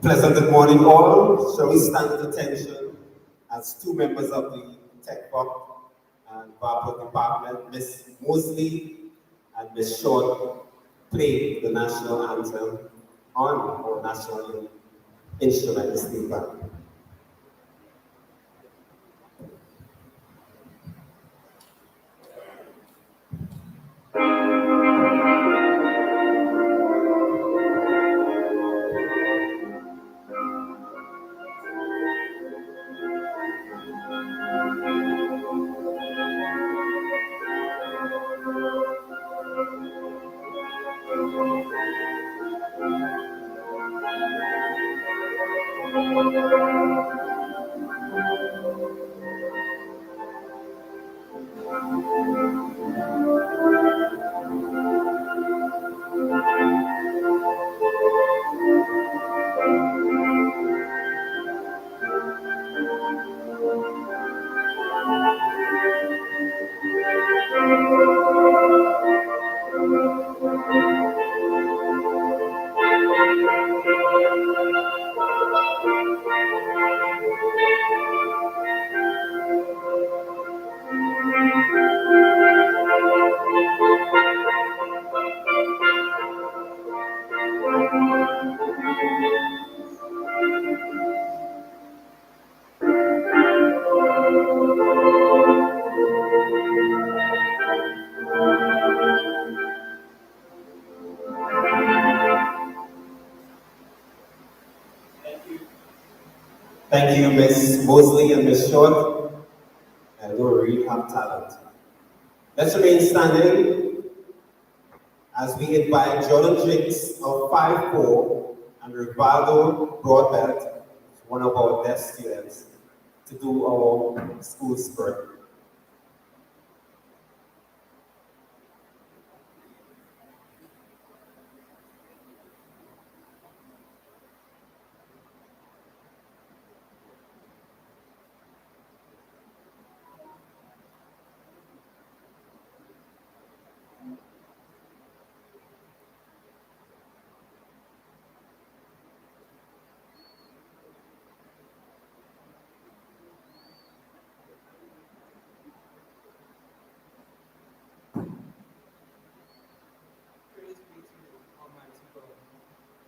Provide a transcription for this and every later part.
Pleasant good morning, all. Shall we stand at attention as two members of the Tech Pop and Barber Department, Miss Mosley and Miss Short, play the national anthem on our national instrument, the steel band. Thank you, Miss Mosley and Miss Short. And we really have talent. Let's remain standing as we invite Jordan Jakes of 5'4" and Rivaldo Broadbelt, one of our best students, to do our school spirit.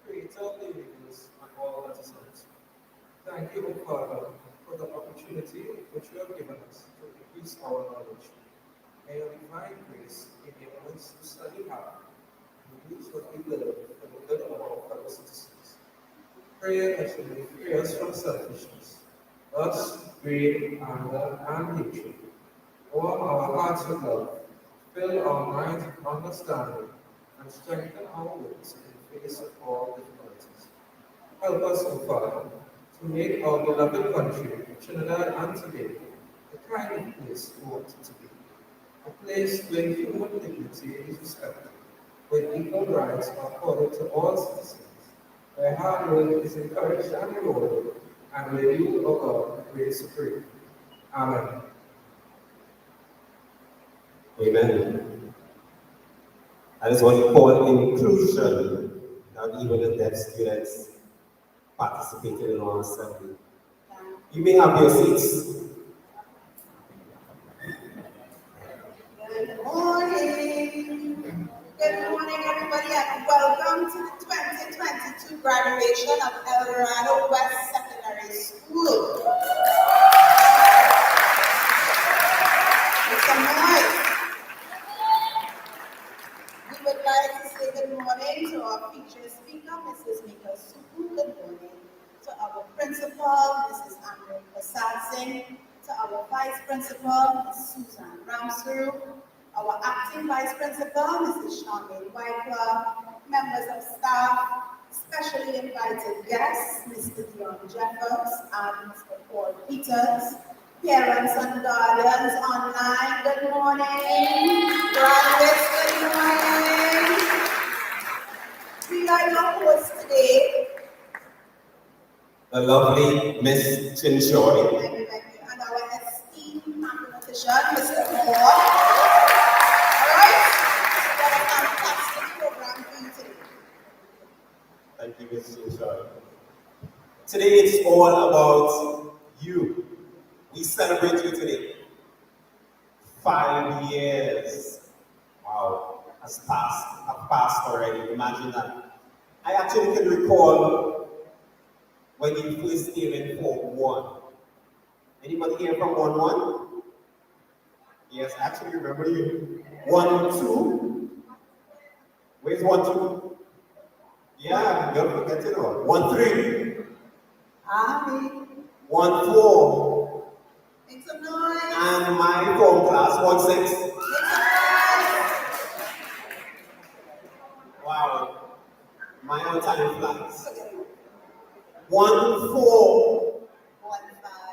Creator of the universe and all that is in it. Thank you, O Father, for the opportunity which you have given us to increase our knowledge. May your divine grace enable us to study hard and use what we learn for the good of our fellow citizens. Pray that you may free us from selfishness, lust, greed, anger, and hatred. Warm our hearts with love, fill our minds with understanding, and strengthen our wills in the face of all difficulties. Help us, O Father, to make our beloved country, Trinidad and Tobago, the kind of place we want it to be. A place where human dignity is respected, where equal rights are accorded to all citizens, where hard work is encouraged and rewarded, and where you, O God, reign supreme. Amen. Amen. That is what we call inclusion. Not even the deaf students participated in our assembly. You may have your seats. Good morning. Good morning, everybody, and welcome to the 2022 graduation of Dorado West Secondary School. Make some noise. We would like to say good morning to our featured speaker, Mrs. Mika Supu. Good morning. To our principal, Mrs. Amrit Prasad Singh. To our vice principal, Ms. Susan Ramsuru. our acting vice principal, Mrs. Charmaine Whiteclough, members of staff, specially invited guests, Mr. Dion Jeffers and Mr. Paul Peters, parents and guardians online, good morning. Graduates, good morning. We are your hosts today. The lovely Miss Chinchoy. Thank you. And our esteemed mathematician, Mr. Moore. All right? We have a fantastic program for you today. Thank you, Miss Chinchoy. Today it's all about you. We celebrate you today. 5 years. Wow, have passed already. Imagine that. I actually can recall when you first came in Form 1. Anybody here from 1-1? Yes, I actually remember you. 1-2? Where's 1-2? Yeah, you're forgetting all. 1-3? Aye. 1-4? Make some noise. And my form class, 1-6? Make some noise. Wow, my own time flies. 1-4?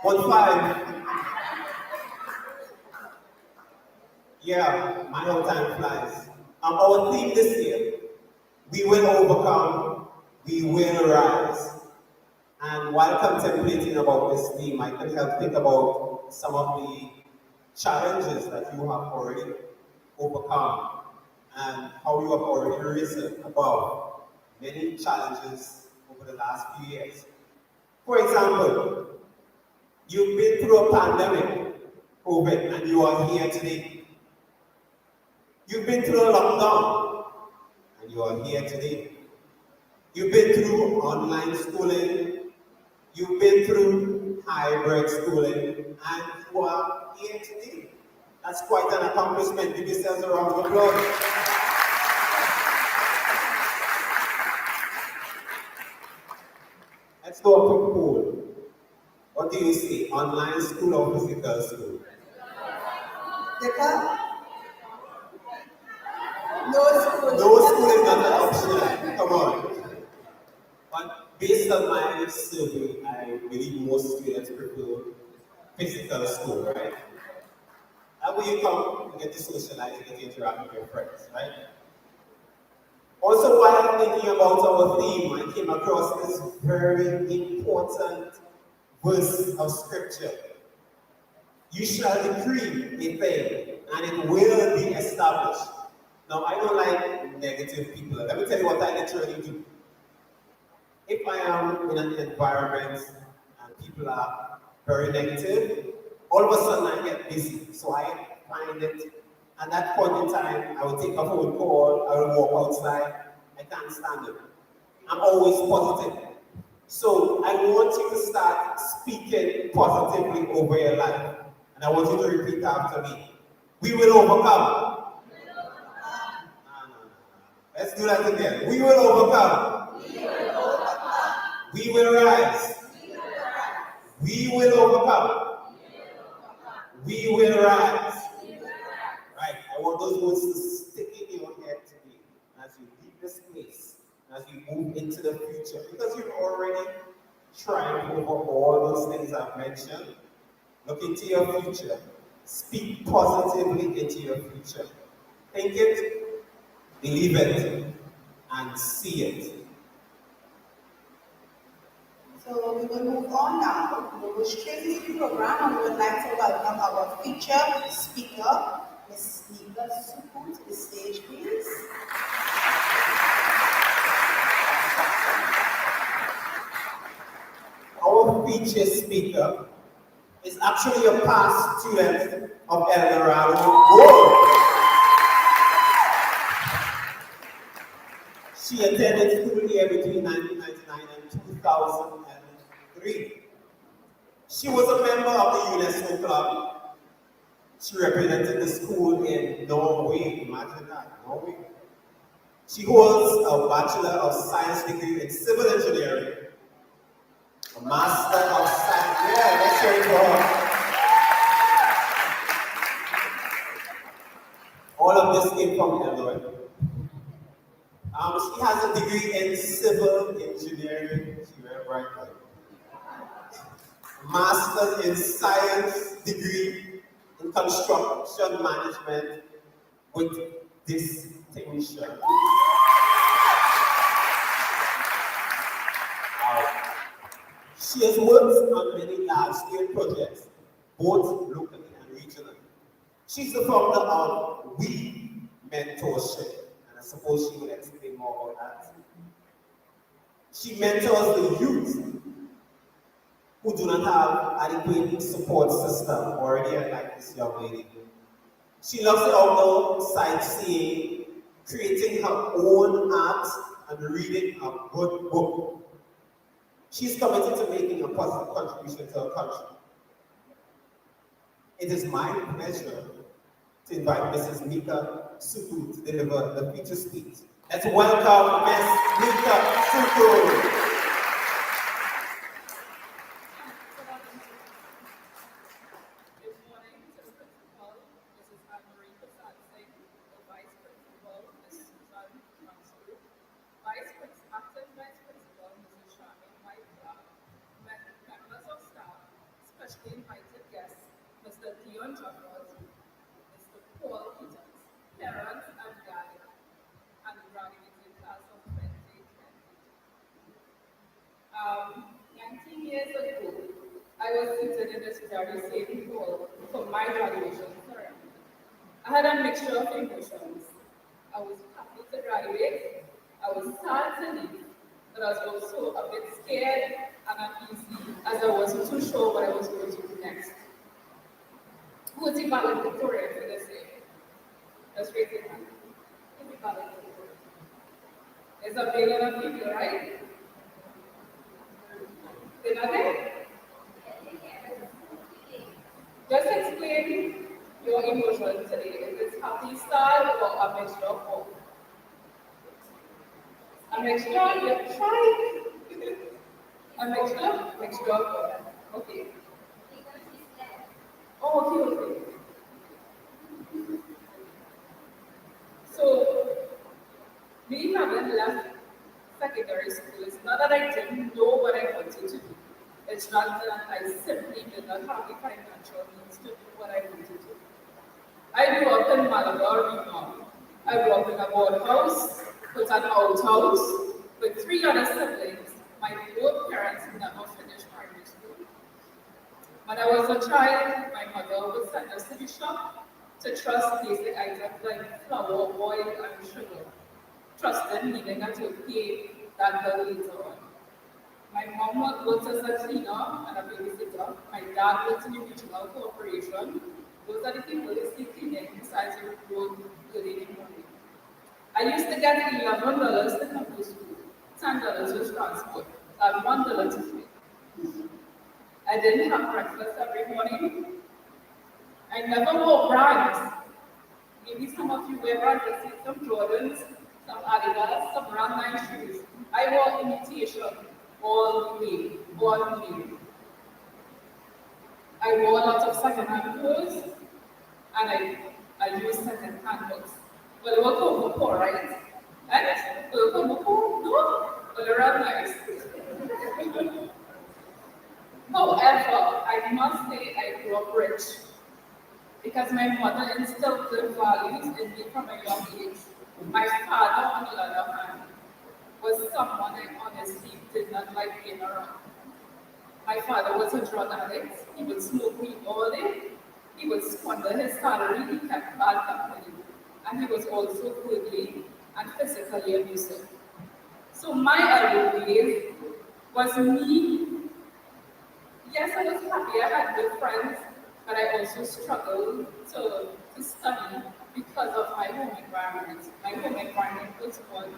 1-5? Yeah, my own time flies. Our theme this year, we will overcome, we will rise. And while contemplating about this theme, I can help think about some of the challenges that you have already overcome and how you have already risen above many challenges over the last few years. For example, you've been through a pandemic, COVID, and you are here today. You've been through a lockdown, and you are here today. You've been through online schooling, you've been through hybrid schooling, and you are here today. That's quite an accomplishment. Give yourselves a round of applause. Let's do a quick poll. What do you say? Online school or physical school? Dicker? No school. No school is not an option. Come on. But based on my survey, I believe most students prefer physical school, right? That way you come, you get to socialize, you get to interact with your friends, right? Also, while I'm thinking about our theme, I came across this very important verse of scripture. You shall decree a thing, and it will be established. Now, I don't like negative people. Let me tell you what I literally do. If I am in an environment and people are very negative, all of a sudden I get busy. So I find it, at that point in time, I will take a phone call, I will walk outside. I can't stand it. I'm always positive. So I want you to start speaking positively over your life. And I want you to repeat after me. We will overcome. Let's do that again. We will overcome. We will rise. We will overcome. We will rise. Right. I want those words to stick in your head today as you leave this place, as you move into the future. Because you've already tried over all those things I've mentioned. Look into your future. Speak positively into your future. Think it, believe it, and see it. So we will move on now. We will go straight into the program and we would like to welcome our featured speaker, Ms. Nika Suku, to the stage, please. Our featured speaker is actually a past student of El Dorado Gold. She attended school here between 1999 and 2003. She was a member of the UNESCO Club. She represented the school in Norway. Imagine that, Norway. She holds a Bachelor of Science degree in Civil Engineering, a Master of Science. Yeah, let's hear it for her. just came from Illinois. She has a degree in civil engineering. She very bright, like. Master's in science degree in construction management with distinction. She has worked on many large-scale projects, both locally and regionally. She's the founder of We Mentorship, and I suppose she will explain more about that. She mentors the youth who do not have adequate support system already, like this young lady. She loves the outdoor sightseeing, creating her own art, and reading a good book. She's committed to making a positive contribution to her country. It is my pleasure to invite Mrs. Mika Suku to deliver the feature speech. Let's welcome Ms. Mika Suku. Invited guests, Mr. Dorado, Mr. Paul Peters, parents and guardians, and the graduating class of 2020. 19 years ago, I was seated in this very same hall for my graduation ceremony. I had a mixture of emotions. I was happy to graduate, I was sad to leave, but I was also a bit scared and uneasy as I wasn't too sure what I was going to do next. Who is the valedictorian for this year? Let's raise your hand. Who's the valedictorian? It's a billion of people, right? They're not there? Just explain your emotion today. Is it happy style or a mixture of both? A mixture, you're trying. A mixture of both. Okay. Oh, okay. So, me having left secondary school, it's not that I didn't know what I wanted to do. It's not that I simply did not have the financial means to do what I wanted to do. I grew up in Malabar. I grew up in a board house, with an outhouse, with 3 other siblings. My both parents never finished primary school. When I was a child, my mother would send us to the shop to trust basic items like flour, oil, and sugar. Trusted meaning that you pay that bill later on. My mom worked as a cleaner and a babysitter. My dad worked in the regional corporation. Those are the people you see cleaning besides the road early in the morning. I used to get $11 to come to school, $10 was transport, and $1 to feed. I didn't have breakfast every morning. I never wore brands. Maybe some of you wear brands. I see some Jordans, some Adidas, some brand nine shoes. I wore imitation all the way, all the way. I wore a lot of second-hand clothes, and I used second-hand books. Well, they were called before, right? And they were called before? No, but they're all nice. However, I must say I grew up rich because my mother instilled good values in me from a young age. My father, on the other hand, was someone I honestly did not like being around. My father was a drug addict. He would smoke weed all day. He would squander his salary. He kept bad company. And he was also verbally and physically abusive. So my early days was me. Yes, I was happy. I had good friends, but I also struggled to study because of my home environment. My home environment was one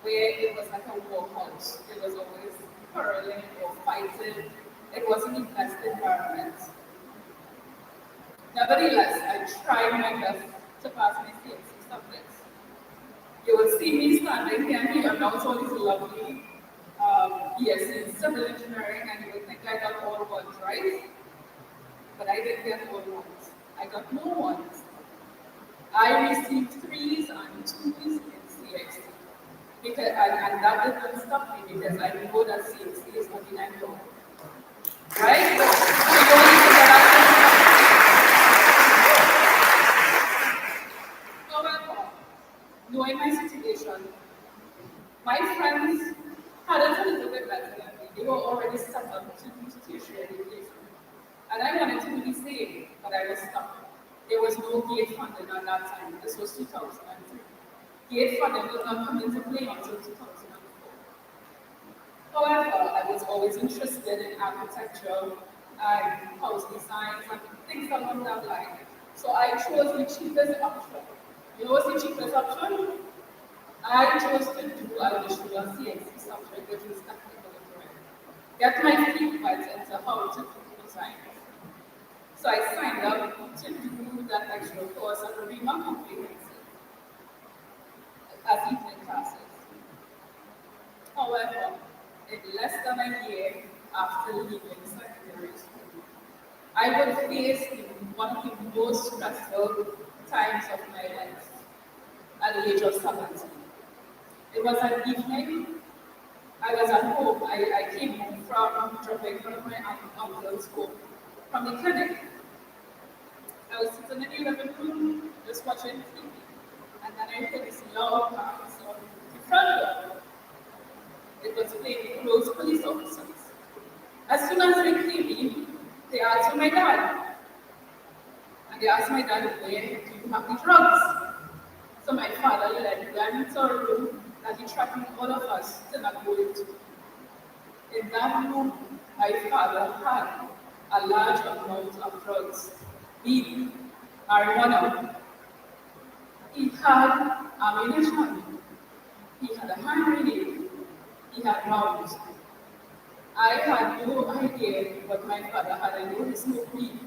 where it was like a war house. It was always quarreling or fighting. It wasn't the best environment. Nevertheless, I tried my best to pass my CMC subjects. You will see me standing here and he announced all these lovely BSc in civil engineering, and you will think I got all ones, right? But I didn't get all ones. I got no ones. I received threes and twos in CXC. And that didn't stop me because I know that CXC is not the end goal. Right? So you don't need to get that. However, knowing my situation, my friends had it a little bit better than me. They were already set up to do tertiary education. And I wanted to do the same, but I was stuck. There was no gate funding at that time. This was 2003. Gate funding did not come into play until 2004. However, I was always interested in architecture and house design and things along that line. So I chose the cheapest option. You know what's the cheapest option? I chose to do additional CXC subject, which was technical drawing. Get my feet wet into how to do design. So I signed up to do that extra course and read my comprehensive as evening classes. However, in less than a year after leaving secondary school, I was faced in one of the most stressful times of my life at the age of 17. It was an evening. I was at home. I came home from dropping one of my uncle's home from the clinic. I was sitting in the living room just watching TV. And then I heard this loud bang on the front door. It was playing close police officers. As soon as they came in, they asked for my dad. And they asked my dad, where do you have the drugs? So my father led them into a room that he threatened all of us to not go into. In that room, my father had a large amount of drugs, weed, marijuana. He had ammunition. He had a hand grenade. He had rounds. I had no idea what my father had. I know he smoked weed,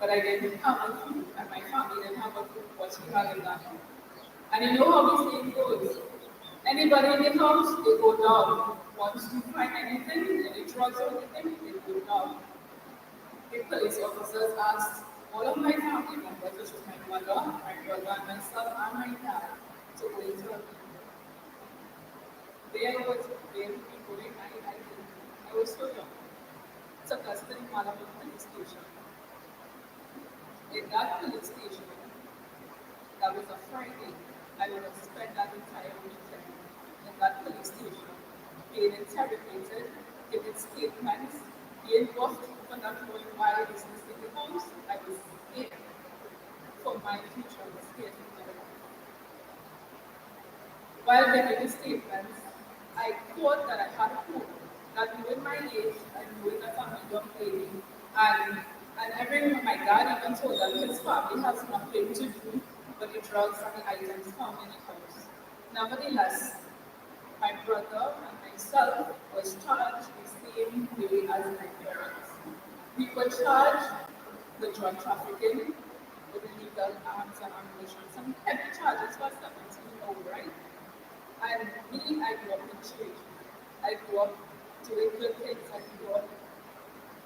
but I didn't have a clue, and my family didn't have a clue what he had in that. And you know how this thing goes. Anybody in the house, they go down. Once you find anything, any drugs or anything, they go down. The police officers asked all of my family members, which was my mother, my brother, and myself, and my dad, to go into a meeting. There was where we going, I was so young. Took us to the Malabo police station. In that police station, that was a Friday. I would have spent that entire weekend in that police station, being interrogated, giving statements, being buffed for not knowing why I was missing the house. I was scared for my future, I was scared for my life. While giving the statements, I thought that I had hope, that knowing my age and knowing that I'm a young lady, and everyone, my dad even told them his family has nothing to do with the drugs and the items found in the house. Nevertheless, my brother and myself was charged the same way as my parents. We were charged with drug trafficking, with illegal arms and ammunition, some heavy charges for 17 old, right? And me, I grew up in church. I grew up doing good things. I grew up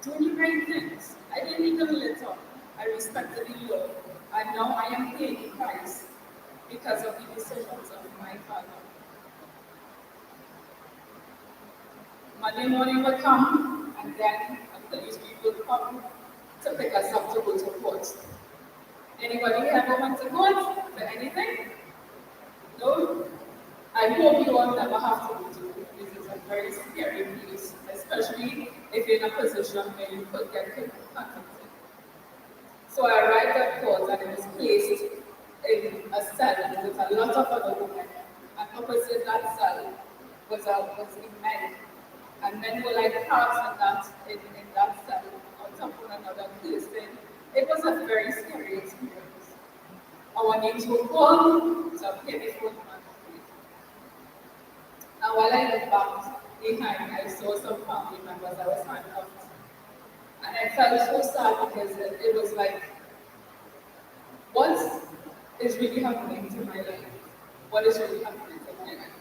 doing the right things. I didn't even litter. I respected the law. And now I am paying the price because of the decisions of my father. Monday morning would come, and then the police people would come to pick us up to go to court. Anybody ever went to court for anything? No? I hope you all never have to go to court. This is a very scary place, especially if you're in a position where you could get convicted. So I arrived at court and it was placed in a cell with a lot of other women. And opposite that cell was the men. And men were like crabs in that cell, on top of one another, listening. It was a very scary experience. Our names were called to appear before the magistrate. And while I looked back behind, I saw some family members I was handcuffed. And I felt so sad because it was like, what is really happening to my life? What is really happening to my life?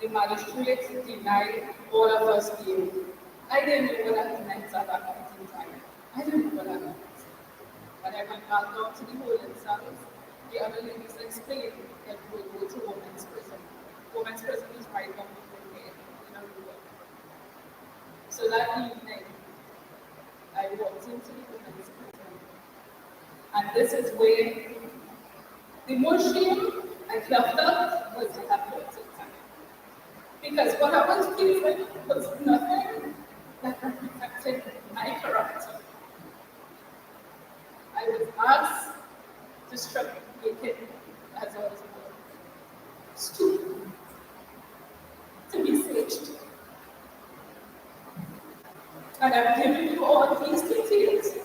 The magistrate denied all of us bail. I didn't know what that meant at that point in time. I didn't know what that meant. When I went back down to the holding cells, the other ladies explained that we'll go to women's prison. Women's prison is right down the road here in Aruba. So that evening, I walked into the women's prison. And this is where the most shame I felt up was the athletic time. Because what I was feeling was nothing that reflected my character. I was asked to strip naked as I was born, stoop, to be saged. And I'm giving you all these details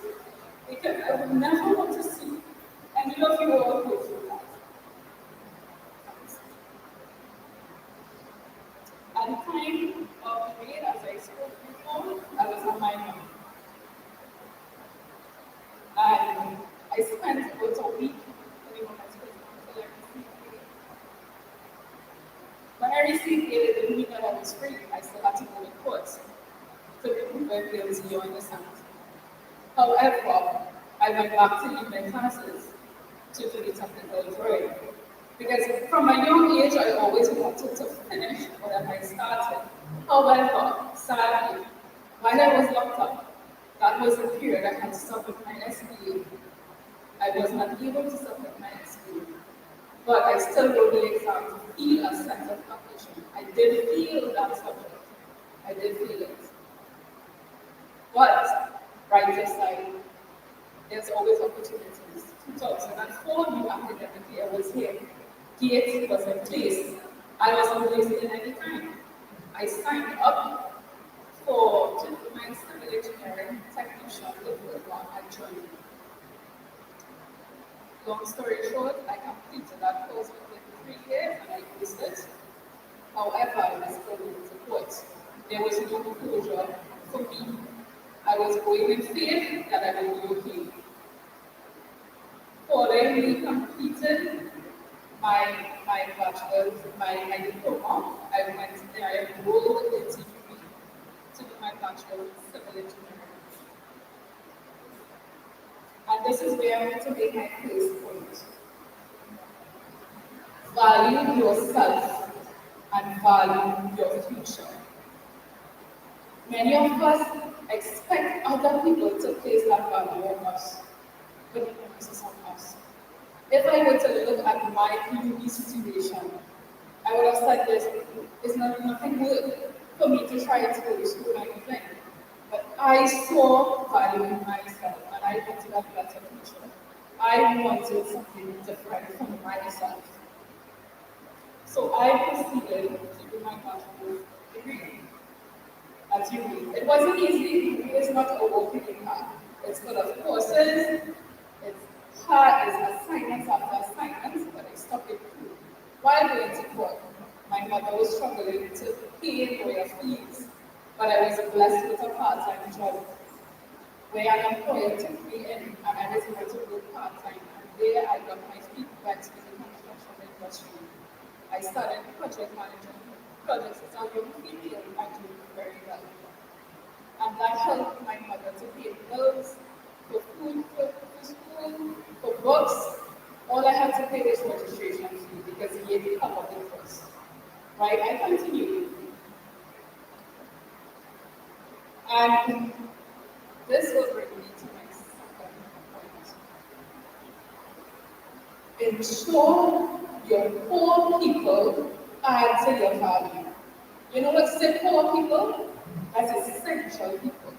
because I would never want to see any of you all go through that. At the time of the raid, as I spoke before, I was a minor. And I spent about a week in the women's prison until I received aid. When I received aid, it didn't mean that I was free. I still had to go to court to be proven guilty or innocent. However, I went back to evening classes to do the technical drawing. Because from a young age, I always wanted to finish whatever I started. However, sadly, while I was locked up, that was the period I had to submit my SBA. I was not able to submit my SBA, but I still wrote the exam to feel a sense of completion. I did feel that subject. I did feel it. But, right aside, there's always opportunities. 2004, new academic year was here. Gate was in place. I wasn't wasting any time. I signed up to do my civil engineering technician diploma at Germany. Long story short, I completed that course within 3 years and I used it. However, I was still going to court. There was no closure for me. I was going in faith that I would be okay. Following completed my bachelor's, my diploma, I went there, I enrolled in TV to do my bachelor's in civil engineering. And this is where I want to make my first point. Value yourself and value your future. Many of us expect other people to place that value on us, but the onus is on us. If I were to look at my unique situation, I would have said this, it's nothing good for me to try to go to school and everything. But I saw value in myself and I wanted a better future. I wanted something different from myself. So I proceeded to do my bachelor's degree. As you read, it wasn't easy. It's not a walking path. It's full of courses. It's hard. It's assignments after assignments, but I stuck it through. While going to work, my mother was struggling to pay lawyer fees, but I was blessed with a part-time job where an employer took me in and I was able to work part-time. And there I got my feet wet in the construction industry. I started project management projects as a young female. I do very well. And that helped my mother to pay bills, for food, for school, for books. All I had to pay was registration fee because he had covered the cost. Right? I continued. And this will bring me to my second point. Ensure your poor people add to your value. You know what's the poor people? That's essential people.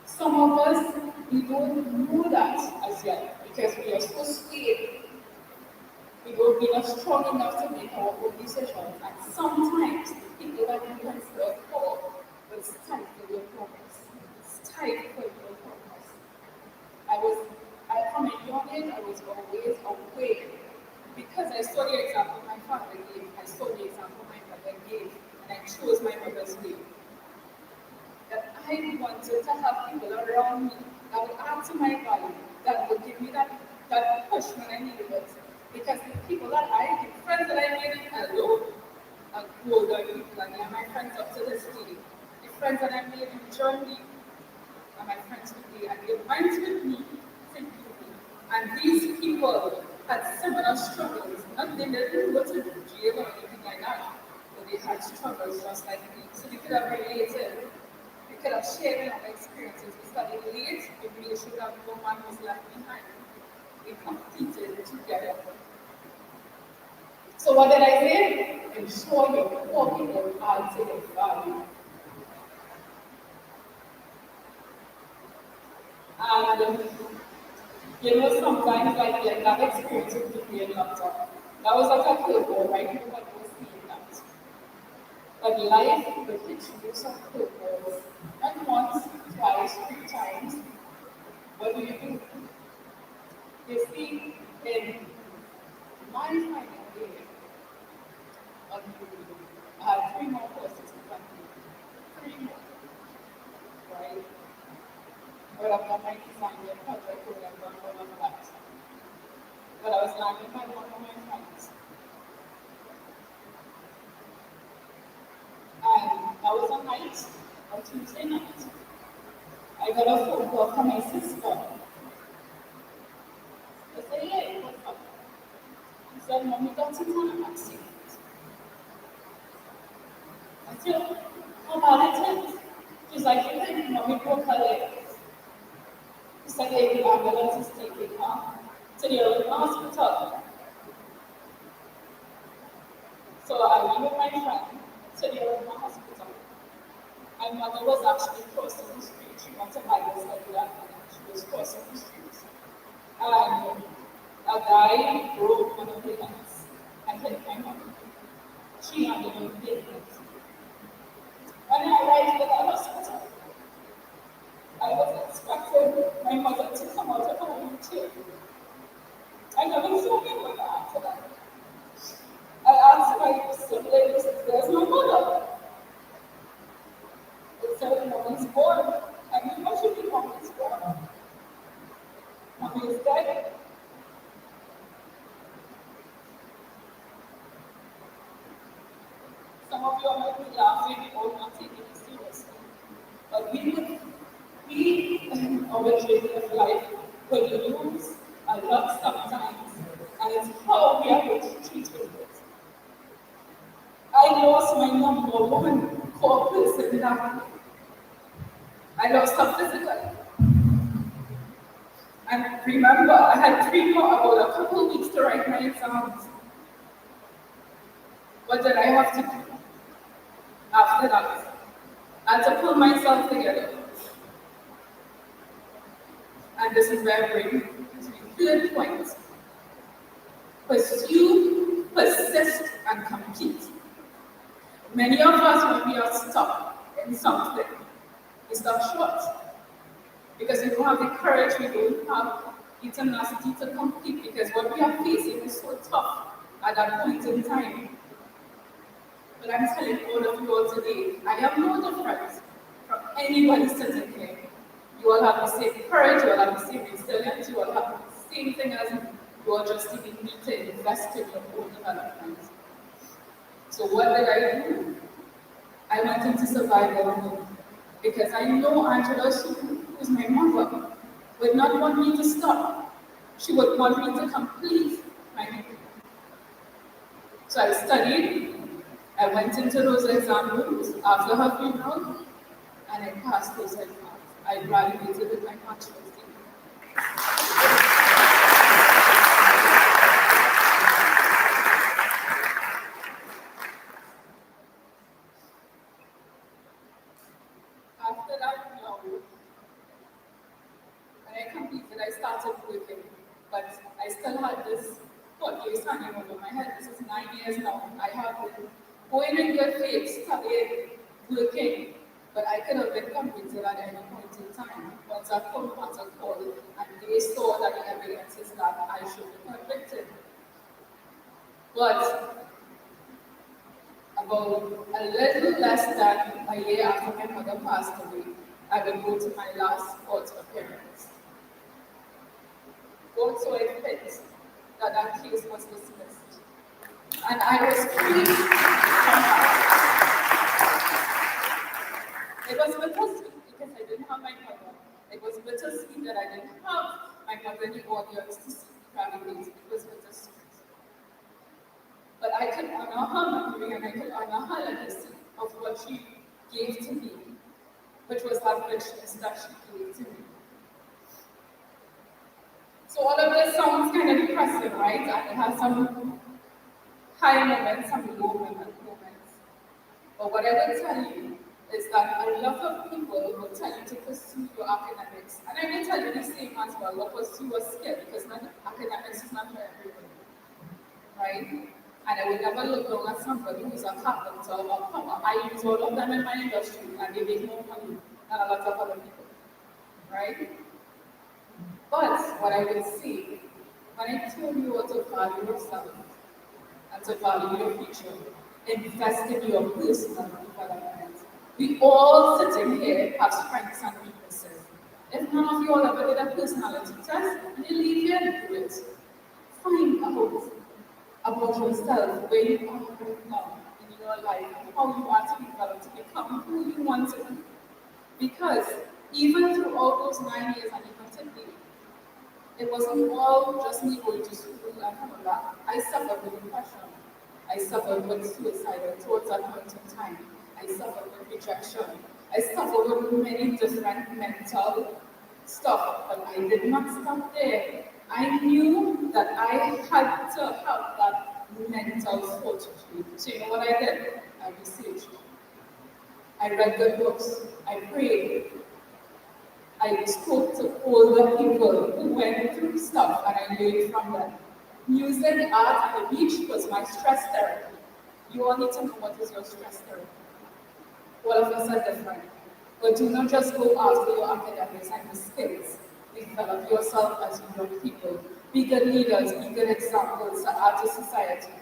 Some of us, we don't know that as yet because we are so scared. We're not strong enough to make our own decisions. And sometimes the people that we consider poor will stifle your progress. Stifle your progress. From a young age, I was always aware because I saw the example my father gave, I saw the example my mother gave, and I chose my mother's way. That I wanted to have people around me that would add to my value, that would give me that push when I needed it. Because the people that the friends that I made in Hello, are golden people, and they are my friends up to this day. The friends that I made in Germany are my friends today, and they went with me to uni. And these people had similar struggles. Not they didn't go to jail or anything like that, but they had struggles just like me. So they could have related. We could have shared our experiences. We studied late, maybe they should have no one was left behind. We competed together. So what did I say? Ensure your core people are to the value. And sometimes like that experience with me and laptop. That was like a curveball, right? Nobody was seeing that. But life will hit you with some curveballs. Not once, twice, three times. What do? You see, in my final year of uni, I had three more courses to complete. Three more, right? But I've done my design year project program, done all of that. But I was landed by one of my friends. And that was a night, a Tuesday night. I got a phone call from my sister. I said, "Hey, what's up?" He said, "Mommy got into an accident." I said, "How bad it is?" She's like, "You think Mommy broke her leg?" He said, "Hey, the ambulance is taking her to the other hospital." So I went with my friend to the other hospital. My mother was actually crossing the street. She went to Bible study that night. She was crossing the street. And a guy broke one of the lights and hit my mother. She had a big hit. When I arrived at the hospital, I was expecting my mother to come out of her wheelchair. I never saw me when I after that. I asked my siblings, "Where's my mother?" They said, "Mommy's born." I mean, what should be mommy's born? Mommy is dead. Some of you might be laughing or not taking it seriously. But we our journey of life will lose a lot sometimes, and it's how we are going to treat with it. I lost my number one core person in that. I lost her physically. And remember, I had three more, about a couple of weeks to write my exams. What did I have to do after that? I had to pull myself together. And this is where I bring to the third point. Pursue, persist, and compete. Many of us, when we are stuck in something, we stop short. Because we don't have the courage, we don't have the tenacity to compete, because what we are facing is so tough at that point in time. But I'm telling all of you all today, I am no different from anybody sitting here. You all have the same courage, you all have the same resilience, you all have the same thing as me. You all just even need to invest in your own development. So what did I do? I went into survival mode. Because I know Angela, who's my mother, would not want me to stop. She would want me to complete my degree. So I studied, I went into those exam rooms after her funeral, and I passed those exams. I graduated with my bachelor's degree. After that, no. When I completed, I started working, but I still had this thought years hanging over my head. This is 9 years now. I have been going in good faith, studying, working, but I could have been convicted at any point in time. Once I come once I called, and they saw that the evidence is that I should be convicted. But about a little less than a year after my mother passed away, I would go to my last court appearance. God saw it fit that that case was dismissed. And I was free from that. It was bittersweet because I didn't have my mother. It was bittersweet that I didn't have my mother in the audience to see me graduate. It was bittersweet. but I could honor her memory and I could honor her legacy of what she gave to me, which was that richness that she gave to me. So all of this sounds kind of depressing, right? And it has some high moments, some low moments. But what I will tell you is that a lot of people will tell you to pursue your academics. And I will tell you the same as well, to pursue a skill, because academics is not for everybody, right? And I will never look down at somebody who's a carpenter or a plumber. I use all of them in my industry, and they make more money than a lot of other people, right? But what I will say, when I tell you what to value yourself and to value your future, invest in your personal development. We all sitting here have strengths and weaknesses. If none of you all ever did a personality test, you leave here and do it. Find out about yourself, where you are right now in your life, and how you are to develop to become who you want to be. Because even throughout those 9 years and even today, it wasn't all just me going to school and coming back. I suffered with depression. I suffered with suicidal thoughts at point in time. I suffered with rejection. I suffered with many different mental stuff, but I did not stop there. I knew that I had to have that mental fortitude. So you know what I did? I researched. I read good books. I prayed. I spoke to older people who went through stuff and I learned from them. Music, art, and the beach was my stress therapy. You all need to know what is your stress therapy. All of us are different. But do not just go after your academics and the skills. Develop yourself as young people. Be good leaders, be good examples to add to society.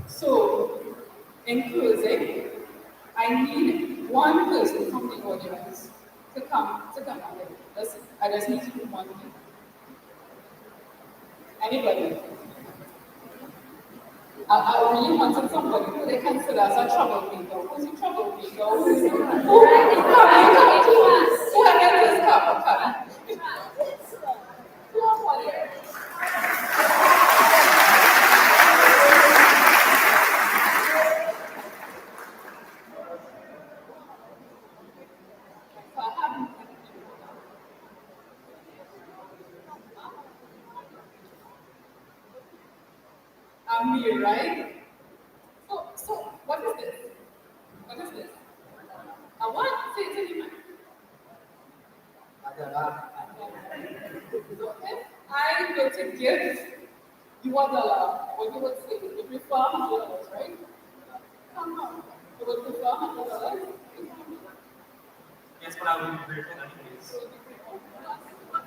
So, in closing, I need one person from the audience to come out there. Listen, I just need to do one thing. Anybody? I really wanted somebody who they consider as a troublemaker. Who's a troublemaker? Whoever this come. Come on here. I'm here, right? So what is this? What is this? I want to say to you, so if I were to give you $1, what you would say? You prefer $100, right? Come on. You would prefer $100? Yes, but I will be grateful anyways.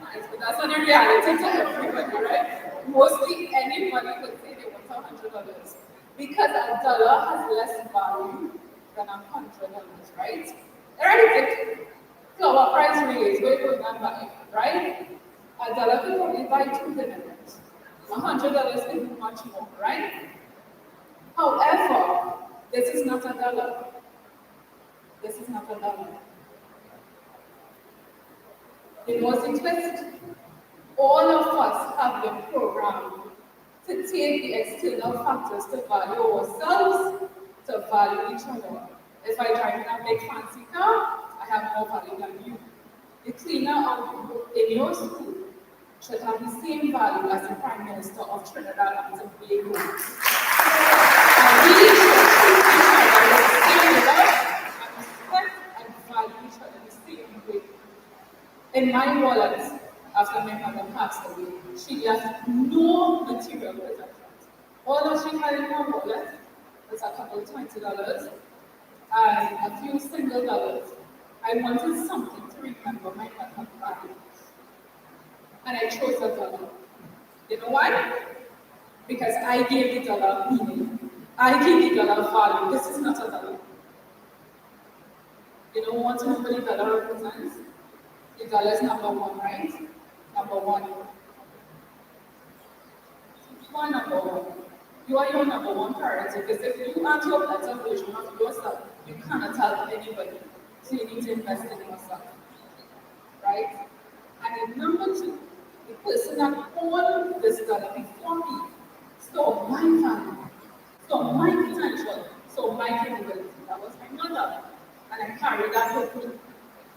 Nice, but that's not a reality to everybody, right? Mostly anybody would say they want $100 because a dollar has less value than $100, right? Alright, flower price raise, where you can buy, right? A dollar can only buy 2 dividends. $100 can do much more, right? However, this is not a dollar. This is not a dollar. It was a twist. All of us have been programmed to take the external factors to value ourselves, to value each other. If I drive in a big fancy car, I have more value than you. The cleaner in your school should have the same value as the Prime Minister of Trinidad and Tobago. And we should treat each other with the same love and respect and value each other the same way. In my wallet, after my mother passed away, she left no material possessions. All that she had in her wallet was a couple of $20 and a few single dollars. I wanted something to remember my mother by. And I chose a dollar. You know why? Because I gave the dollar meaning. I gave the dollar value. This is not a dollar. You don't want to know what the dollar represents? The dollar is number one, right? Number one. You are number one. You are your number one priority because if you aren't your better version of yourself, you cannot help anybody. So you need to invest in yourself. Right? And then number two, The person that owned this dollar before me saw my family, saw my potential, saw my capability. That was my mother. And I carried that with me.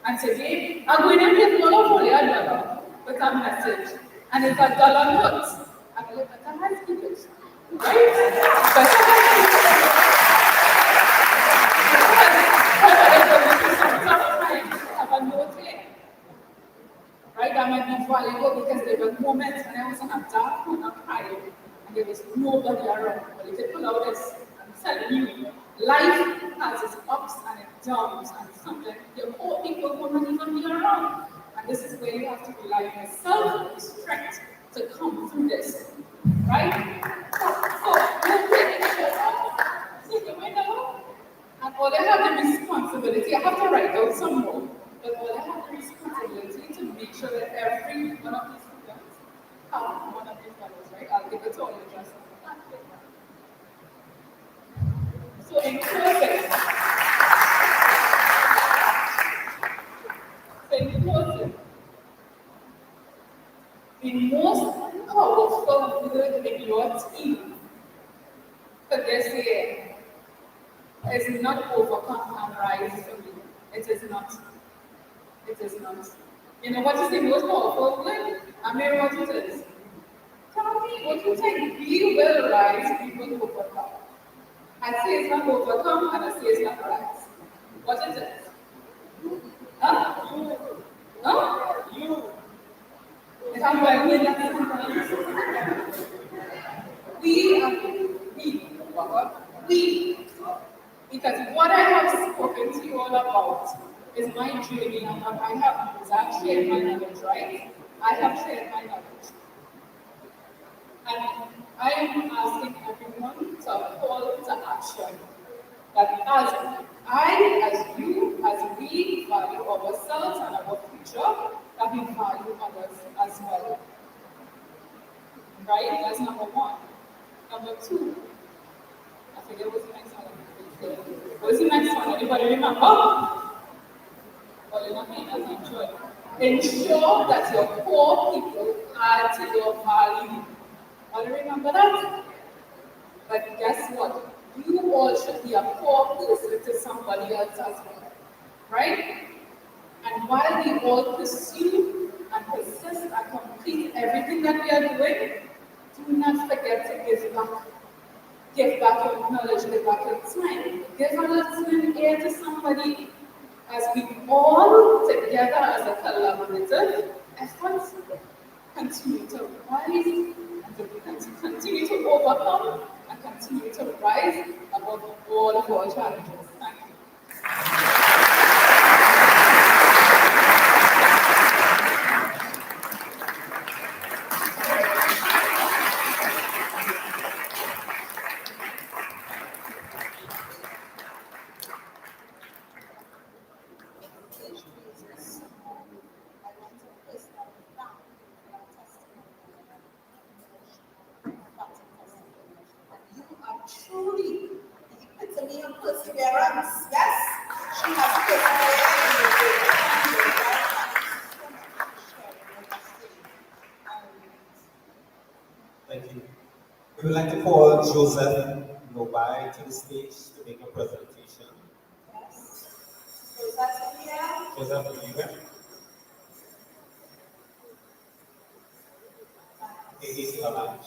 And today, I'm going to give all of only a dollar with a message. And it's a dollar note. I'm going to put a high speakers. Right? But have a note here. Right? That might be valuable because there were moments when I was in a dark corner crying and there was nobody around. But if you pull out this, I'm telling you, life has its ups and its downs, and sometimes your poor people will not even be around. And this is where you have to rely on yourself and strength to come through this. Right? So you take it take it away now. And all I have the responsibility, I have to write out some more, but all I have the responsibility to make sure that every one of these students have one of these dollars, right? I'll give it to all you just so in closing, the most powerful word in your team for this year is not overcome and rise for me. It is not. It is not. You know what is the most powerful word? I mean what it is. Tell me what you think. We will rise, we will overcome. I say it's not overcome and I say it's not rise. What is it? Huh? Huh? You. It has by me that we are we. Because what I have spoken to you all about is my journey and what I have, because I have shared my knowledge, right? I have shared my knowledge. And I am asking everyone to call to action. That as you, as we value ourselves and our future, that we value others as well. Right? That's number one. Number two, I forget what's the next one. What's the next one? Anybody remember? Well, you're not paying attention. Ensure that your core people add to your value. Want to remember that? But guess what? You all should be a core person to somebody else as well. Right? And while we all pursue and persist and complete everything that we are doing, do not forget to give back. Give back your knowledge, give back your time. Give a listening ear to somebody as we all together as a collaborative effort continue to rise and to continue to overcome and continue to rise above all of our challenges. Thank you. You are truly the epitome of perseverance. Yes, she has persevered. Thank you. We would like to call Joseph Nobai to the stage to make a presentation. Yes. So that's here. Joseph, are you here? It is a lunch.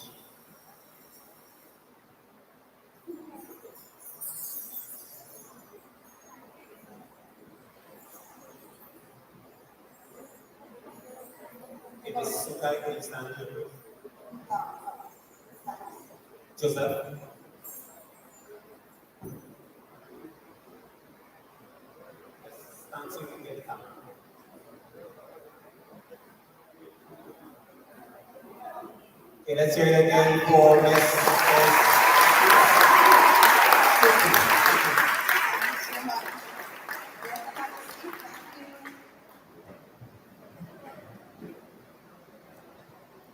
It is Sukai, can you stand here, please? Joseph. Stand so you can get the camera. Okay, let's hear it again for Miss.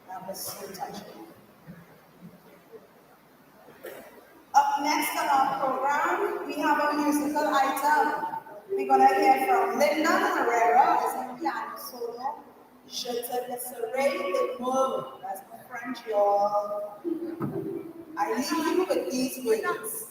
That was so touching. Up next on our program, we have a musical item. We're going to hear from Linda Herrera as a piano solo. Je te laisserai des mots. That's my French, y'all. I leave you with these words.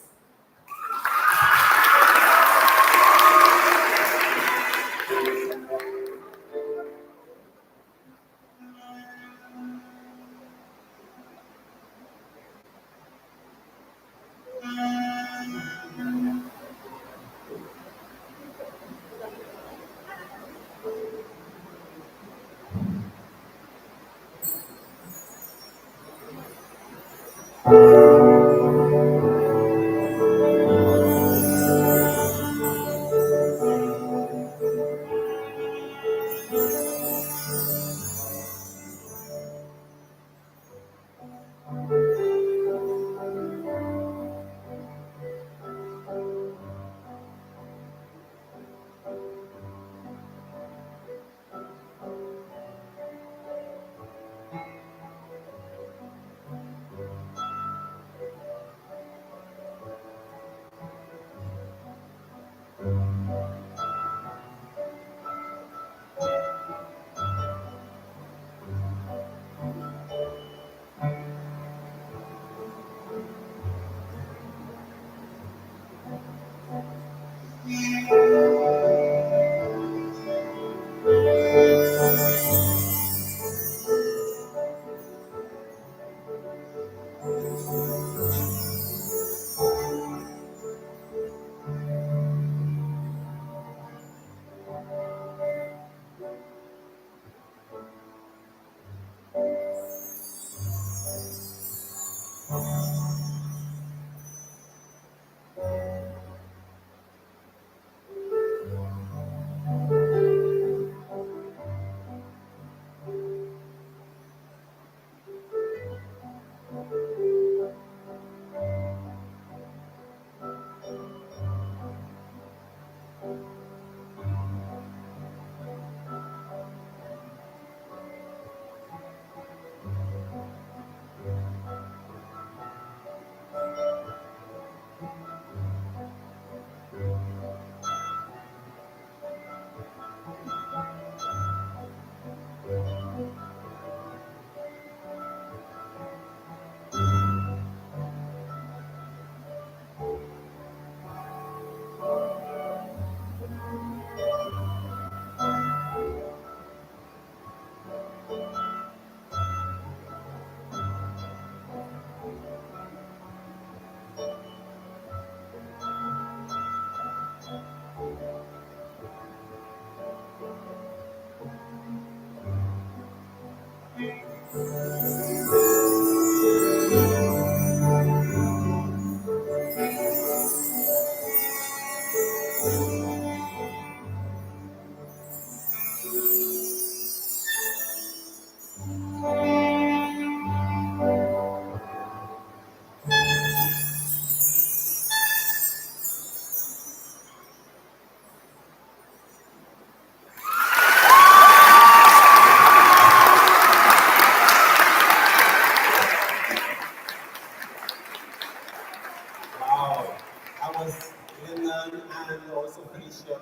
Wow, that was Lyndon and also Felicia.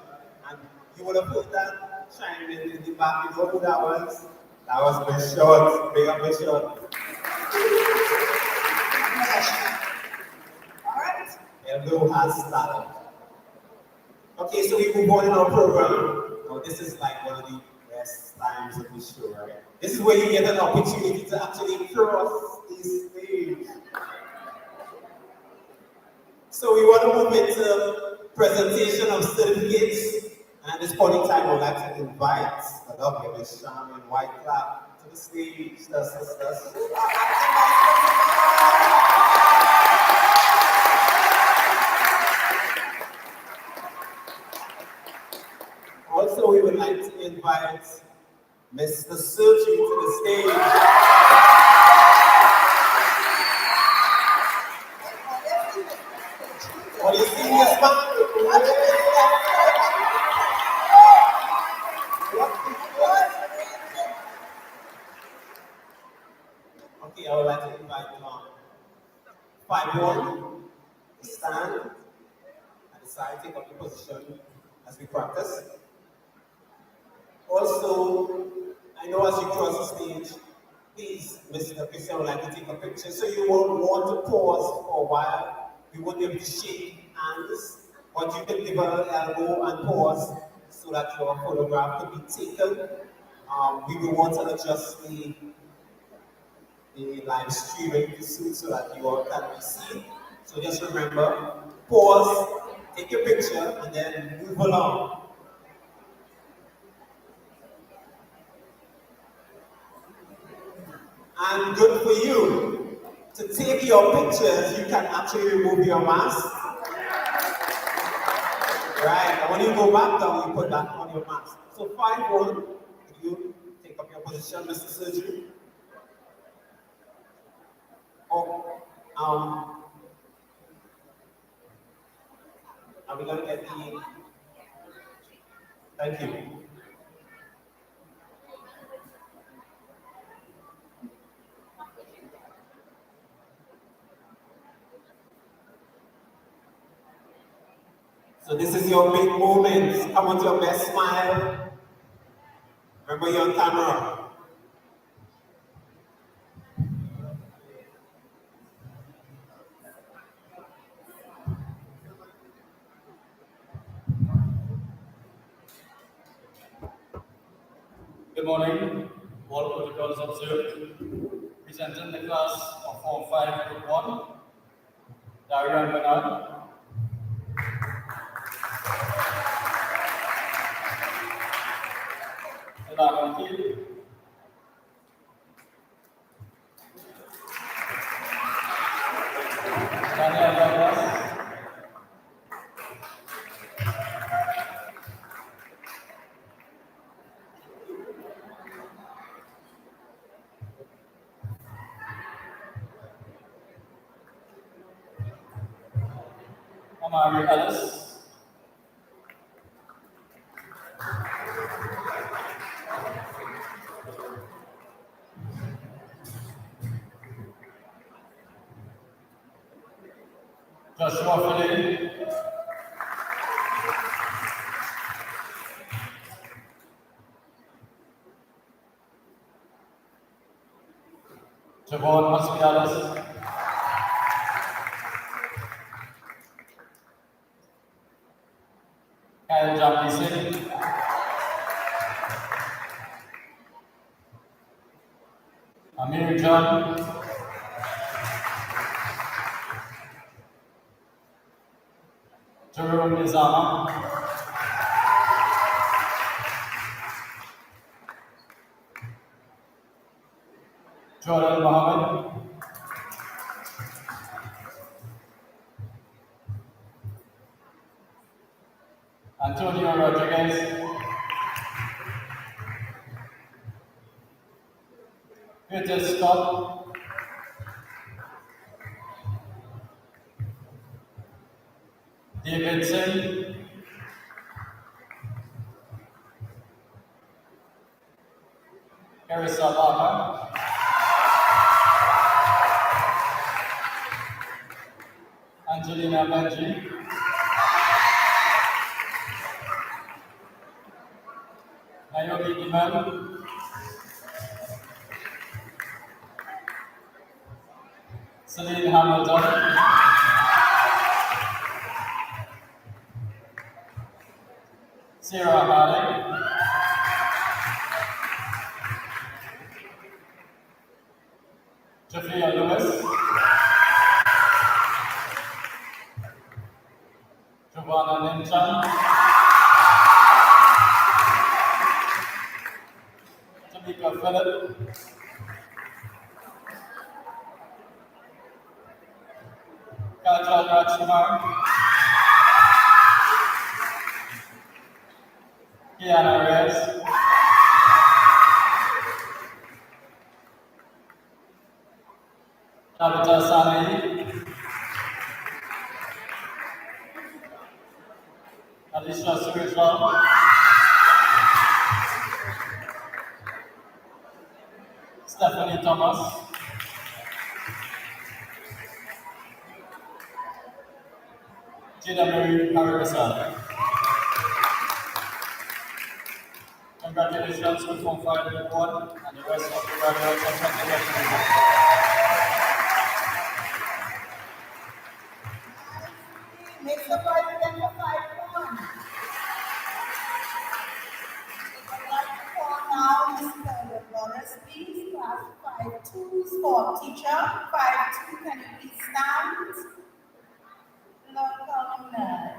And you would have put that chiming in the back. You know who that was? That was Miss Short. Big up Miss Short. All right. Hello has started. Okay, so we move on in our program. Now, this is like one of the best times of the show, right? This is where you get an opportunity to actually cross the stage. So we want to move into presentation of certificates. And at this point in time, I would like to invite the lovely Miss Charmin White Clap to the stage. That's. Also, we would like to invite Mr. Searching to the stage. What do you see in your Okay, I would like to invite 5-1 to stand at the side, take up the position as we practice. Also, I know as you cross the stage, please, Mr. Christian would like to take a picture, so you won't want to pause for a while. We won't be able to shake hands, but you can give an elbow and pause so that your photograph can be taken. We will want to adjust the live streaming soon so that you all can be seen. So just remember, pause, take your picture, and then move along. And good for you. To take your pictures, you can actually remove your mask. Right, and when you go back down, you put that on your mask. So 5-1, you take up your position, Mr. Surgery. Oh, are we gonna get the, thank you. So this is your big moment. Come with your best smile. Remember you're on camera. Good morning. All protocols observed. Presenting the class of Form 5, Group 1, Darian Bernard. Daniel Douglas. Amari Ellis. Joshua Philly. Javon Masvialis. Kyle Jamison. Amir John. Jerome Nizama. Jordan Mohammed. Antonio Rodriguez. Peter Scott. Davidson. Carissa Lama. Angelina Benji. Naomi Iman. Celine Hamilton. Sarah Harding. Jafia Lewis. Giovanna Ninchan. Tamika Phillip. Kajal Rajkumar. Kiana Reyes. Tabitha Sani. Alicia Surijal. Stephanie Thomas. Gina Marie Paribasa. Congratulations to Form 5 Group 1 and the rest of the graduates of St. Elections. Mr. President for 5-1. I'd like to call now Mr. Lawrence, please, class 5-2's form teacher. 5-2, can you please stand? Local nerd.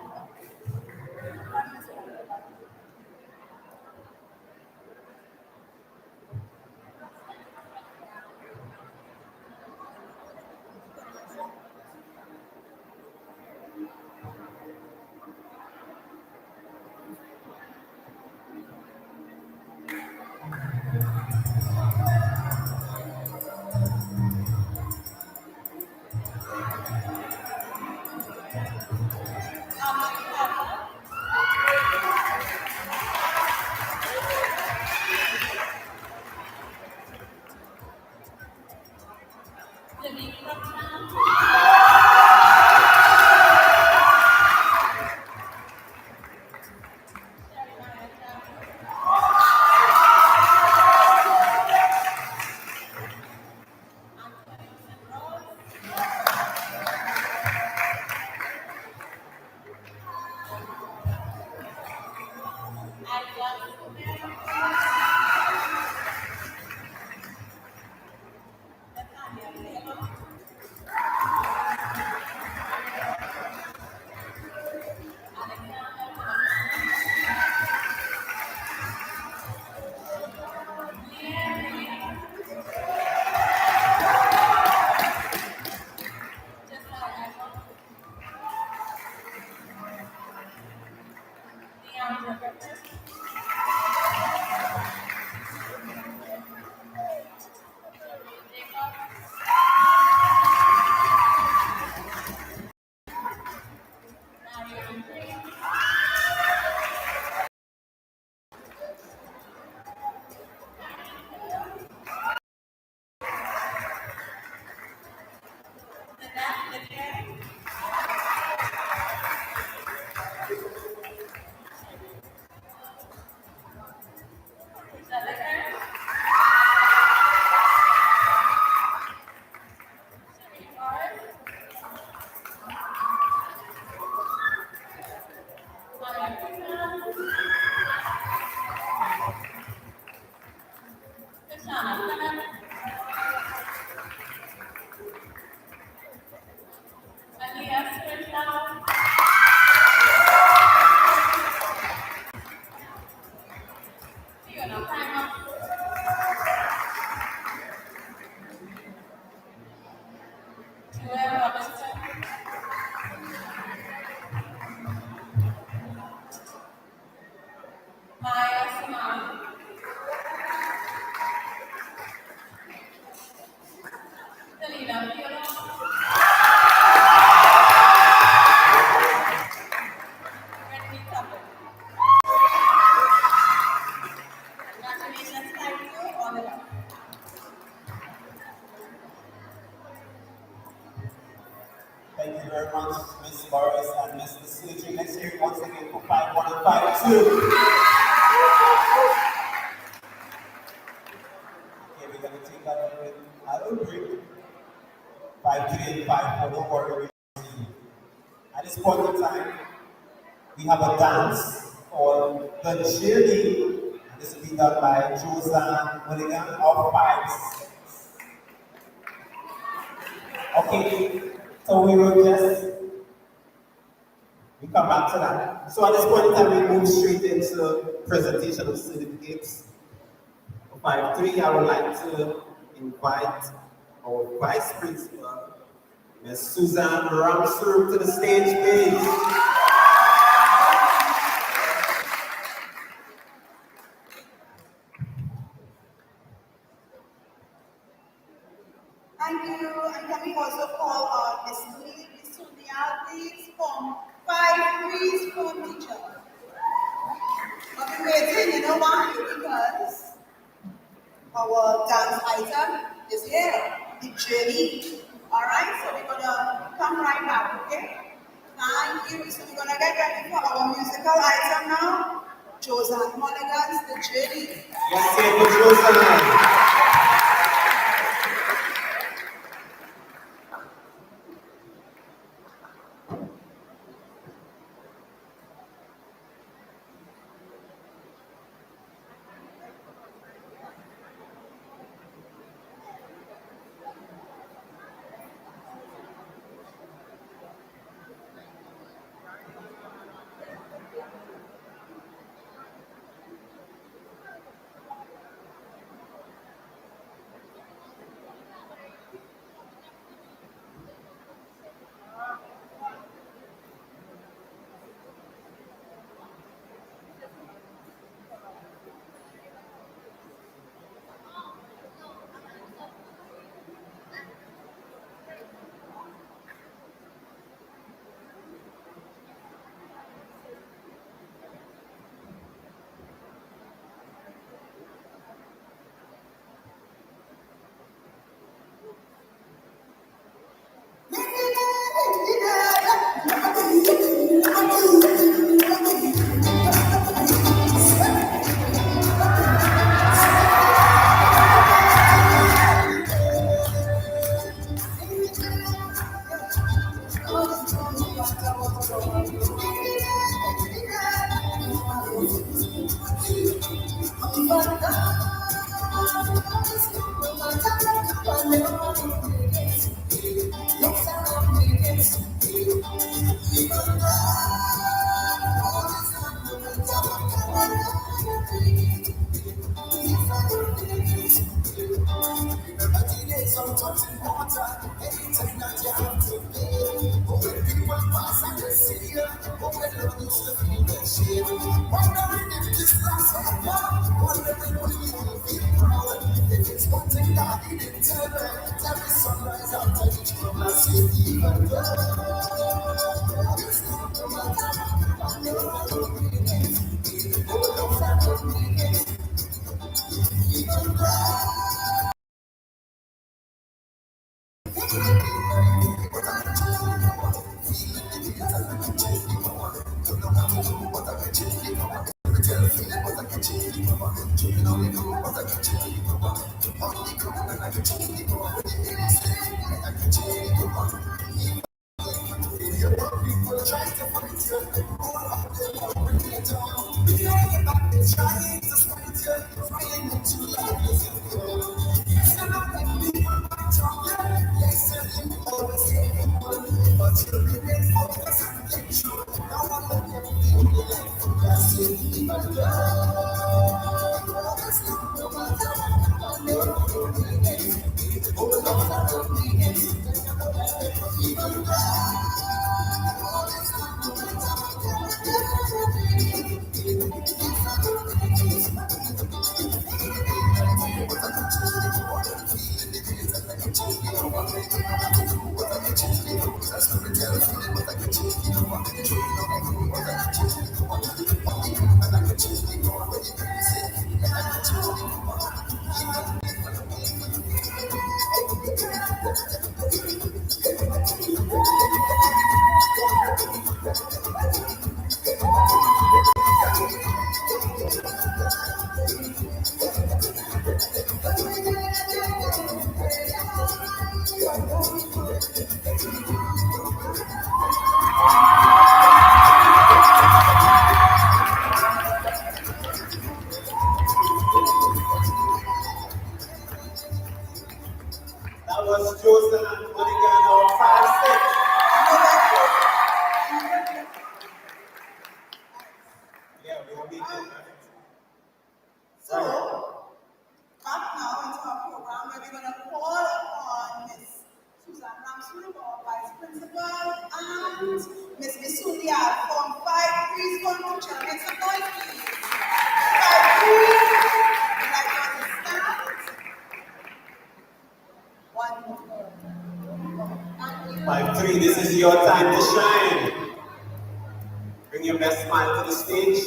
Thank you very much, Ms. Morris and Mr. Suji. Let's hear it once again for 5-1 and 5-2. Okay, we're going to take that a little break. 5-3 and 5-4, don't worry. At this point in time, we have a dance called The Journey. And this will be done by Josan Mulligan of 5. Okay, so we come back to that. So at this point in time, we move straight into presentation of certificates. For 5-3, I would like to invite our Vice Principal, Ms. Suzanne Ramsur, to the stage, please. Thank you. And can we also call on Ms. Sonia, please, from 5-3's form teacher. I've been waiting, you know why? Because our dance item is here, the journey. Alright, so we're gonna come right back, okay? Thank you. So we're gonna get ready for our musical item now. Joseph Monaghan's the Judy. Yes, say for Joseph. That was Joseph and Monica, our 5-6. Yeah, we'll be there. So, back now into our program where we're going to call upon Miss Susan Ramsey, our Vice Principal, and Miss Misulia, Form 5. Please come to join us. Some noise, please. 5-3. Would like you to stand. 1 more. Thank you. 5-3, this is your time to shine. Bring your best smile to the stage.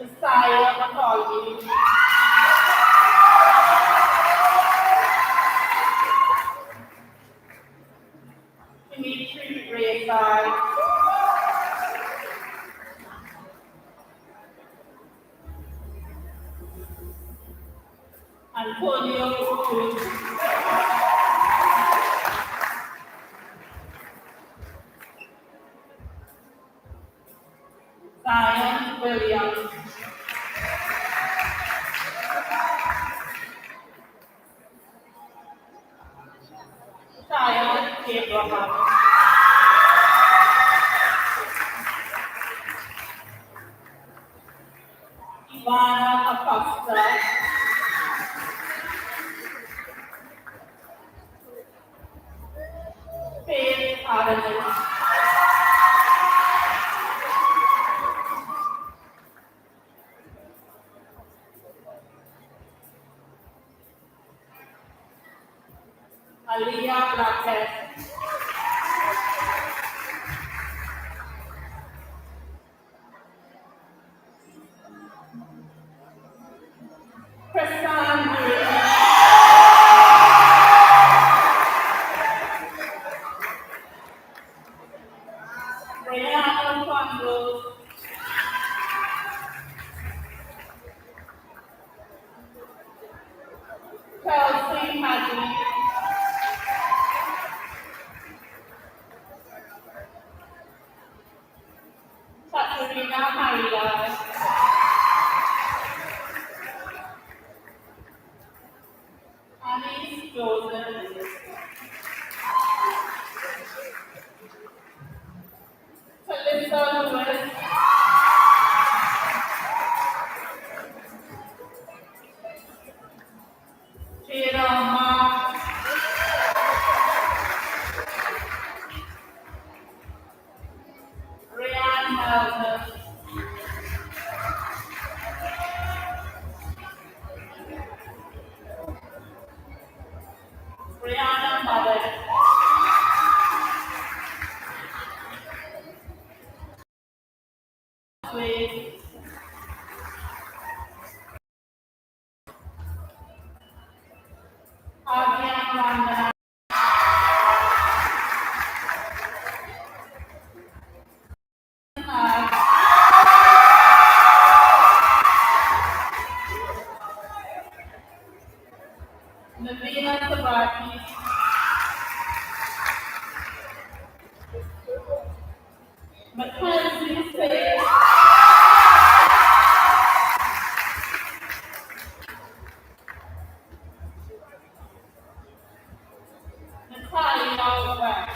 Josiah McCauley, Dimitri Rayside, Antonio Cruz, Zion Williams, Zion Abraham, Ivana Acosta, Faith Aramis, Aliyah Blackhead, Kristan Green, Brianna Quandros, Kelsey Hadley, Katerina Maria, Annie Joseph, Talisa Lewis, Jeroma, Ryan Melvin, Brianna Mother, Wade, Adrian Wanda, Navina Sabati, Mackenzie Say, Natalia West.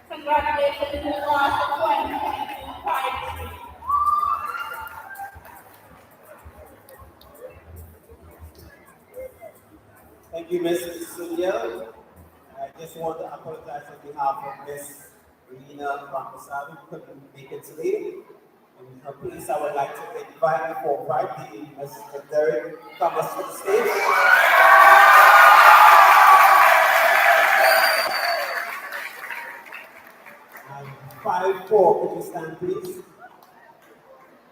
Congratulations to the class of 2022. Thank you, Ms. Cecilia. I just want to apologize on behalf of Ms. Rena Ramaswamy, who couldn't make it today. In her place, I would like to invite for Friday Mr. Derek Thomas to the stage. And 5-4, could you stand, please?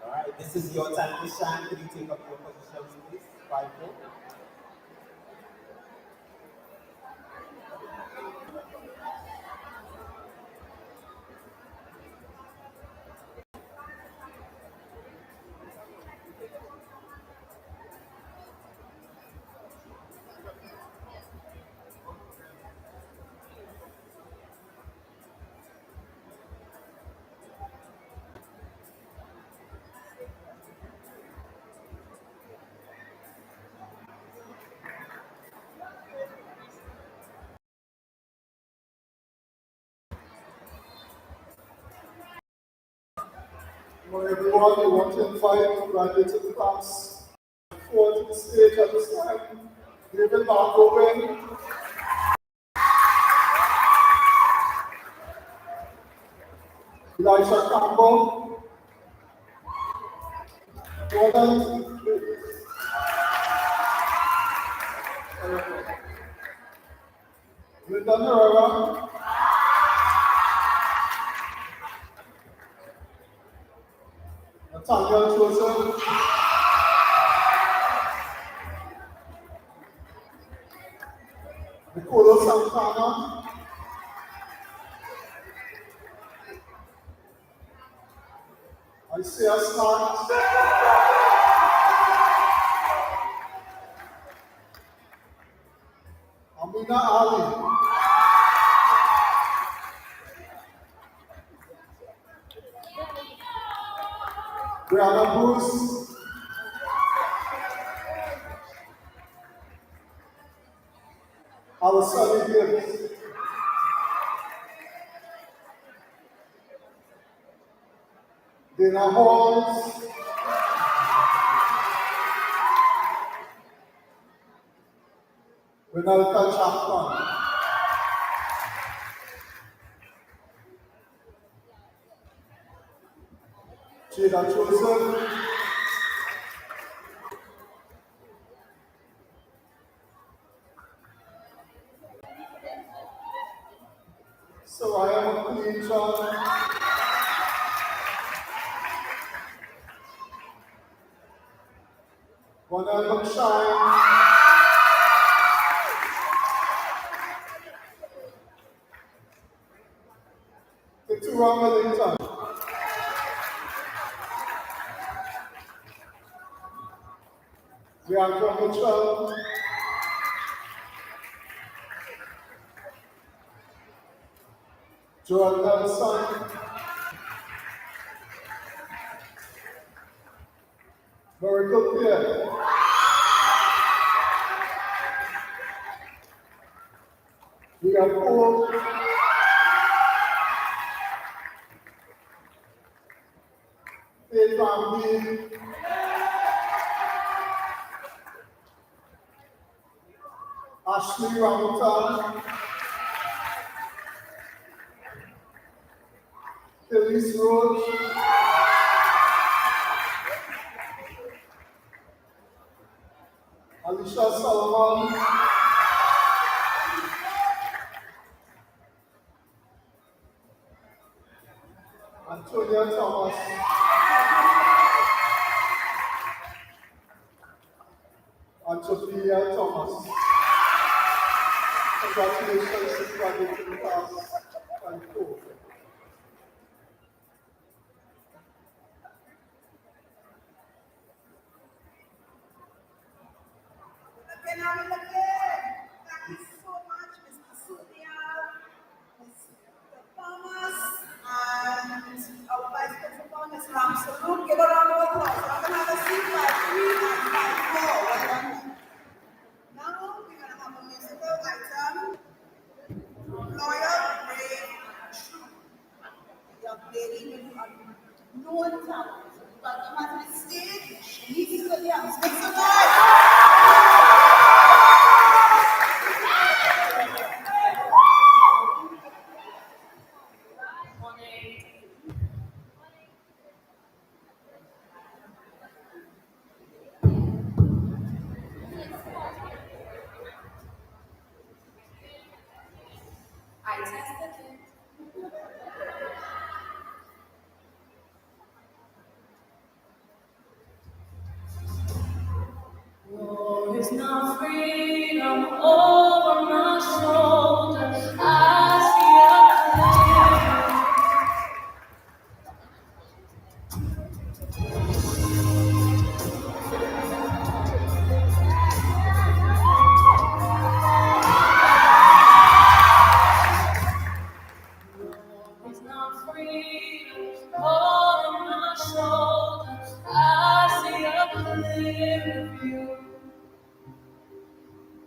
All right, this is your time to shine. Could you take up your positions, please? 5-4. For everyone, we want to invite graduates of the class forward to the stage at this time. David Margowen, Elisha Campbell, Gordon, Linda Herrera, Joseph, Nicola Santana, Isaiah Smart, Amina Ali, Brianna Bruce, Alessandra Gibbs, Dana Halls, Renalka Chapman, Jada Joseph, Soraya McLean John, Ronald McShine, Keturah Millington, Bianca Mitchell, Joel Nelson, Miracle Pierre, we have Paul, Faith Ramsey, Ashley Ramton, Elise Roach, Alicia Solomon, Antonia Thomas, and Sophia Thomas. Congratulations to graduating class 24. Again, thank you so much, Mr. Sonia, Mr. Thomas, and our Vice Principal, Ms. Ramsey. Give a round of applause. We're going to have a seat by 3 and by 4. Well done. Now we're going to have a musical item. Loyal, brave, and true. The young lady with unknown talent. Welcome to the stage. Shanice Williams. Make some noise. I tested it. War is not freedom over my shoulder. I see a clear. War is not freedom over my shoulder. I see a clear view.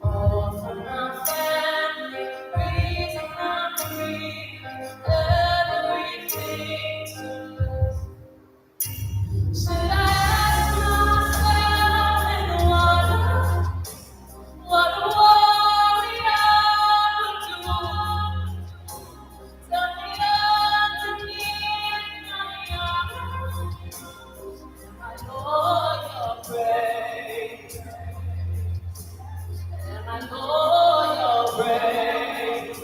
All for my family, reason I'm breathing, everything to lose. Should I ask myself in what a warrior would do? Tell me underneath my arms, I know you're brave. And I know you're brave.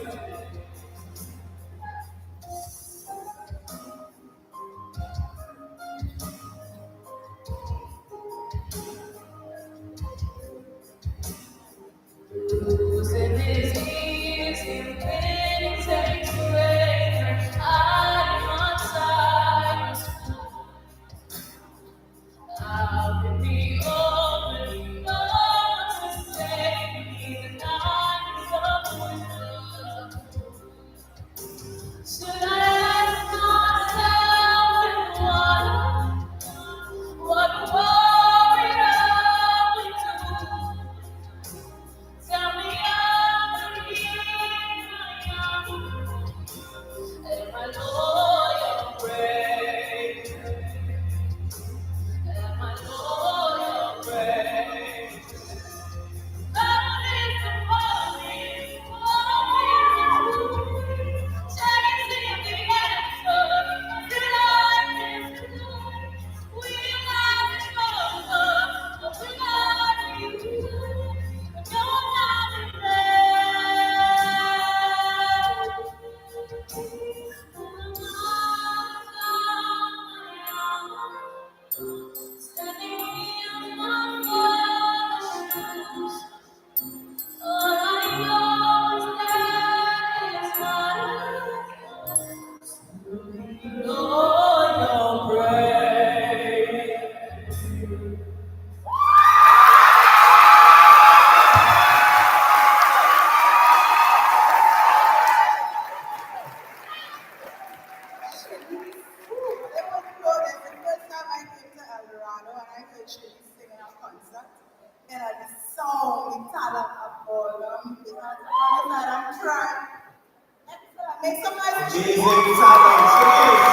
Make some noise for Amazing Shanice. talent. Shanice.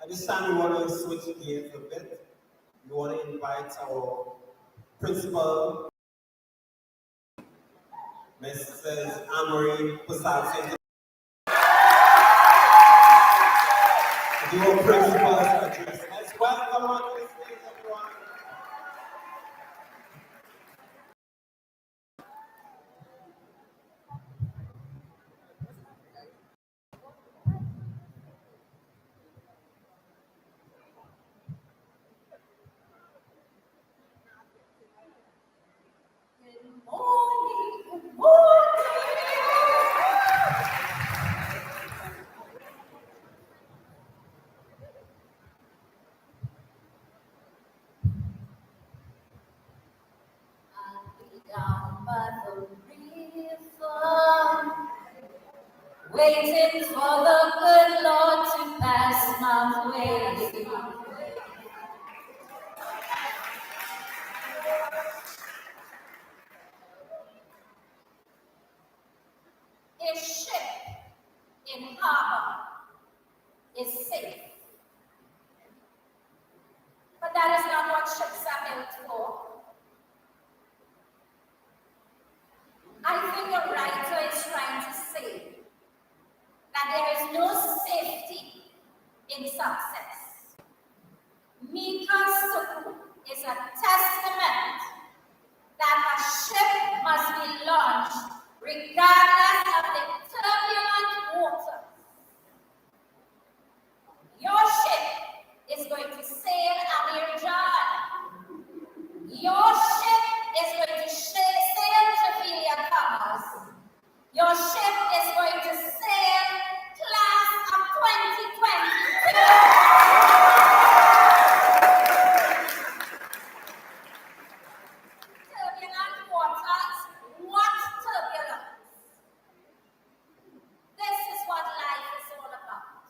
At this time, we want to switch gears a bit. We want to invite our principal, Mrs. Amory Pusat, to do a principal's address. Let's welcome her to the stage, everyone. Good morning. I'll be down by the river, waiting for the good Lord to pass my way. A ship in harbor is safe, but that is not what ships are built for. I think the writer is trying to say that there is no safety in success. Mika's Suku is a testament that a ship must be launched regardless of the turbulent water. Your ship is going to sail Abirjan. Your ship is going to sail Trafalgar Commerce. Your ship is going to sail class of 2022. Turbulent waters, what turbulence? This is what life is all about.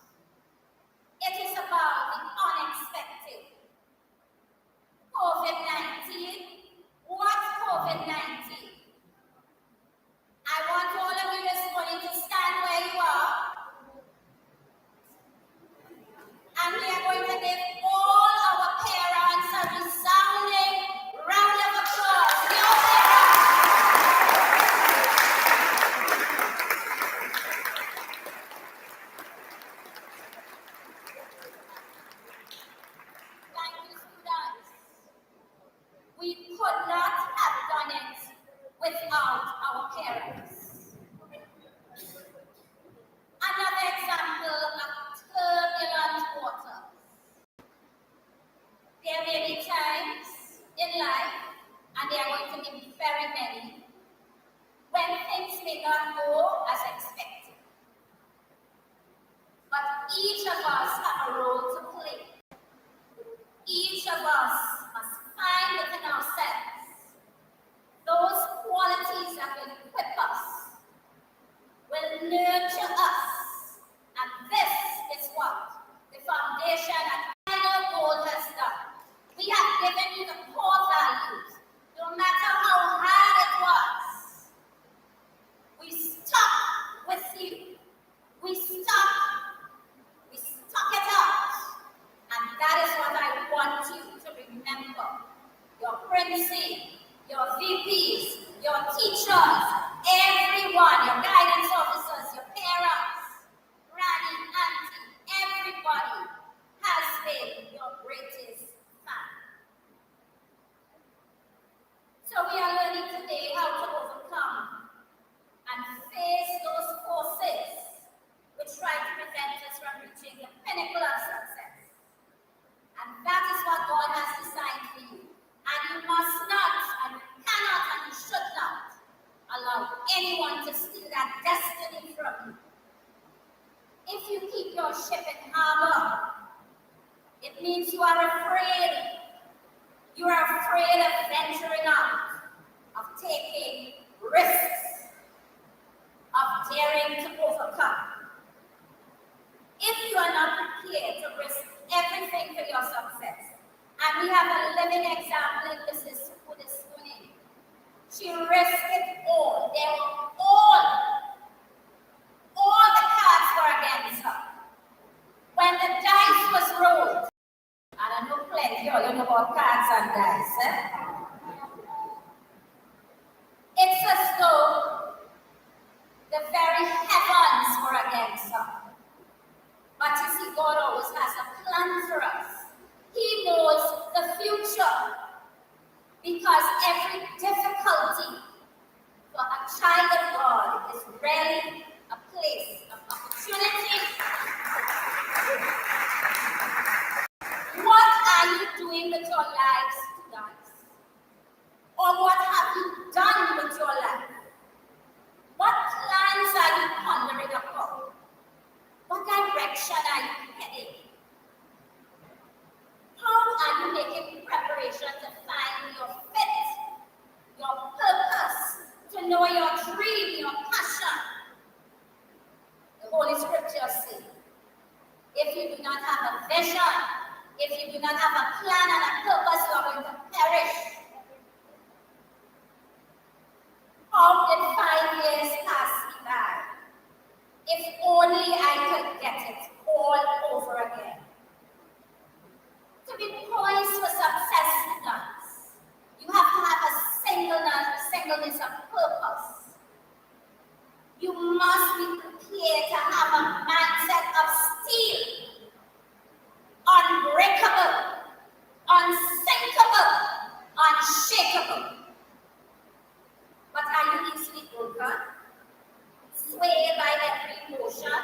It is about the unexpected. COVID-19, what COVID-19? I want all of you this morning to stand where you are. And we are going to give all our parents a resounding round of applause. Your parents. Thank you, students. We could not have done it without our parents. Another example of turbulent water. There may be times in life, and there are going to be very many, when things may not go as expected. But each of us have a role to play. Each of us must find within ourselves those qualities that will equip us, will nurture us, and this is what the foundation and final goal has done. We have given you the core values, no matter how hard it was. We stuck with you. We stuck it out. And that is what I want you to remember. Your Princey, your VPs, your teachers, everyone, your guidance officers, your parents, granny, auntie, everybody has been your greatest fan. So we are learning today how to overcome and face those forces which try to prevent us from reaching the pinnacle of success. And that is what God has designed for you. And you must not, and you cannot, and you should not allow anyone to steal that destiny from you. If you keep your ship in harbor, it means you are afraid. You are afraid of venturing out, of taking risks, of daring to overcome. If you are not prepared to risk everything for your success, and we have a living example in Mrs. Suku this morning. She risked it all. They were all the cards were against her. When the dice was rolled, and I know plenty of you know about cards and dice, it's as though the very heavens were against her. But you see, God always has a plan for us. He knows the future. Because every difficulty for a child of God is really a place of opportunity. What are you doing with your lives tonight? Or what have you done with your life? What plans are you pondering upon? What direction are you heading? How are you making preparation to find your fit, your purpose, to know your dream, your passion? The Holy Scriptures say, if you do not have a vision, if you do not have a plan and a purpose, you are going to perish. How did 5 years pass me by? If only I could get it all over again. To be poised for success in us, you have to have a singleness of purpose. You must be prepared to have a mindset of steel, unbreakable, unsinkable, unshakable. But are you easily broken, swayed by every emotion,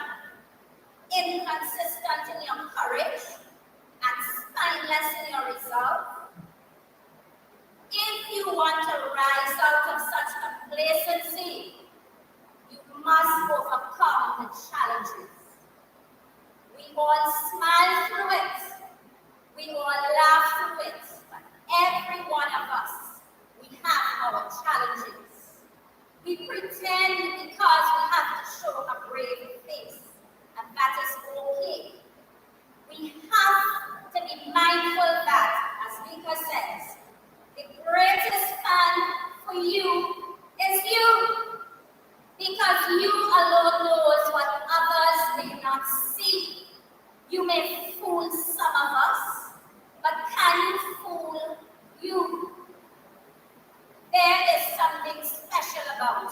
inconsistent in your courage, and spineless in your resolve? If you want to rise out of such complacency, you must overcome the challenges. We all smile through it. We all laugh through it. But every one of us, we have our challenges. We pretend because we have to show a brave face, and that is okay. We have to be mindful that, as Mika says, the greatest fan for you is you. Because you alone knows what others may not see. You may fool some of us, but can you fool you? There is something special about you.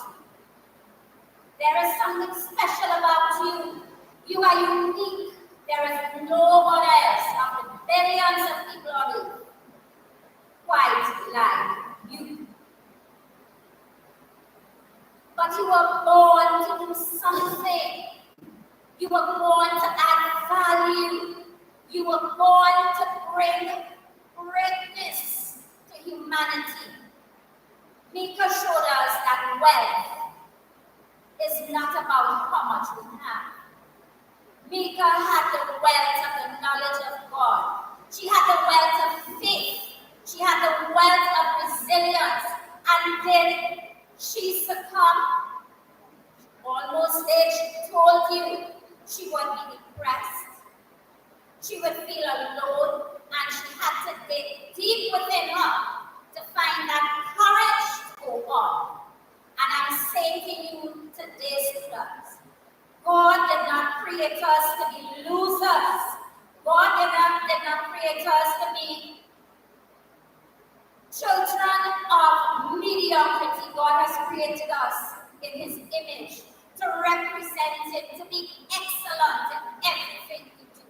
There is something special about you. You are unique. There is no one else of the billions of people on earth quite like you. But you were born to do something. You were born to add value. You were born to bring greatness to humanity. Mika showed us that wealth is not about how much we have. Mika had the wealth of the knowledge of God. She had the wealth of faith. She had the wealth of resilience. And did she succumb? Almost did. She told you she would be depressed. She would feel alone, and she had to dig deep within her to find that courage to go on. And I'm saying to you today, students, God did not create us to be losers. God did not create us to be children of mediocrity. God has created us in His image to represent Him, to be excellent in everything we do.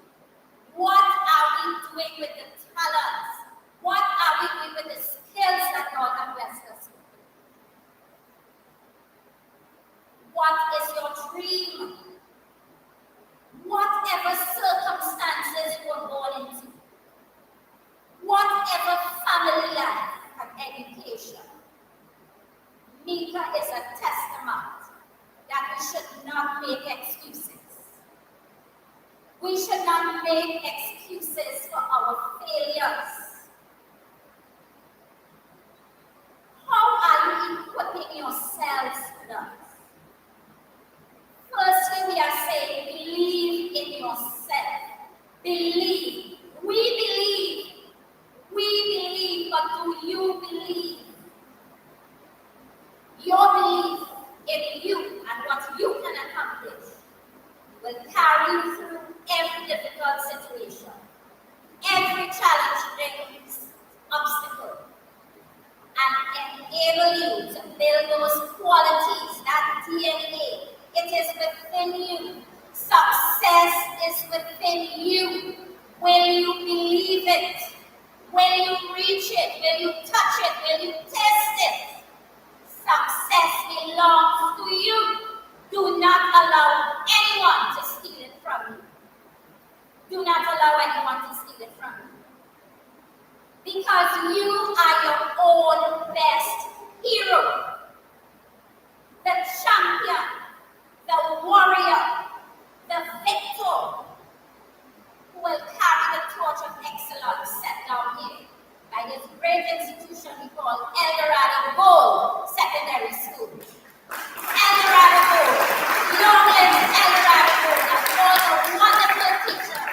What are we doing with the talents? What are we doing with the skills that God has blessed us with? What is your dream? Whatever circumstances you were born into, whatever family life and education, Mika is a testament that we should not make excuses. We should not make excuses for our failures. qualities, that DNA. It is within you. Success is within you. Will you believe it? Will you reach it? Will you touch it? Will you taste it? Success belongs to you. Do not allow anyone to steal it from you. Do not allow anyone to steal it from you. Because you are your own best hero. The champion, the warrior, the victor who will carry the torch of excellence set down here by this great institution we call El Dorado Gold Secondary School. El Dorado Gold. Long live El Dorado Gold and all the wonderful teachers.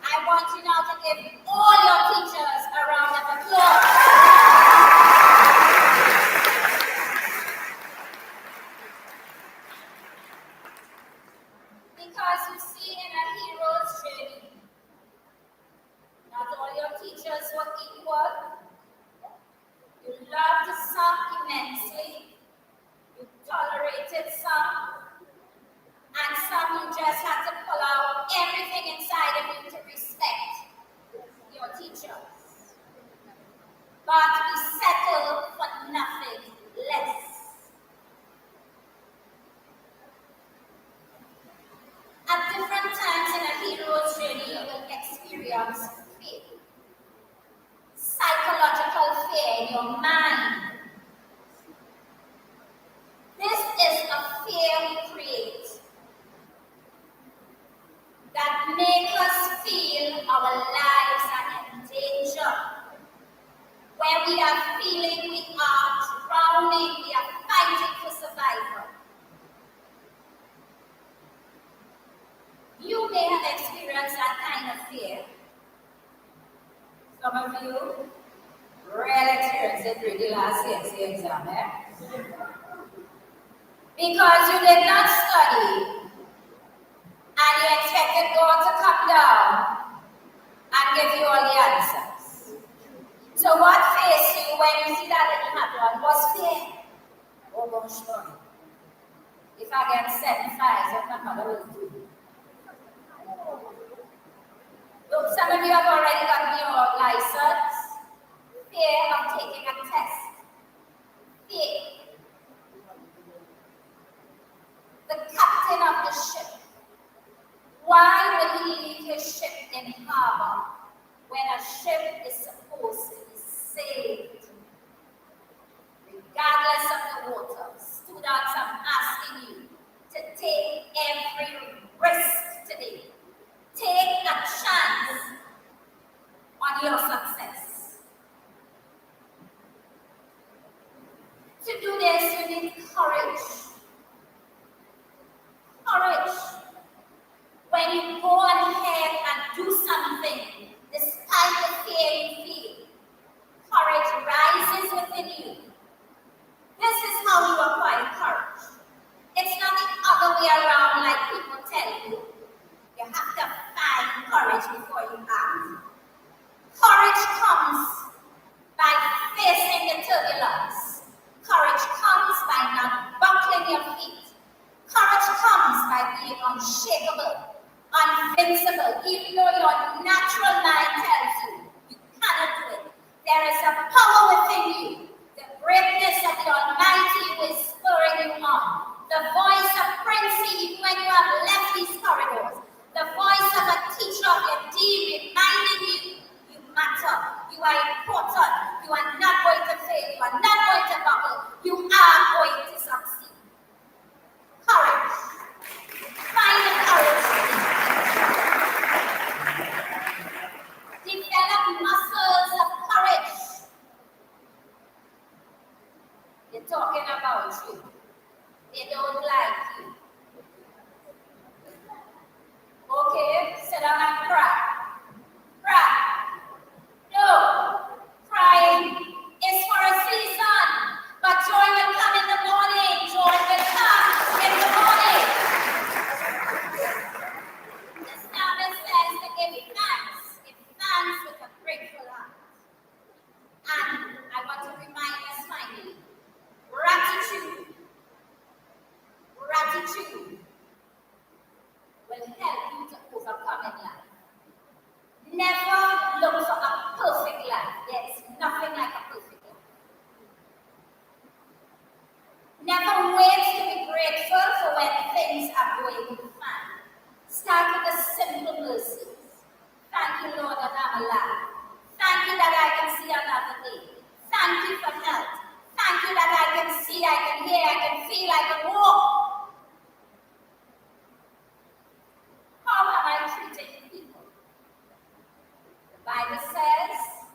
I want you now to give all your teachers a round of applause. Because you see, in a hero's journey, not all your teachers were equal. You loved some immensely, you tolerated some, and some you just had to pull out everything inside of you to respect your teachers. But we settle for nothing less. At different times in a hero's journey, you will experience fear. Psychological fear in your mind. This is a fear we create that makes us feel our lives are in danger. Where we are feeling we are drowning, we are fighting for survival. You may have experienced that kind of fear. Some of you really experienced it during the last CNC exam, eh? Because you did not study and you expected God to come down and give you all the answers. So what faced you when you see that didn't happen was fear. Oh gosh, Lord. If I get 7 5s, what my mother will do? Look, some of you have already gotten your license. Fear of taking a test. Fear. The captain of the ship. Why would he leave his ship in harbor when a ship is supposed to be saved? Regardless of the water, students, I'm asking you to take every risk today. Take a chance on your success. To do this, you need courage. Courage. When you go ahead and do something, despite the fear you feel, courage rises within you. This is how you acquire courage. It's not the other way around like people tell you. You have to find courage before you act. Courage comes by facing the turbulence. Courage comes by not buckling your feet. Courage comes by being unshakable, invincible, even though your natural mind tells you you cannot do it. There is a power within you. The greatness of the Almighty who is spurring you on. The voice of Princey, even when you have left these corridors. The voice of a teacher of your dean reminding you, you matter, you are important, you are not going to fail, you are not going to buckle, you are going to succeed. Courage. Find the courage. Develop muscles of courage. They're talking about you. They don't like you. Okay, sit down and cry. Cry. No, crying is for a season, but joy will come in the morning. Joy will come in the morning. The psalmist says to give thanks with a grateful heart. And I want to remind us finally, gratitude Thank you for health. Thank you that I can see, I can hear, I can feel, I can walk. How am I treating people? The Bible says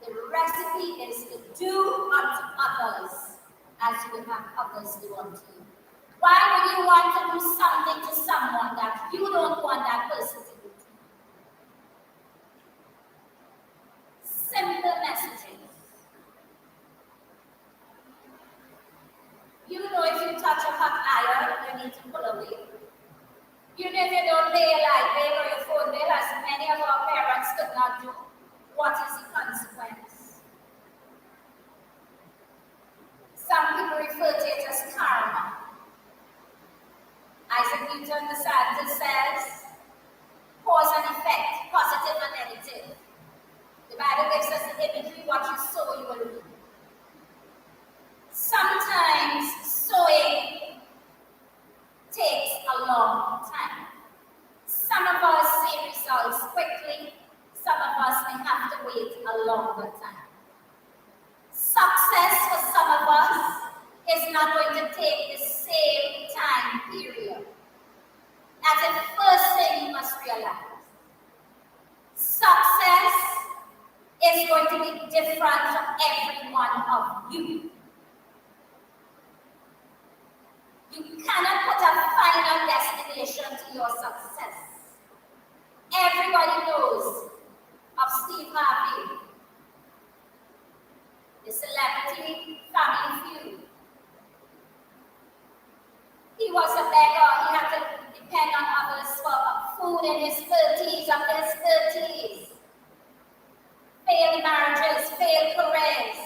the recipe is to do unto others as you would have others do unto you. Why would you want to do something to someone that you don't want that person to do to you? Simple messaging. You know if you touch a hot iron, you need to pull away. You know if you don't pay a light bill or your phone bill, as many of our parents could not do, what is the consequence? Some people refer to it as karma. Isaac Newton, the scientist, says cause and effect, positive and negative. The Bible gives us the imagery, what you sow, you will reap. Sometimes sowing takes a long time. Some of us see results quickly, some of us may have to wait a longer time. Success for some of us is not going to take the same time period. That's the first thing you must realize. Success is going to be different for every one of you. You cannot put a final destination to your success. Everybody knows of Steve Harvey, the celebrity Family Feud. He was a beggar. He had to depend on others for food in his 30s, after his 30s. Failed marriages, failed careers.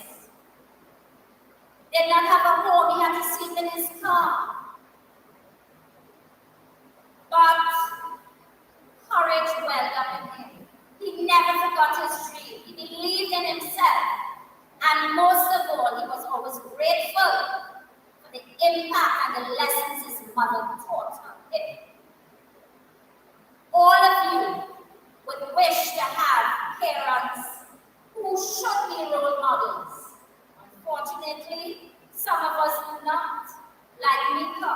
Did not have a home. He had to sleep in his car. But courage welled up in him. He never forgot his dream. He believed in himself. And most of all, he was always grateful for the impact and the lessons his mother taught him. All of you would wish to have parents who should be role models. Unfortunately, some of us do not, like Mika.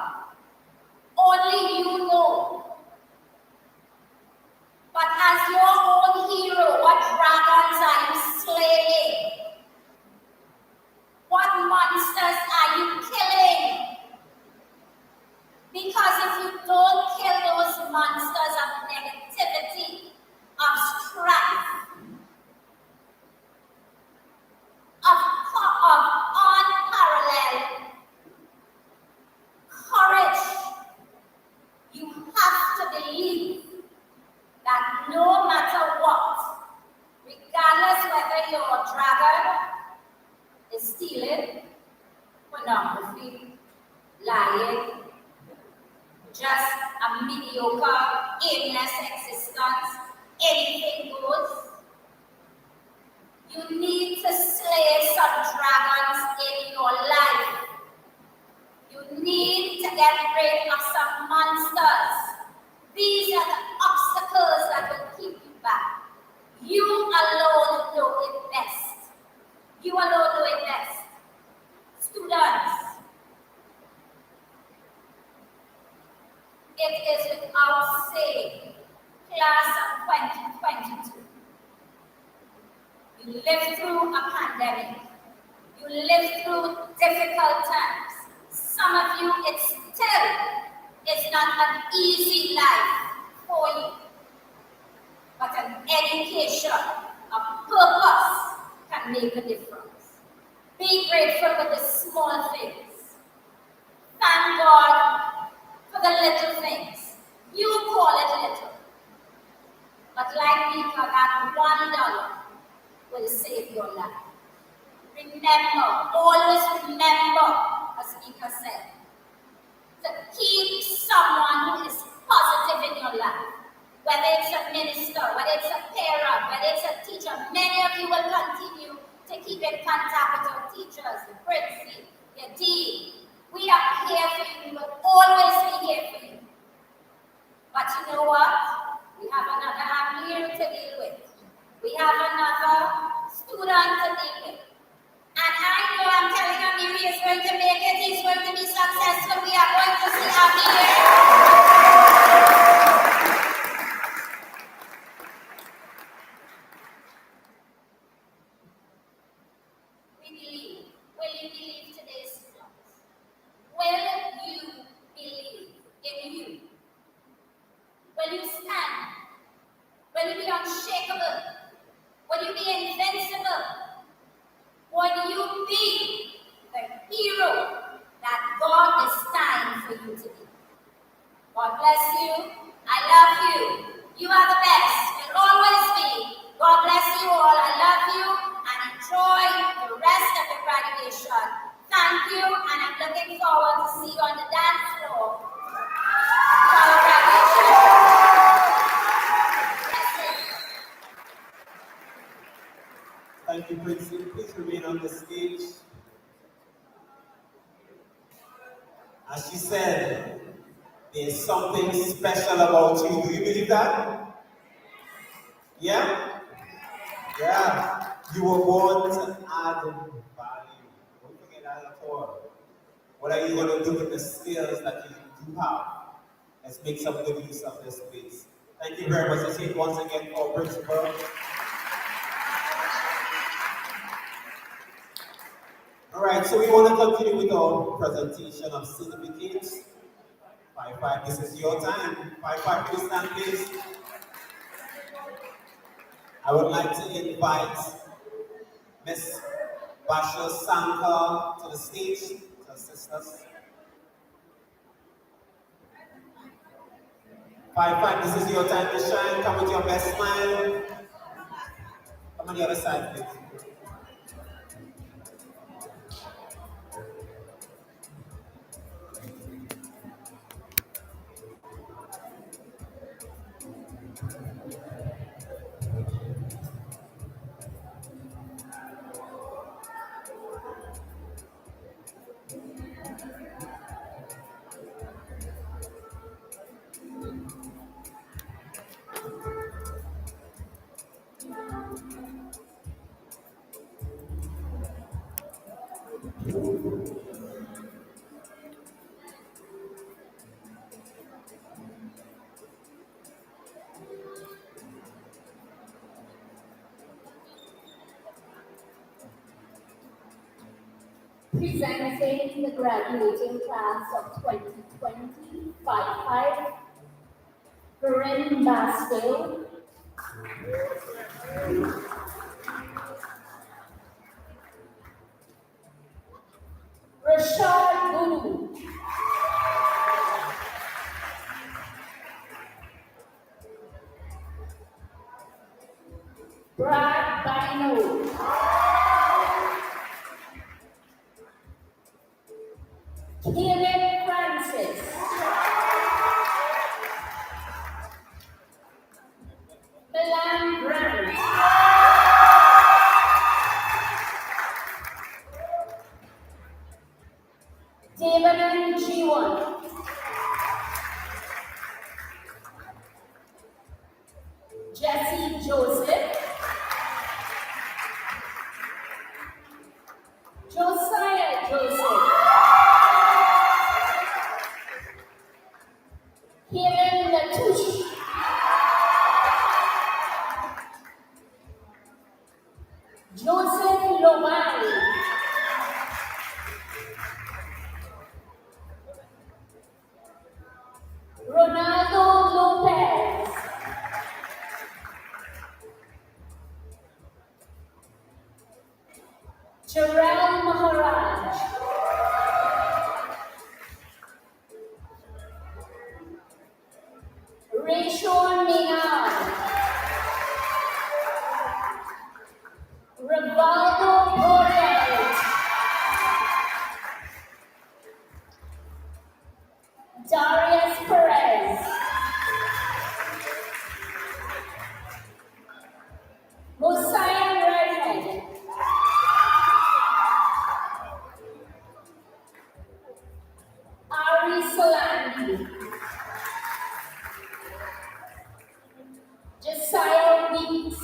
Only you know. But as your own hero, what dragons are you slaying? What monsters are you killing? Because if you don't kill those monsters of negativity, of strife, of unparalleled courage, you have to believe that no matter what, regardless whether your dragon is stealing, pornography, lying, just a mediocre, aimless existence, anything goes. You need to slay some dragons in your life. You need to get rid of some monsters. These are the obstacles that will keep you back. You alone know it best. You alone know it best. Students, it is without saying, class of 2022. You lived through a pandemic. You lived through difficult times. Some of you, it's not an easy life for you. But an education, a purpose can make a difference. Be grateful for the small things. Thank God for the little things. You call it little. But like me, that $1 will save your life. Remember, always remember, as Mika said, to keep someone who is positive in your life. Whether it's a minister, whether it's a parent, whether it's a teacher, many of you will continue to keep in contact with your teachers, the principal, your dean. We are here for you. We will always be here for you. But you know what? We have another year to deal with. We have another on to make it. And I know I'm telling Amiri is going to make it. He's going to be successful. We are going to see Amiri. We believe. Will you believe today, students? Will you believe in you? Will you stand? Will you be unshakable? Will you be invincible? Will you be the hero that God is time for you to be? God bless you. I love you. You are the best. Will always be. God bless you all. I love you and enjoy the rest of your graduation. Thank you, and I'm looking forward to see you on the dance floor for our graduation. Thank you, Quincy. Please remain on the stage. As she said, there's something special about you. Do you believe that? Yeah? Yeah. You were born to add value. Don't forget that at all. What are you going to do with the skills that you do have? Let's make some good use of this space. Thank you very much. I say it once again for principal. All right, so we want to continue with our presentation of certificates. 5-5, this is your time. 5-5, please stand, please. I would like to invite Miss Basha Sanka to the stage to assist us. 5-5, this is your time to shine. Come with your best smile. Come on the other side, please. Presenting the graduating class of 2020, 5-5, Corinne Bastel, Rashad Gulu, Brad Bino, Caleb Francis, Milan Grant, David G1, Jesse Joseph, Josiah Joseph, Kevin Latouche, Joseph Lomani, Ronaldo Lopez, Jarrell Maharaj, Rayshon Minard, Rivaldo Bordet, Darius Perez, Mosiah Redhead, Ari Solandi, Josiah Weeks,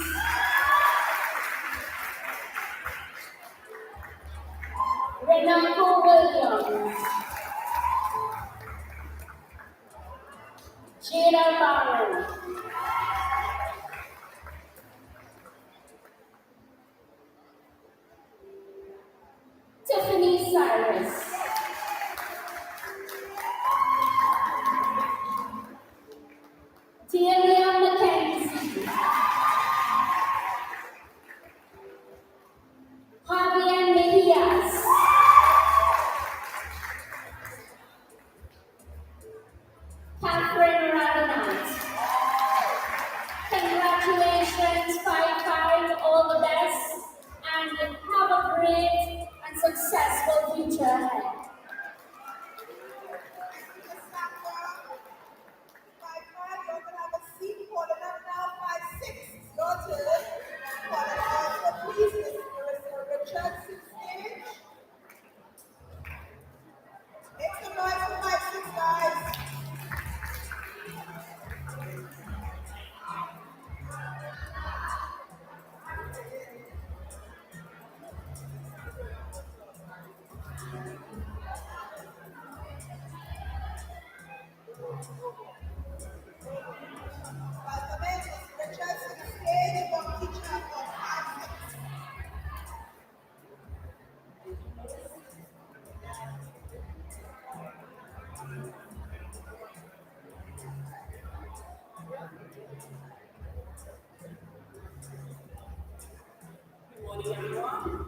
morning, everyone.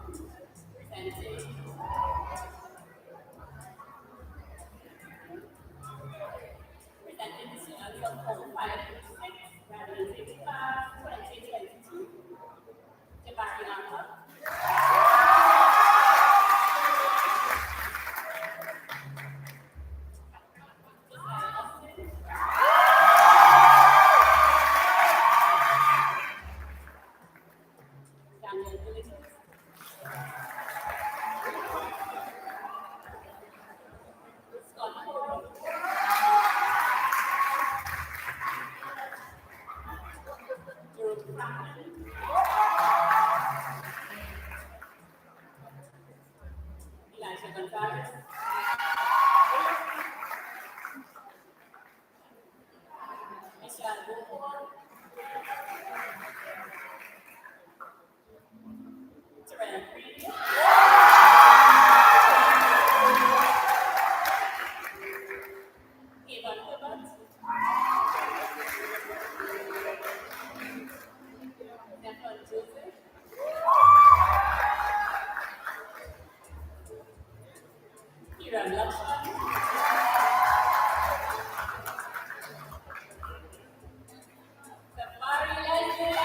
Presenting. Presenting the students of Form 5 and 6, graduating class 2022. Jabari Anka. Josiah Austin. Daniel Williams. Scott Cole. Jerome Franklin. Elijah Gonzalez. Michelle Bouffard. Terrell Green. Evan Hibbert. Stefan Joseph. Kiran Lakshman. Safari Legend.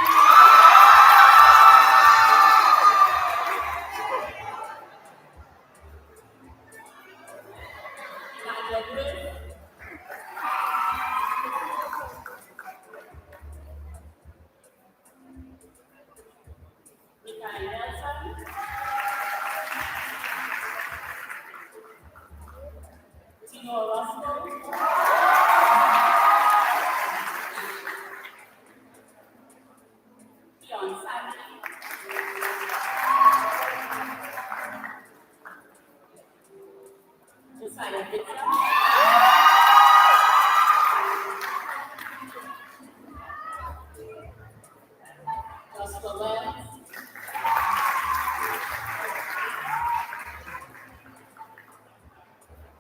Elijah Bruce. Mikael Nelson. Tino Roscoe. Leon Sandy. Josiah Victor. Joshua Wells.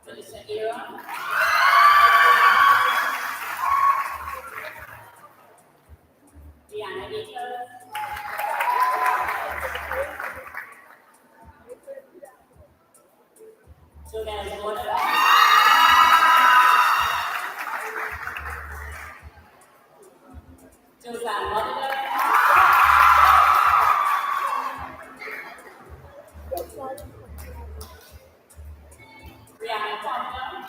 Felicia Era. Rihanna Akers. Joel Water. Josiah Butler. Rihanna Compton.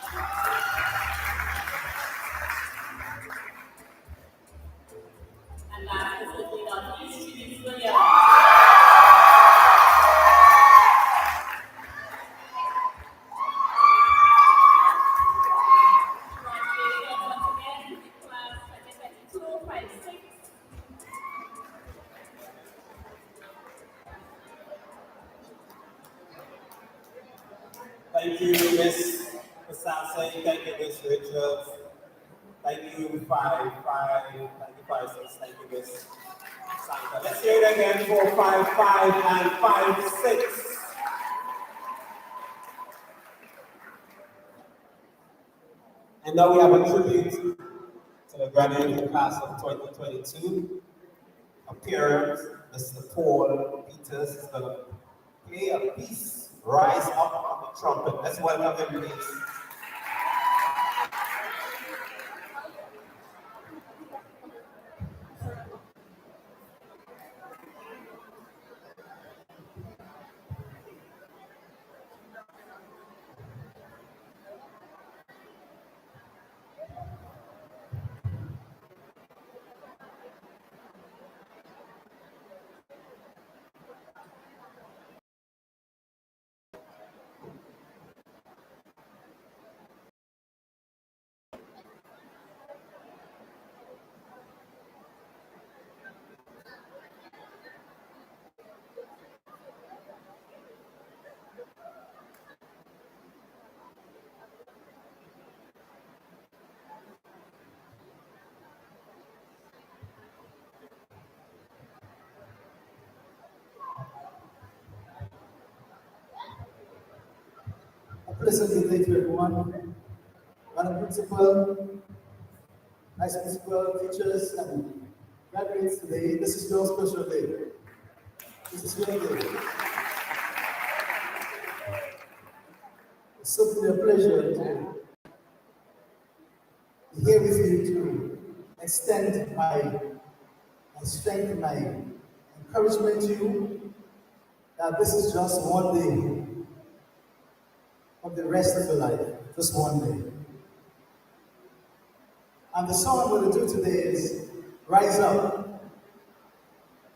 And last but certainly not least, Judith Williams. Congratulations once again, class 2022-56. Thank you, Ms. Sasay. Thank you, Ms. Richards. Thank you, 5-5. Thank you, 5-6. Thank you, Ms. Santa. Let's hear it again for 5-5 and 5-6. And now we have a tribute to the graduating class of 2022. Appearance, Mr. Paul Peters is going to play a piece, Rise Up on the trumpet. Let's welcome him, please. A pleasant good day to everyone. Madam Principal, Vice Principal, teachers, and graduates today. This is your special day. Mrs. Swingle. It's certainly a pleasure to be here with you to extend my strength, my encouragement to you that this is just one day of the rest of your life, just one day. And the song I'm going to do today is Rise Up.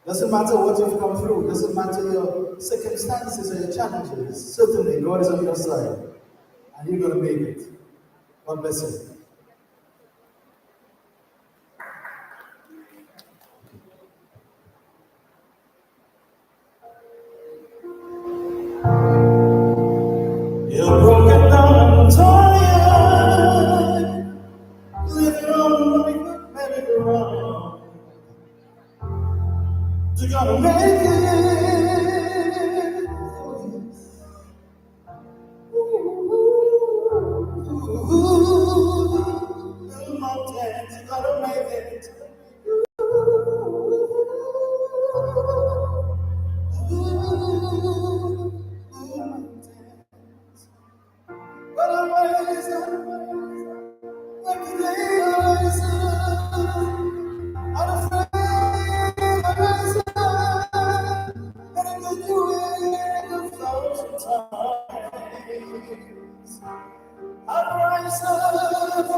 Doesn't matter what you've come through, doesn't matter your circumstances or your challenges, certainly God is on your side and you're going to make it. God bless you. You're broken down and tired, living on the merry-go-round. You're gonna make it. Little mountains, you're gonna make it. But I'm rising, like the day rises. I'm afraid I'm rising, and I'm gonna do it 1,000 times. I'm rising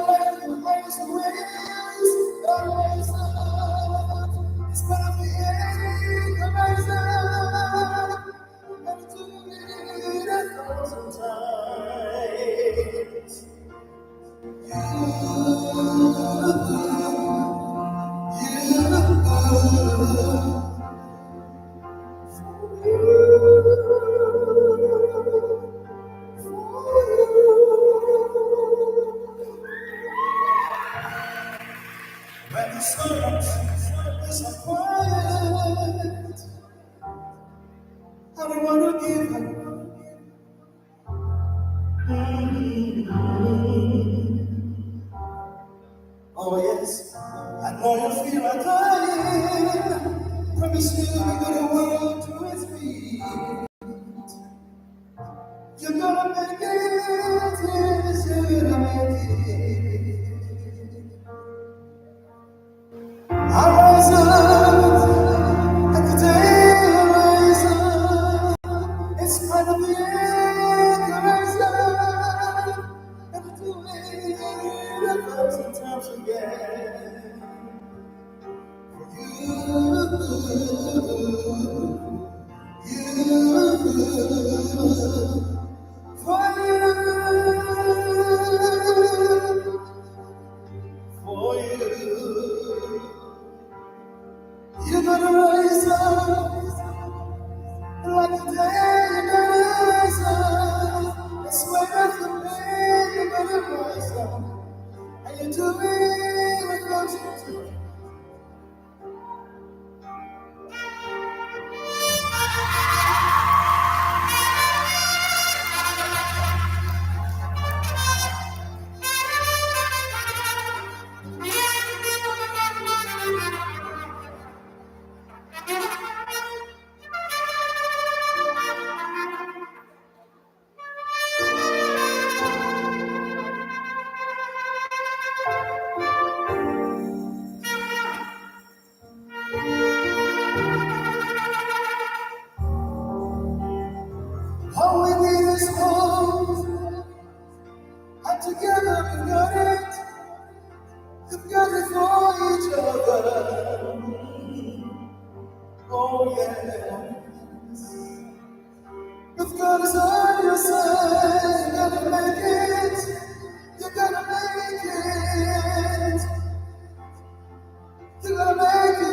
like the highest winds. I'm rising, it's gonna be amazing. I'm doing it 1,000 times. When the sun is quiet, I don't want to give up. Oh yes, I know you feel like dying. Promise you we're gonna work towards me. You're gonna make it, yes, you're gonna make it. I rise up, and the day I rise up, in spite of the end, I rise up, and I do it 1,000 times again. For you, you're gonna rise up like the day you're gonna rise up. I swear that the pain you're gonna rise up, and you do it with those who do. All we need is hope, and together we've got it. We've got it for each other. Oh yeah. With God is on your side, you're gonna make it. You're gonna make it. You're gonna make it.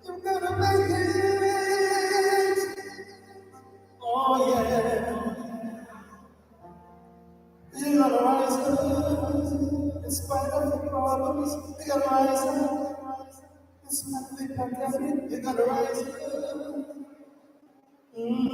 You're gonna make it. Oh yeah. Wow.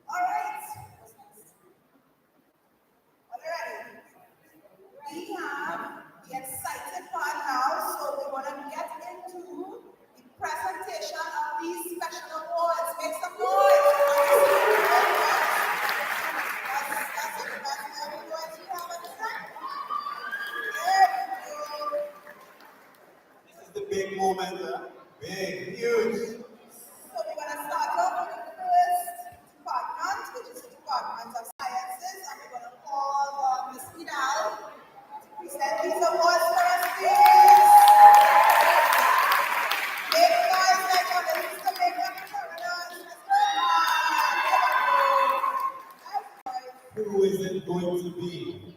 All right. Alright. We have the excited part now, so we're going to get into the presentation of these special awards. Make some noise. That's it. That's all the noise we have at the time. There we go. This is the big moment, huh? Big, huge. So we're going to start off with the first department, which is the Department of Sciences, and we're going to call Ms. Vidal to present these awards for us, please. Make noise like I'm used to make up foreigners. Who is it going to be?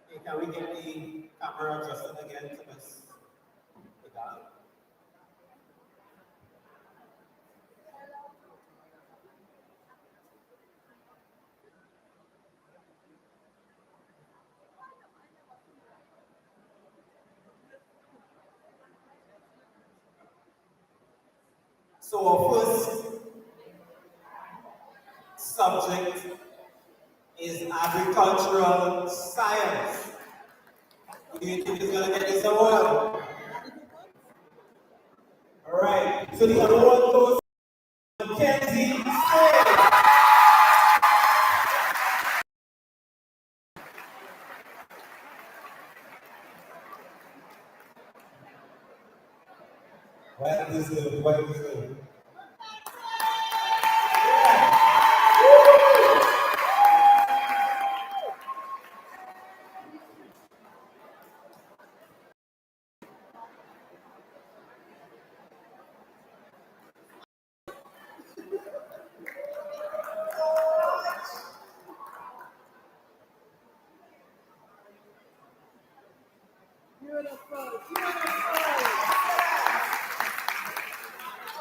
Hey, can we get the camera adjusted again to Miss Vidal? So our first subject is agricultural science. Who do you think is going to get this award? All right. So the award goes to Mackenzie Smith. Well deserved, well deserved.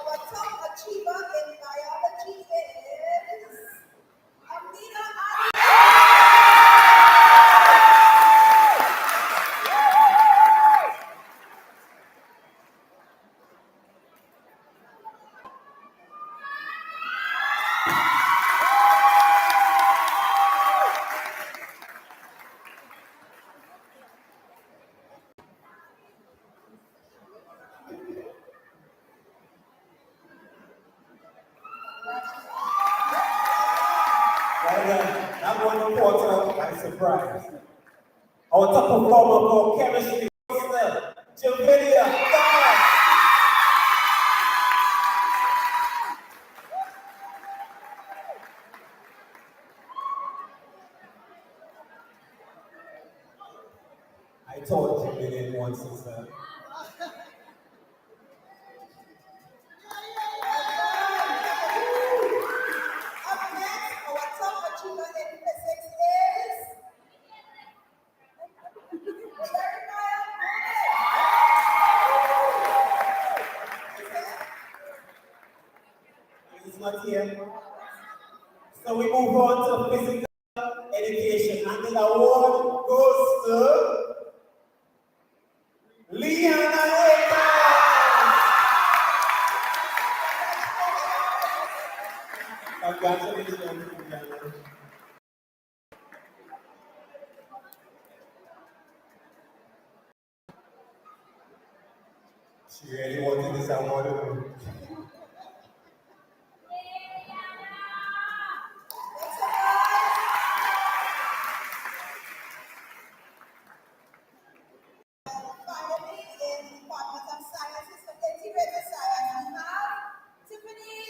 Our top achiever in biology is Amina Ali. Well done. That one quarter by surprise. Our top performer for chemistry, Mr. Javinia Dyer. I told Javinia once, sister. Up next, our top achiever in physics is Jeremiah He's not here. So we move on to physical education, and the award goes to Liana Akers. Congratulations, Liana. She really wanted this award. Finally, in the Department of Sciences for Integrated Science, we have Tiffany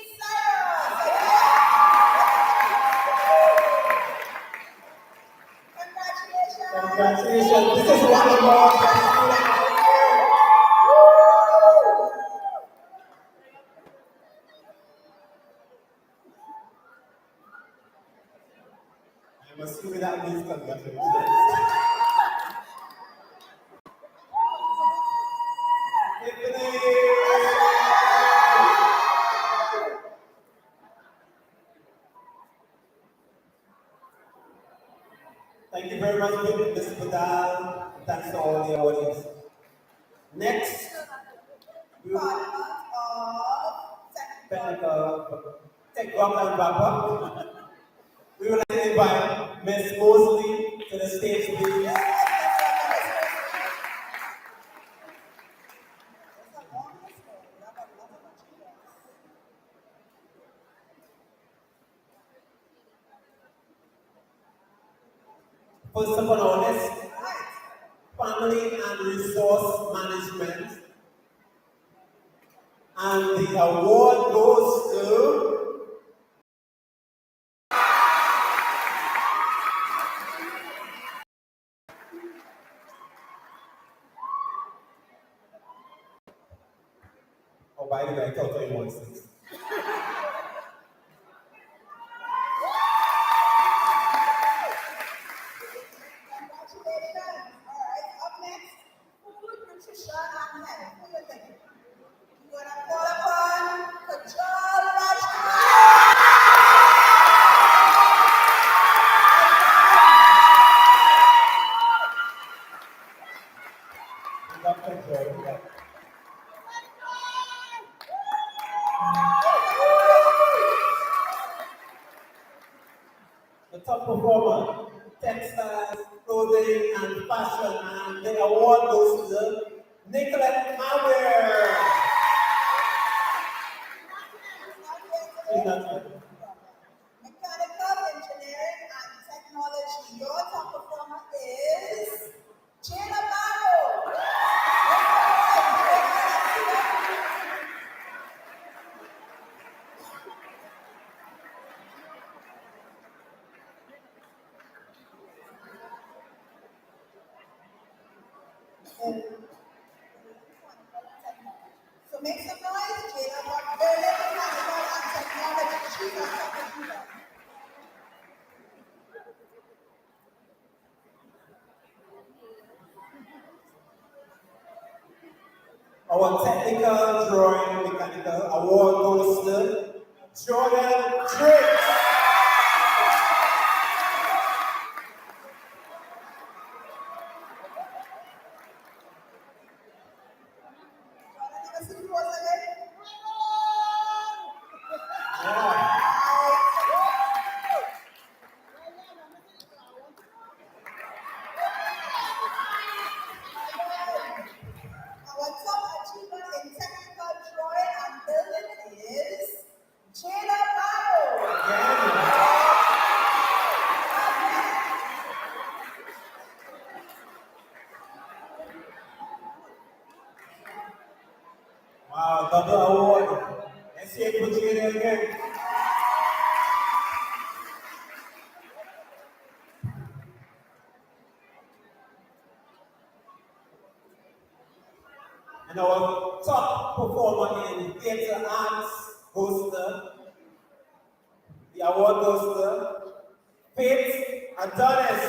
Must see that means congratulations. Thank you very much, Mr. Badal. Thanks to all the audience. Next, we will technical and wrap. We would like to invite Ms. Mosley to the stage, please. First of all, this family and resource management. And the award goes to by the way, I thought I was this. Congratulations. All right, up next, food, nutrition, and health. Who you think? You want to call upon Kajal Rajkumar. The top performer, textiles, clothing, and fashion, and the award goes to Nicolette Howard. Mechanical engineering and technology. Your top performer is Jana Barrow. So make some noise, Jana, for Berlin Mechanical and Technology. She's our top performer. Our technical drawing mechanical award goes to Jordan Drake. Our top achiever in technical drawing and building is Jana Barrow. Wow, double award. Let's see if we can get it again. And our top performer in theater arts goes to, the award goes to Faith Adonis.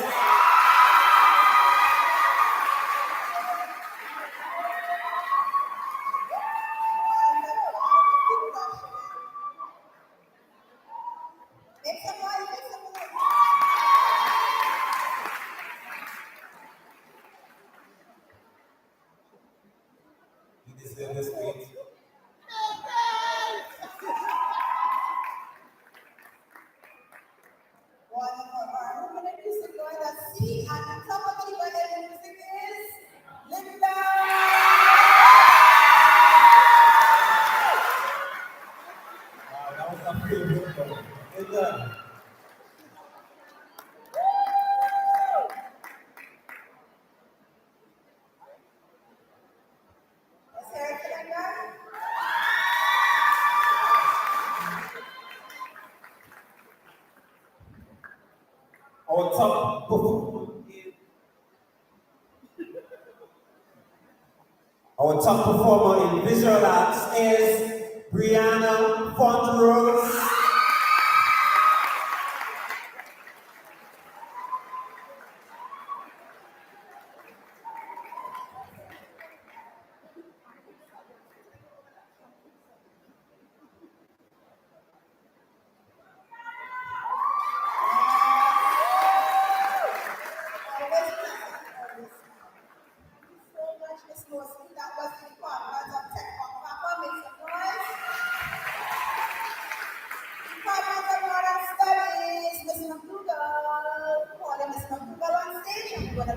You deserve this, Faith. C and the top achiever in music is Linda. Wow, that was a favorite one. Linda. Let's hear it, Linda. Our top performer in our top performer in visual arts is Brianna Fontrose.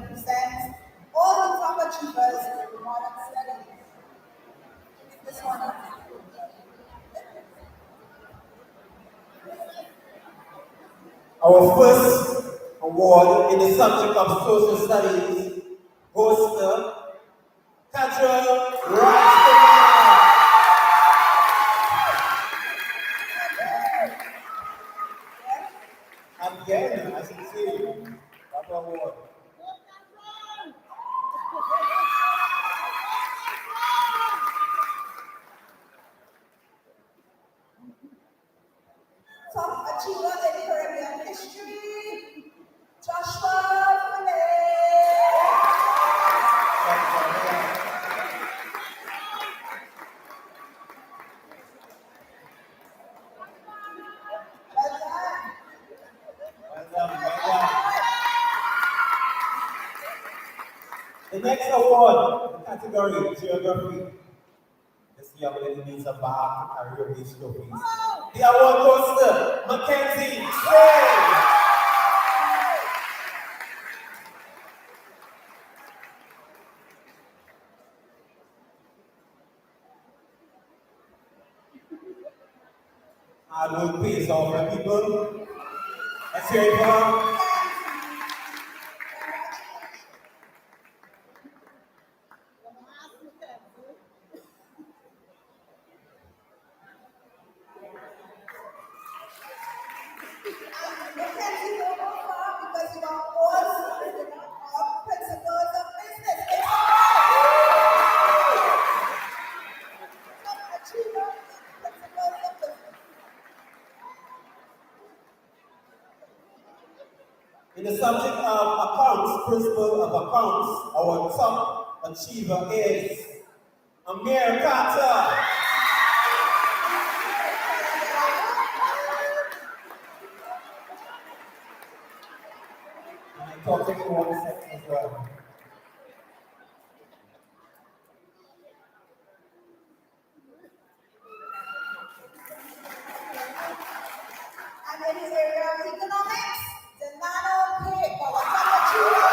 represents all the top achievers in modern studies. This one. Our first award in the subject of social studies goes to Katra Rajkumar. Again, as you see, that award. Top achiever in Caribbean history, Joshua Finney. Well done. The next award, the category Geography. This young lady needs a bag to carry over these trophies. The award goes to Mackenzie Gray. Hard work pays off, right, people? Let's hear it for her. Mackenzie will go far because you are all principles of business. Top achiever in principles of business. In the subject of accounts, principle of accounts, our top achiever is Amir Carter. And I talked to you one second as well. And in the area of economics, Dorado Cake, our top achiever.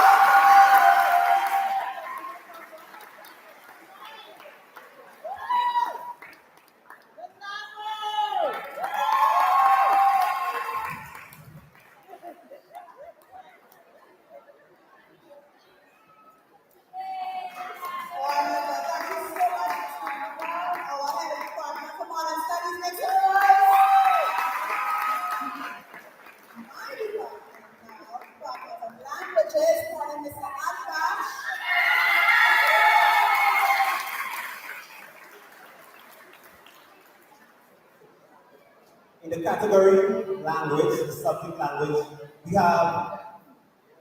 In the category language, the subject language, we have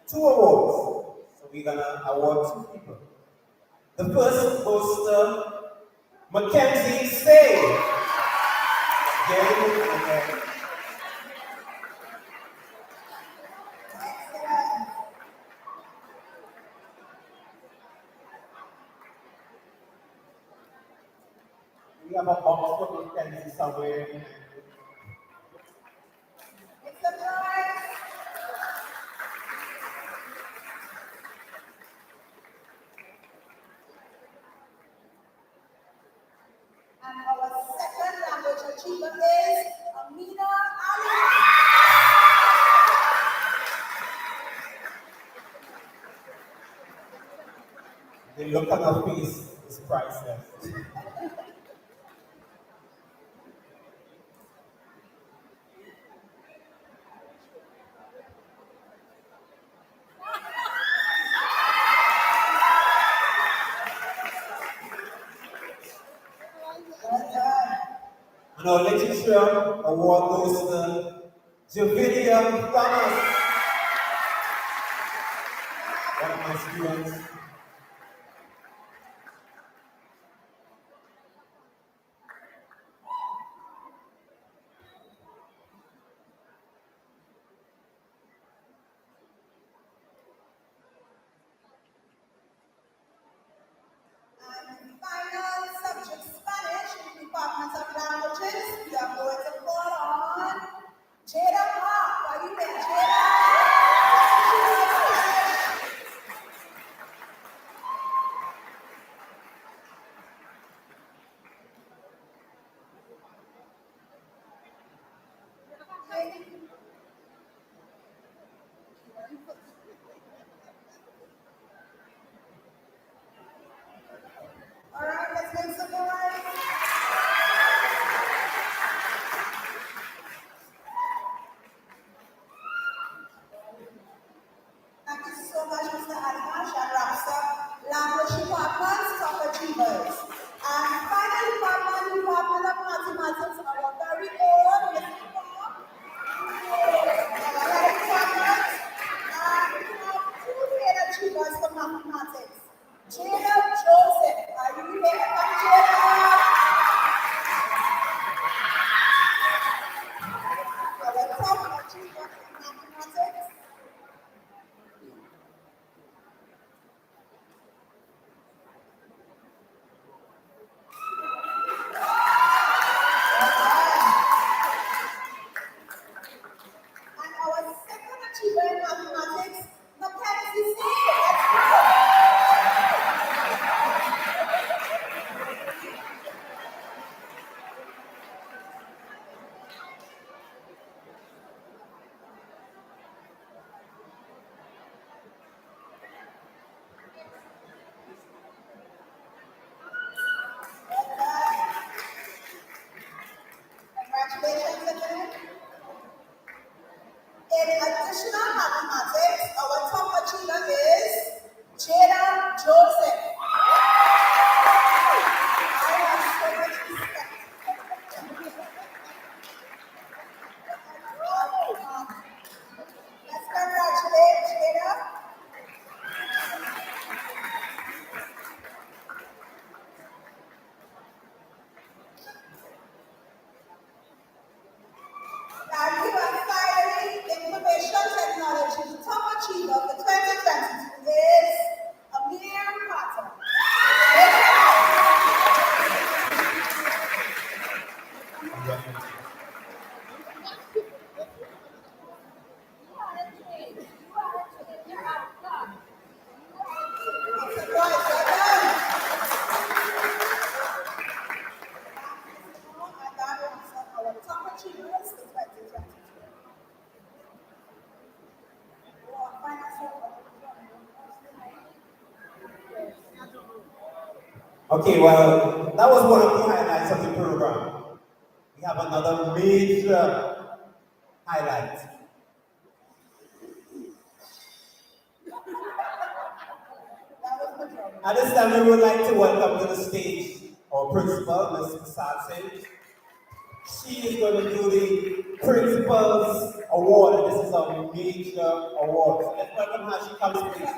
2 awards. So we're gonna award 2 people. The first goes to Mackenzie Say. Okay. We have a box for Mackenzie somewhere. It's a prize. And our second language achiever is Amina Ali. The look on her face is priceless. And our literature award goes to Javinia Thomas, one of my students. And final subject Spanish in the Department of Languages. We are going to call on Jada Park. Are you there, Jada? Congratulations. Our top achievers for 2022. Okay, well, that was one of the highlights of the program. We have another major highlight. At this time, we would like to welcome to the stage our principal, Ms. Satsing. She is going to do the Principal's Award, and this is a major award. So let's welcome her. She comes, please.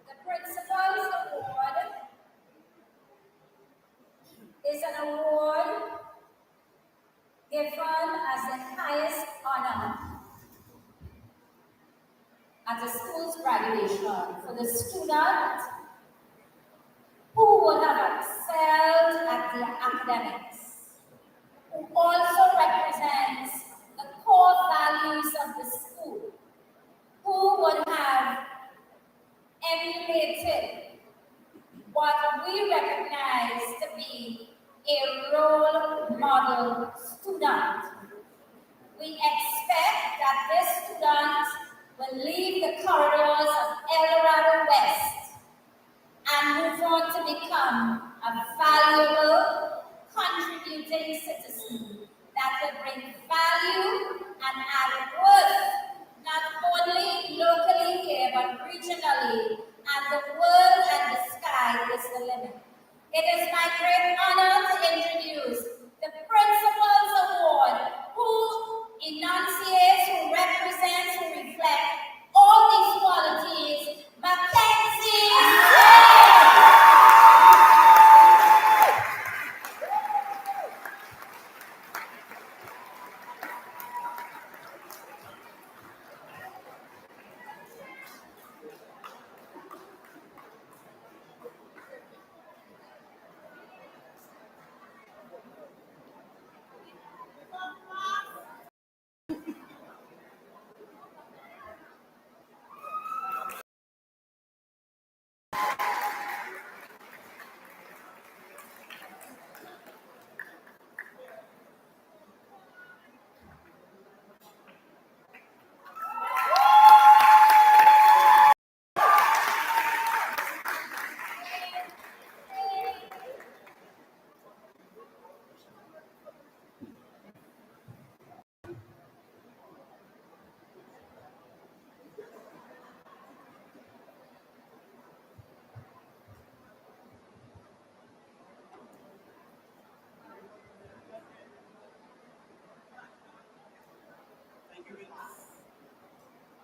The Principal's Award is an award given as the highest honor at a school's graduation for the student who would have excelled at their academics, who also represents the core values of the school, who would have emulated what we recognize to be a role model student. We expect that this student will leave the corridors of El Dorado West and move on to become a valuable, contributing citizen that will bring value and add worth, not only locally here, but regionally, and the world and the sky is the limit. It is my great honor to introduce the Principal's Award, who enunciates, who represents, who reflects all these qualities, Mackenzie.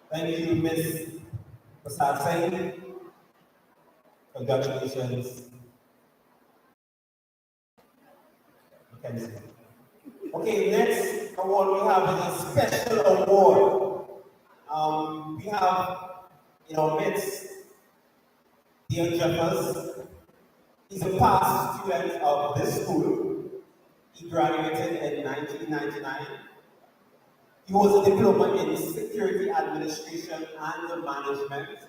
Thank you, Ms. Prasad Singh. Congratulations. Mackenzie. Okay, next award we have is a special award. We have in our midst Dean Jeffers. He's a past student of this school. He graduated in 1999. He holds a diploma in security administration and management.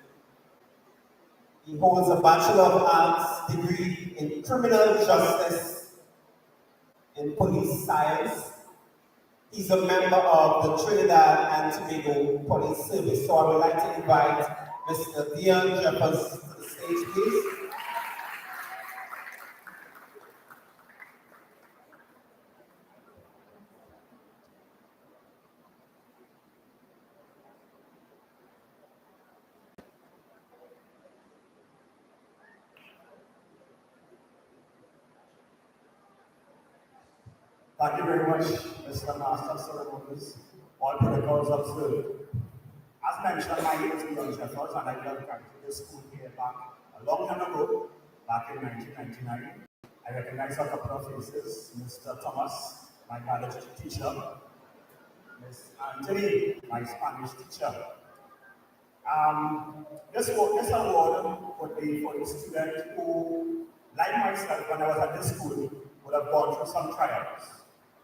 He holds a Bachelor of Arts degree in criminal justice and police science. He's a member of the Trinidad and Tobago Police Service. So I would like to invite Mr. Dean Jeffers to the stage, please. Thank you very much, Mr. Master of Ceremonies. All protocols observed. As mentioned, my name is Leon Jeffers, and I graduated this school here back a long time ago, back in 1999. I recognize a couple of faces, Mr. Thomas, my biology teacher, Miss Anthony, my Spanish teacher. This award would be for a student who, like myself, when I was at this school, would have gone through some trials.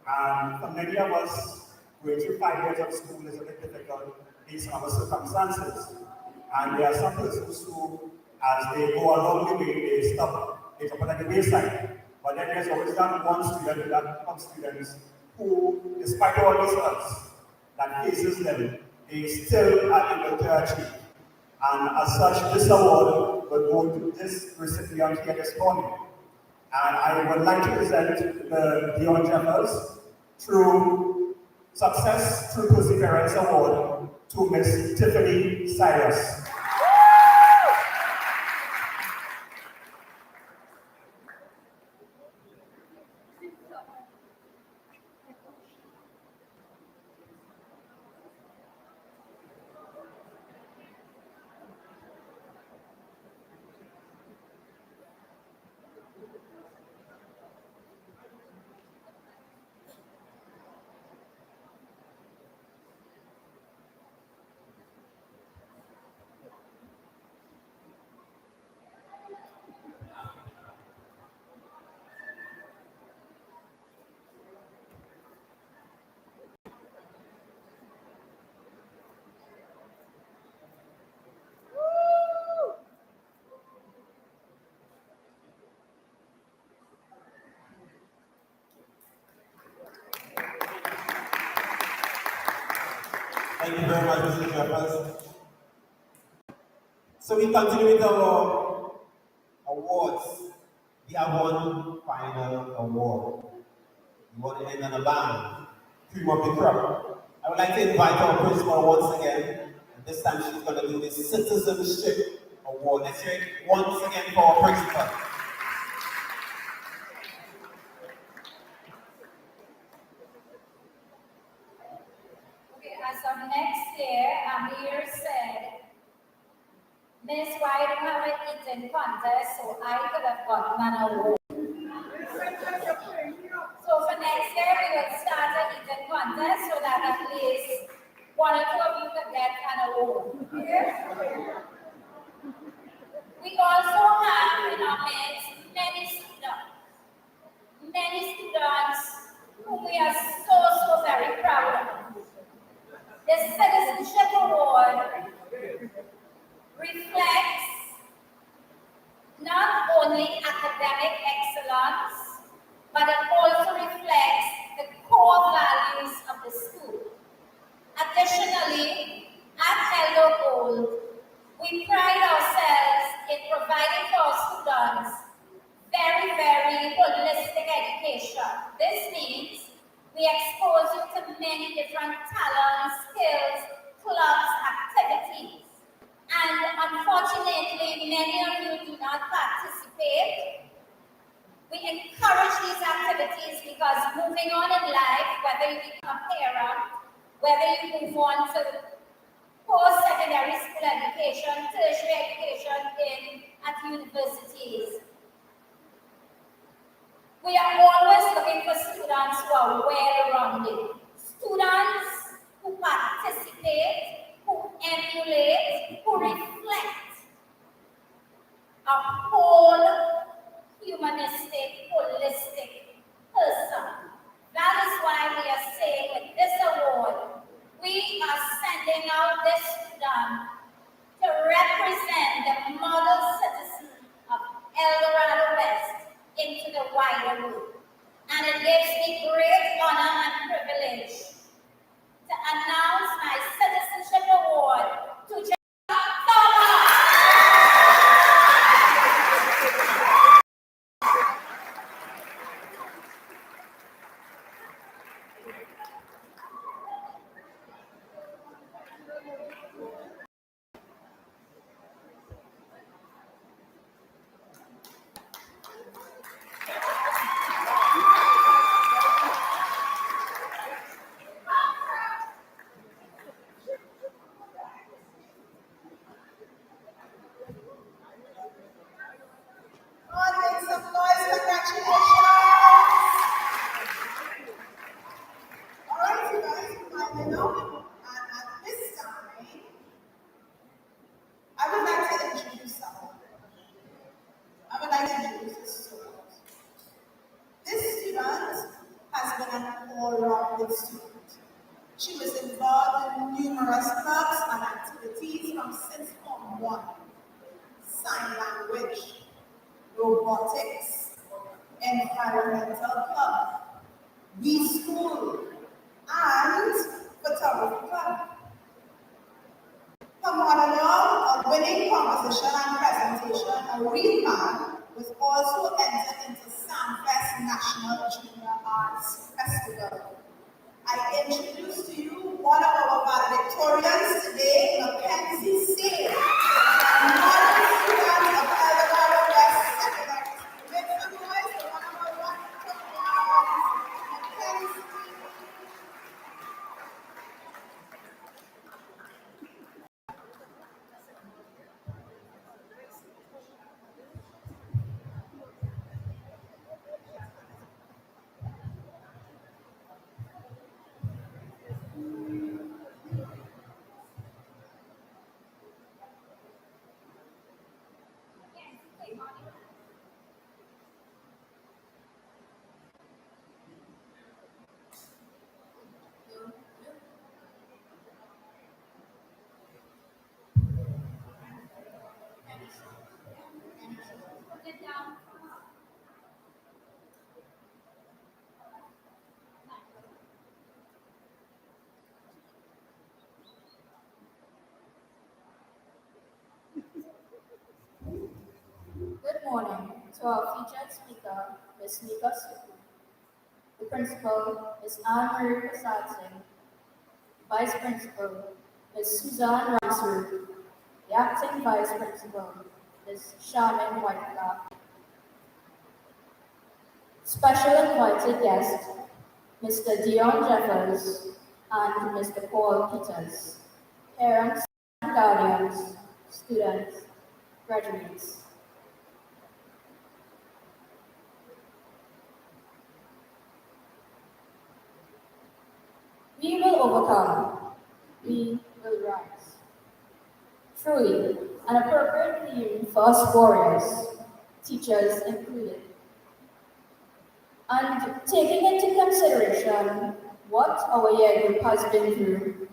And for many of us, going through 5 years of school is a bit difficult based on our circumstances. And there are some persons who, as they go along the way, they stop, they come at the wayside. But then there's always that one student, that group of students who, despite all these odds that faces them, they still are able to achieve. And as such, this award will go to this recipient here this morning. And I would like to present the Dion Jeffers through Success Through Perseverance Award to Miss Tiffany Cyrus. Thank you very much, Mr. Jeffers. So we continue with our awards. We have one final award. We want to end on a bang. Cream of the crop. I would like to invite our principal once again. And this time she's going to do the Citizenship Award. Let's hear it once again for our principal. As of next year, Amir said, Miss, why don't have an eating contest so I could have gotten an award? So for next year, we will start an eating contest so that at least one or two of you could get an award. We also have in our midst many students whom we are so very proud of. The Citizenship Award reflects not only academic excellence, but it also reflects the core values of the school. Additionally, at Hello Gold, we pride ourselves in providing for our students very holistic education. This means we expose you to many different talents, skills, clubs, activities. And unfortunately, many of you do not participate. We encourage these activities because moving on in life, whether you become a parent, whether you move on to post-secondary school education, tertiary education at universities, we are always looking for students who are well-rounded, students who participate, who emulate, who reflect a whole humanistic, holistic person. That is why we are saying with this award, we are sending out this student to represent the model citizen of El Dorado West into the wider world. And it gives me great honor and privilege to announce my Citizenship Award to John Thomas. all-rounded student. She was involved in numerous clubs and activities from since Form 1. Sign language, robotics, environmental club, we school, and photography club. Her monologue, a winning composition and presentation, A Real Man, was also entered into Samfest National Junior Arts Festival. I introduce to you one of our valedictorians today, Mackenzie Singh, a model student of Eldorado West Secondary School. Make some noise for one of our valedictorians, Mackenzie. Good morning to our featured speaker, Ms. Nika Suku. The principal, Ms. Anne-Marie Prasad Singh. Vice Principal, Ms. Suzanne Ramsur. The acting Vice Principal, Ms. Charmaine Whiteclough. Special invited guest, Mr. Dion Jeffers and Mr. Paul Peters. Parents, guardians, students, graduates. We will overcome. We will rise. Truly, an appropriate theme for us warriors, teachers included. And taking into consideration what our year group has been through,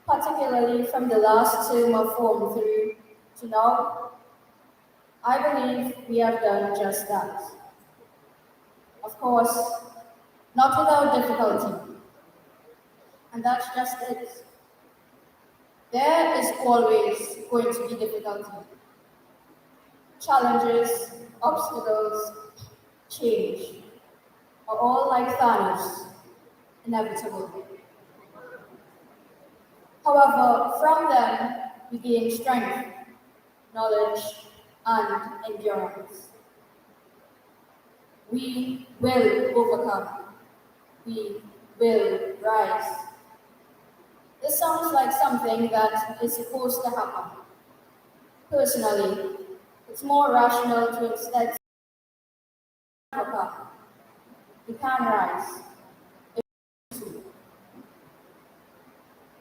particularly from the last term of Form 3 to now, I believe we have done just that. Of course, not without difficulty. And that's just it. There is always going to be difficulty. Challenges, obstacles, change are all like Thanos, inevitable. However, from them we gain strength, knowledge, and endurance. We will overcome. We will rise. This sounds like something that is supposed to happen. Personally, it's more rational to instead overcome. We can rise.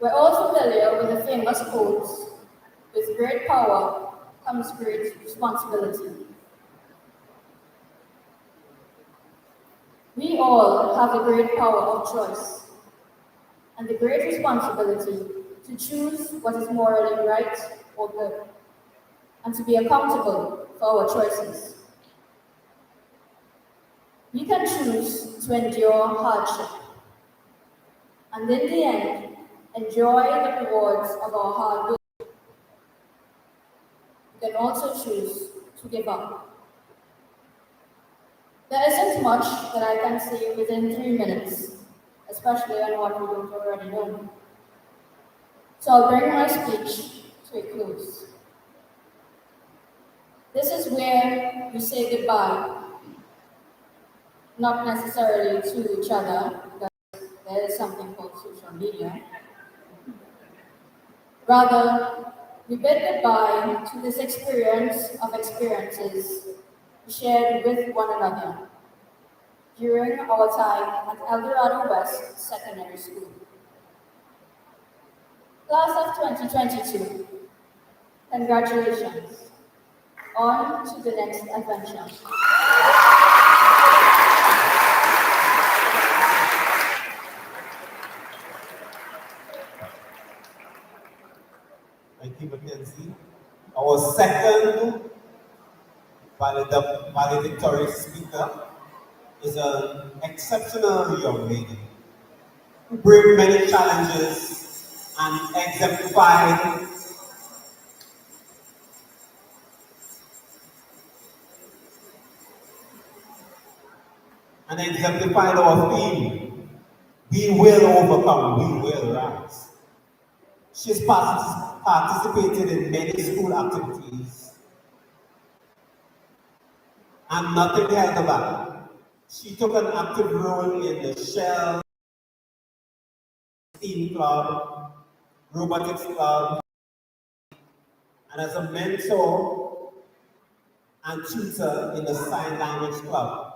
We're all familiar with the famous quote, with great power comes great responsibility. We all have the great power of choice and the great responsibility to choose what is morally right or good, and to be accountable for our choices. We can choose to endure hardship, and in the end, enjoy the rewards of our hard work. We can also choose to give up. There isn't much that I can say within 3 minutes, especially on what we don't already know. So I'll bring my speech to a close. This is where we say goodbye, not necessarily to each other, because there is something called social media. Rather, we bid goodbye to this experience of experiences we shared with one another during our time at Eldorado West Secondary School. Class of 2022, congratulations. On to the next adventure. second valedictory speaker is an exceptional young lady who braved many challenges and exemplified our theme, we will overcome, we will rise. She's participated in many school activities and nothing held her back. She took an active role in the Shell Steam Club, Robotics Club, and as a mentor and tutor in the Sign Language Club.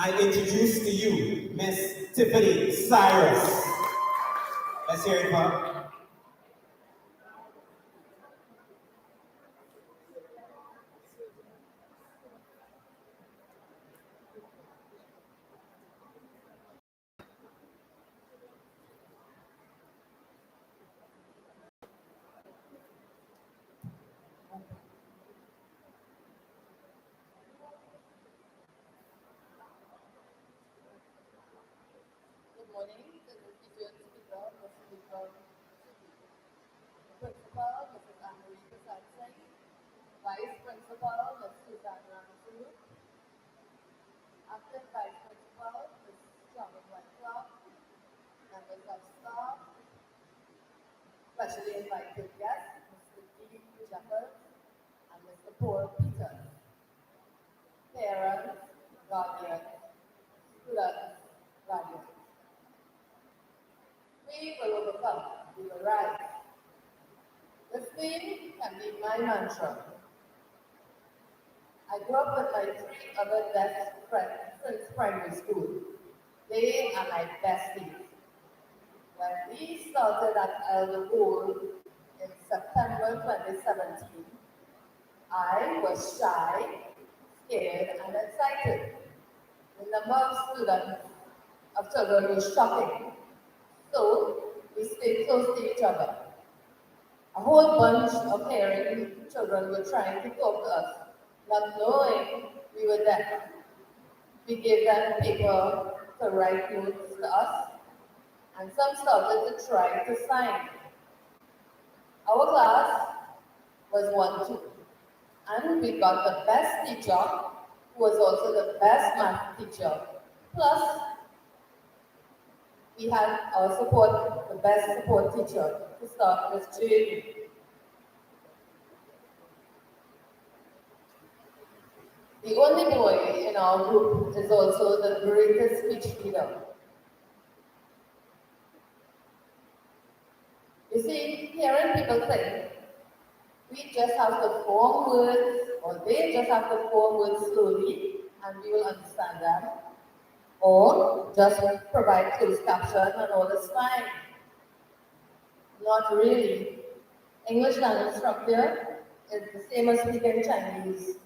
I introduce to you Miss Tiffany Cyrus. Let's hear it for her. Good morning to the teacher speaker, Mr. Vikram, Principal, Mrs. Anne-Marie Prasadsing, Vice Principal, Ms. Suzanne Ramsey, Acting Vice Principal, Ms. Charlotte Whiteclough, members of staff, specially invited guests, Mr. D. Jeffers and Mr. Paul Peters, parents, guardians, students, graduates. We will overcome, we will rise. This theme can be my mantra. I grew up with my three other best friends since primary school. They are my besties. When we started at Elder Gold in September 2017, I was shy, scared, and excited. The number of students, of children was shocking. So we stayed close to each other. A whole bunch of caring children were trying to talk to us, not knowing we were deaf. We gave them paper to write notes to us, and some started to try to sign. Our class was 1-2, and we got the best teacher, who was also the best math teacher. Plus, we had our support, the best support teacher to start with JV. The only boy in our group is also the greatest speech leader. You see, hearing people think we just have to form words, or they just have to form words slowly, and we will understand them, or just provide closed caption and all is fine. Not really. English language instructor is the same as speaking Chinese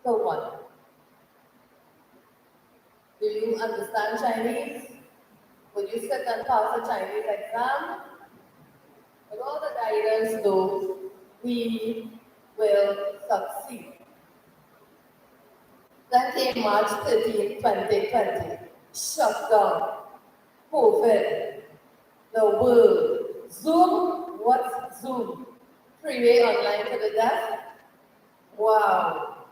to one. Do you understand Chinese? Would you sit and pass a Chinese exam? With all the guidance though, we will succeed. Then came March 13, 2020. Shutdown, COVID, the world. Zoom, what's Zoom? Freeway online to the deaf? Wow.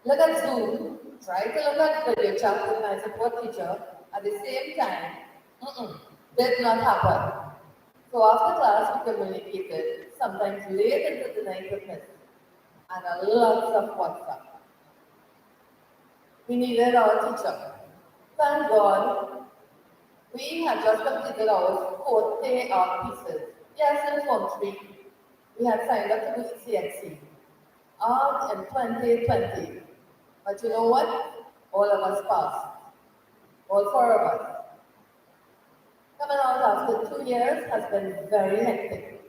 Look at Zoom, try to look at video chat with my support teacher at the same time. Did not happen. So after class, we communicated, sometimes late into the night with Miss, and a lot of WhatsApp. We needed our teacher. Thank God, we had just completed our 4th art pieces. Yes, in Form 3, we had signed up to do ECXC. Art in 2020. But you know what? All of us passed. All 4 of us. Coming out after 2 years has been very hectic.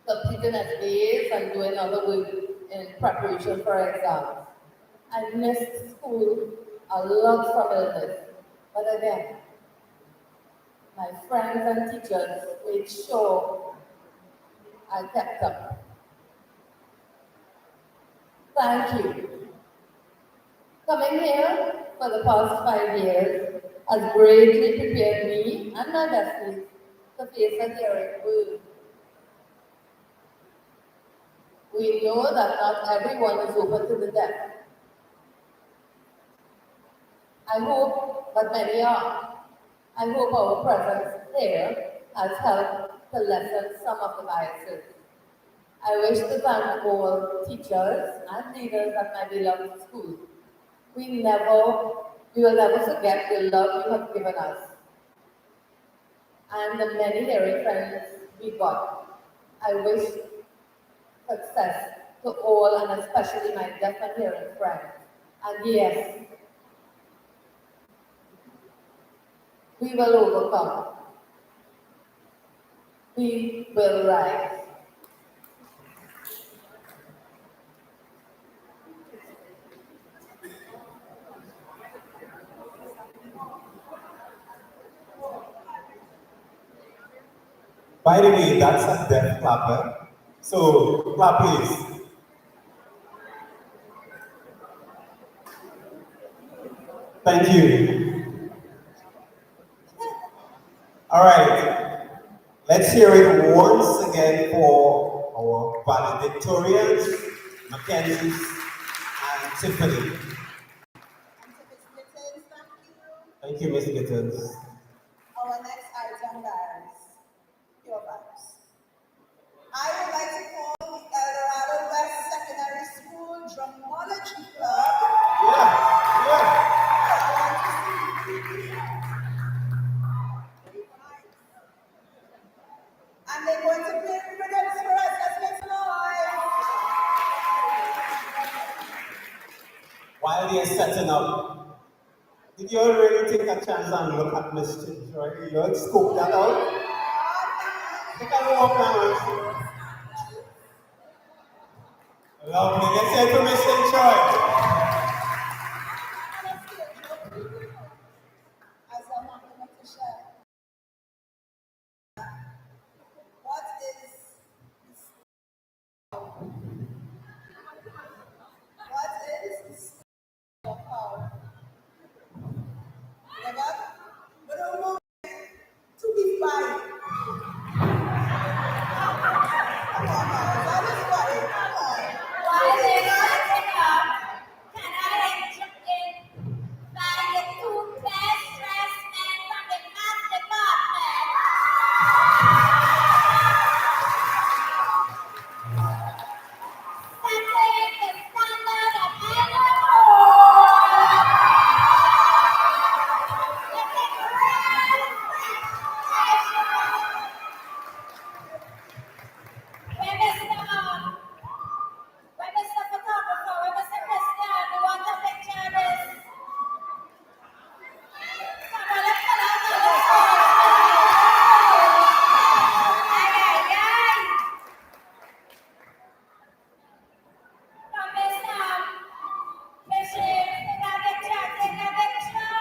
Completing essays and doing other work in preparation for exams. I missed school a lot from illness. But again, my friends and teachers made sure I kept up. Thank you. Coming here for the past 5 years has greatly prepared me and my besties to face a hearing world. We know that not everyone is open to the deaf. I hope that many are. I hope our presence here has helped to lessen some of the biases. I wish to thank all teachers and leaders at my beloved school. We will never forget the love you have given us and the many hearing friends we got. I wish success to all and especially my deaf and hearing friends. And yes, we will overcome. We will rise. By the way, that's a deaf clapper. So, clap please. Thank you. All right. Let's hear it once again for our valedictorians, Mackenzie and Tiffany. Thank you, Ms. Gittins. Our next item is Pure Vibes. I would like to call the El Dorado West Secondary School Drumology Club. And they're going to play rhythms for us. Let's make some noise. While they're setting up, did you already take a chance and look at Miss Joy? You scope that out? Take a walk now. Lovely. Let's hear from Miss Joy. As I'm not going to share. What is the skill of power? Never? But I want to be fine. Come on, guys. That is funny. Come on. While they're setting up, can I jump in by the two best dressed men from the math department? Setting the standard of Where Mr. Photographer, where Mr. Christian, we want a picture of this. Come on, let's put out the Come, Mr. Bishop, take a picture, take a picture.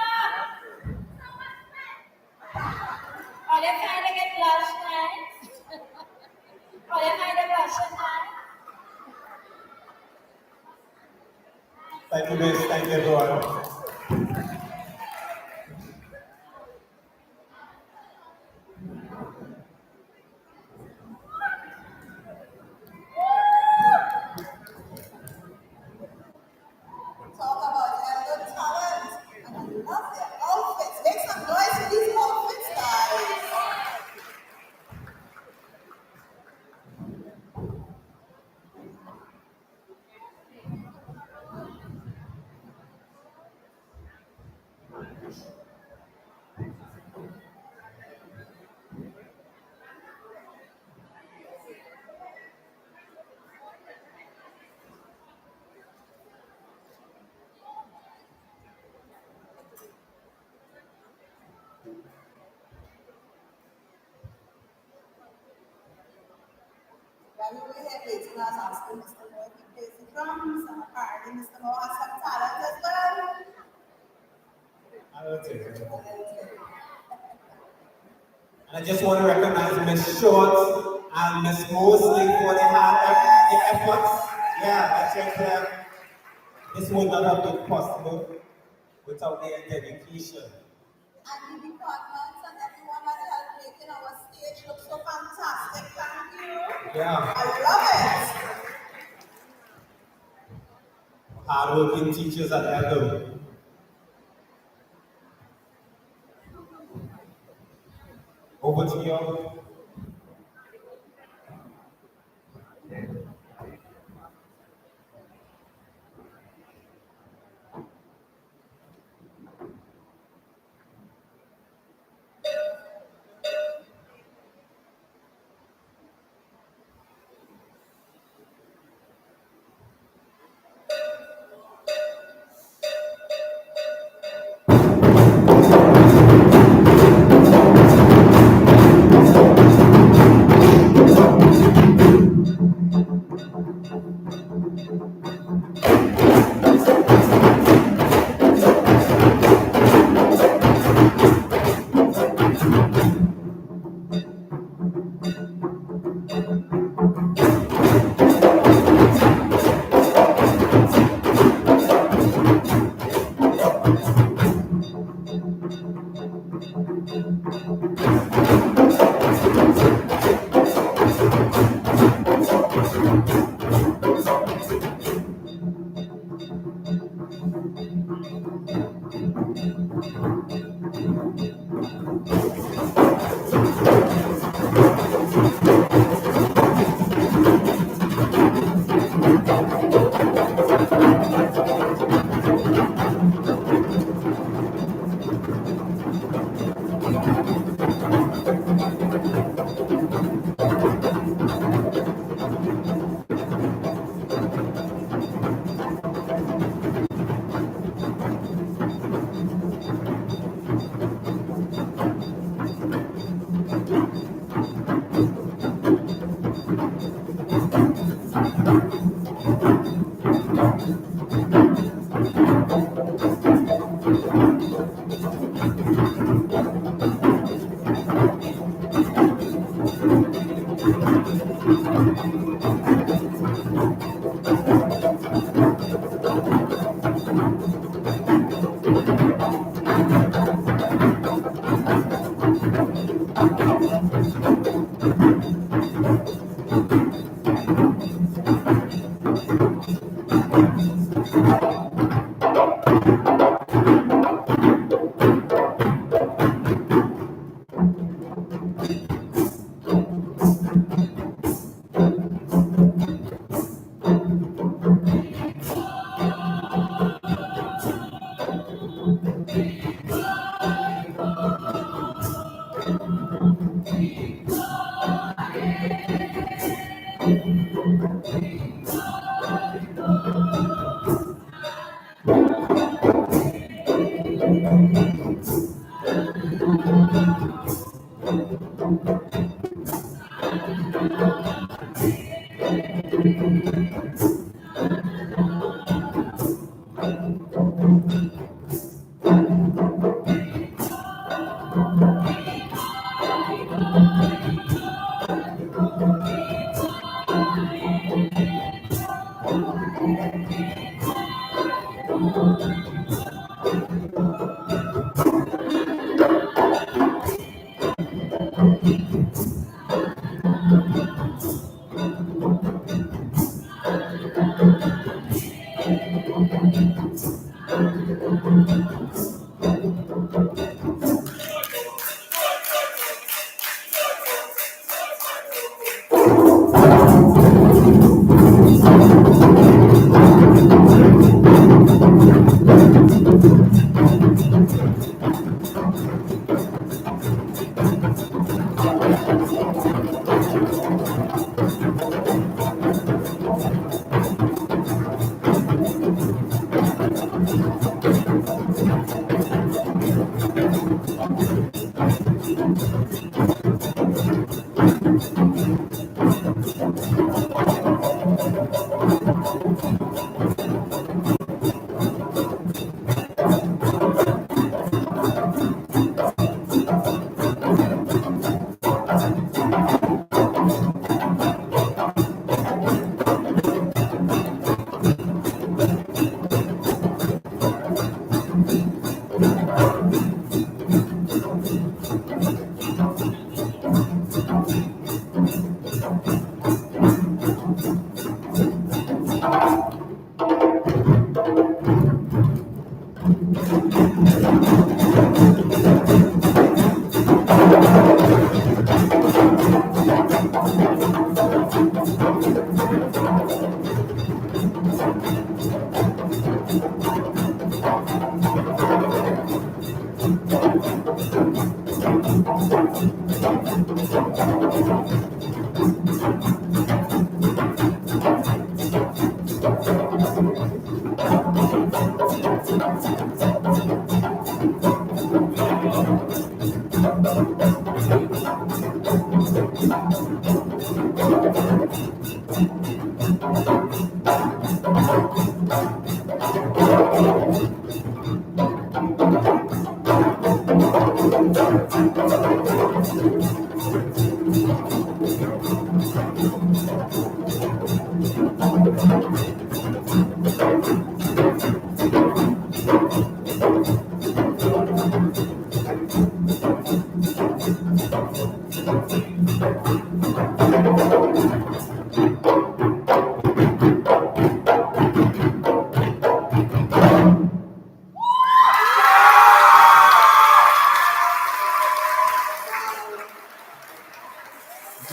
Are you finding it blush nice? Are you finding blush nice? Thank you, Miss. Thank you, everyone. Talk about elder talent. And I love their outfits. Make some noise for these outfits, guys. While we were here waiting, I was asking Mr. Moore if he plays the drums, and apparently Mr. Moore has some talent as well. I will take it. And I just want to recognize Miss Short and Miss Mosley for their efforts. Yeah, that's just this would not have been possible without their dedication. And the departments and everyone that helped making our stage look so fantastic. Thank you. Yeah. I love it. Hardworking teachers at Edo. Over to you.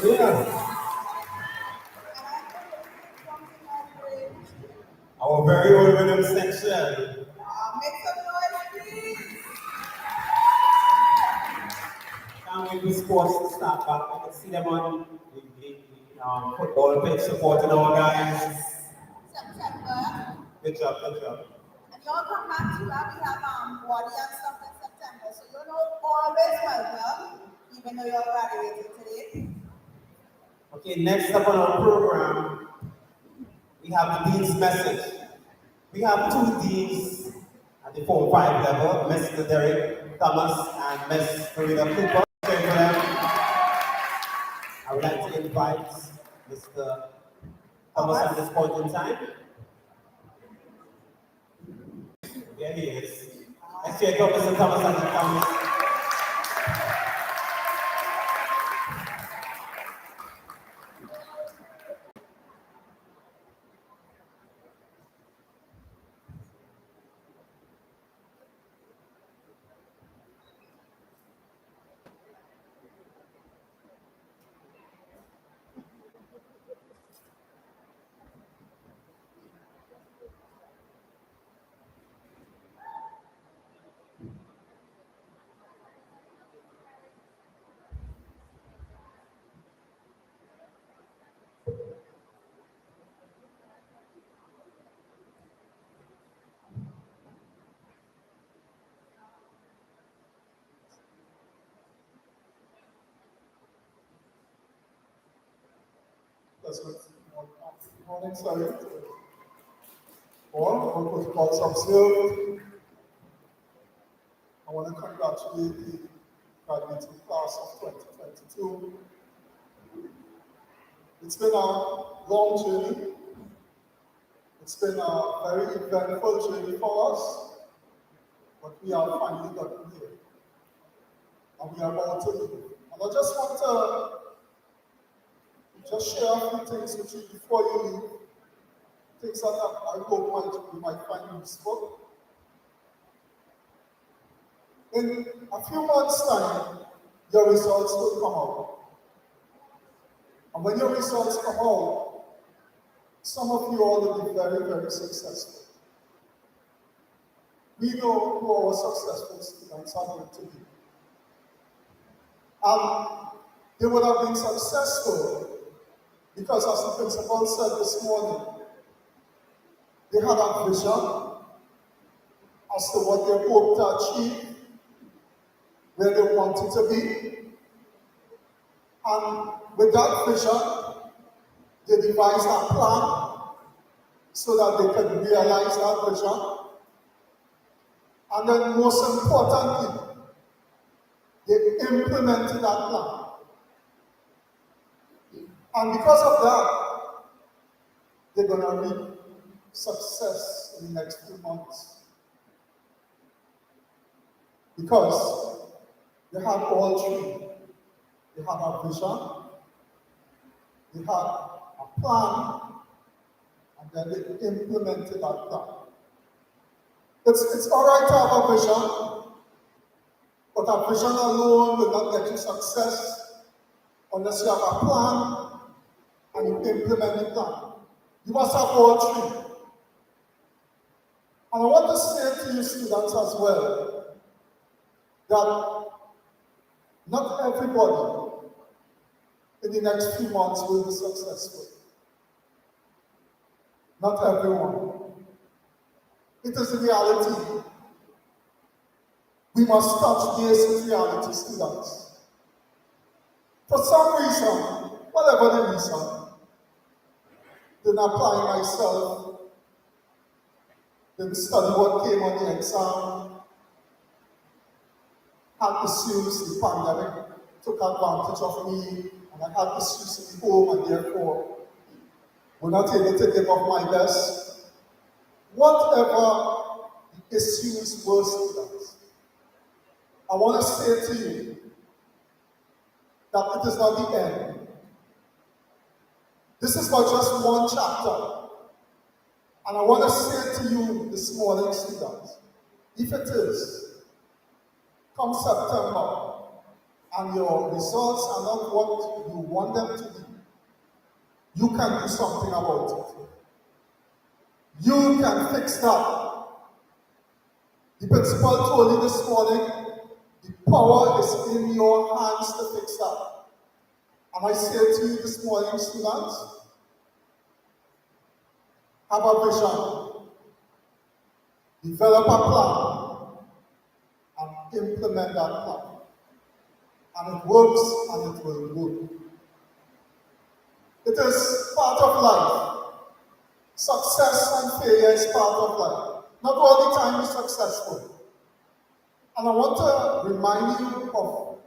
Yeah. Our very own rhythm section. Make some noise, please. Can't wait for sports to start back. I can see them on the football pitch supporting our guys. September. Good job, good job. And y'all come back to that. We have body and stuff in September. So you're always welcome, even though you're graduating today. Okay, next up on our program, we have the Dean's message. We have two Deans at the Form 5 level, Mr. Derek Thomas and Ms. Marina Cooper. I would like to invite Mr. Thomas at this point in time. There he is. Let's check out Mr. Thomas as he comes. That's good. Morning, sorry. All protocols observed. I want to congratulate the graduating class of 2022. It's been a long journey. It's been a very eventful journey for us, but we are finally gotten here. And we are about to leave. And I just want to share a few things with you before you leave. Things that I hope you might find useful. In a few months' time, your results will come out. And when your results come out, some of you all will be very, very successful. We know who our successful students are going to be. And they would have been successful because, as the principal said this morning, they had a vision as to what they hoped to achieve, where they wanted to be. And with that vision, they devised a plan so that they could realize that vision. And then most importantly, they implemented that plan. And because of that, they're going to reap success in the next few months. Because they had all three. They had a vision, they had a plan, and then they implemented that plan. It's all right to have a vision, but a vision alone will not get you success unless you have a plan and you implement the plan. You must have all three. And I want to say to you students as well, that not everybody in the next few months will be successful. Not everyone. It is a reality. We must touch base with reality, students. For some reason, whatever the reason, didn't apply myself, didn't study what came on the exam, had issues, the pandemic took advantage of me, and I had issues in the home, and therefore were not able to give up my best. Whatever the issues were, students, I want to say to you that it is not the end. This is but just one chapter. And I want to say to you this morning, students, if it is, come September, and your results are not what you want them to be, you can do something about it. You can fix that. The principal told you this morning, the power is in your hands to fix that. And I say to you this morning, students, have a vision, develop a plan, and implement that plan. And it works and it will work. It is part of life. Success and failure is part of life. Not all the time is successful. And I want to remind you of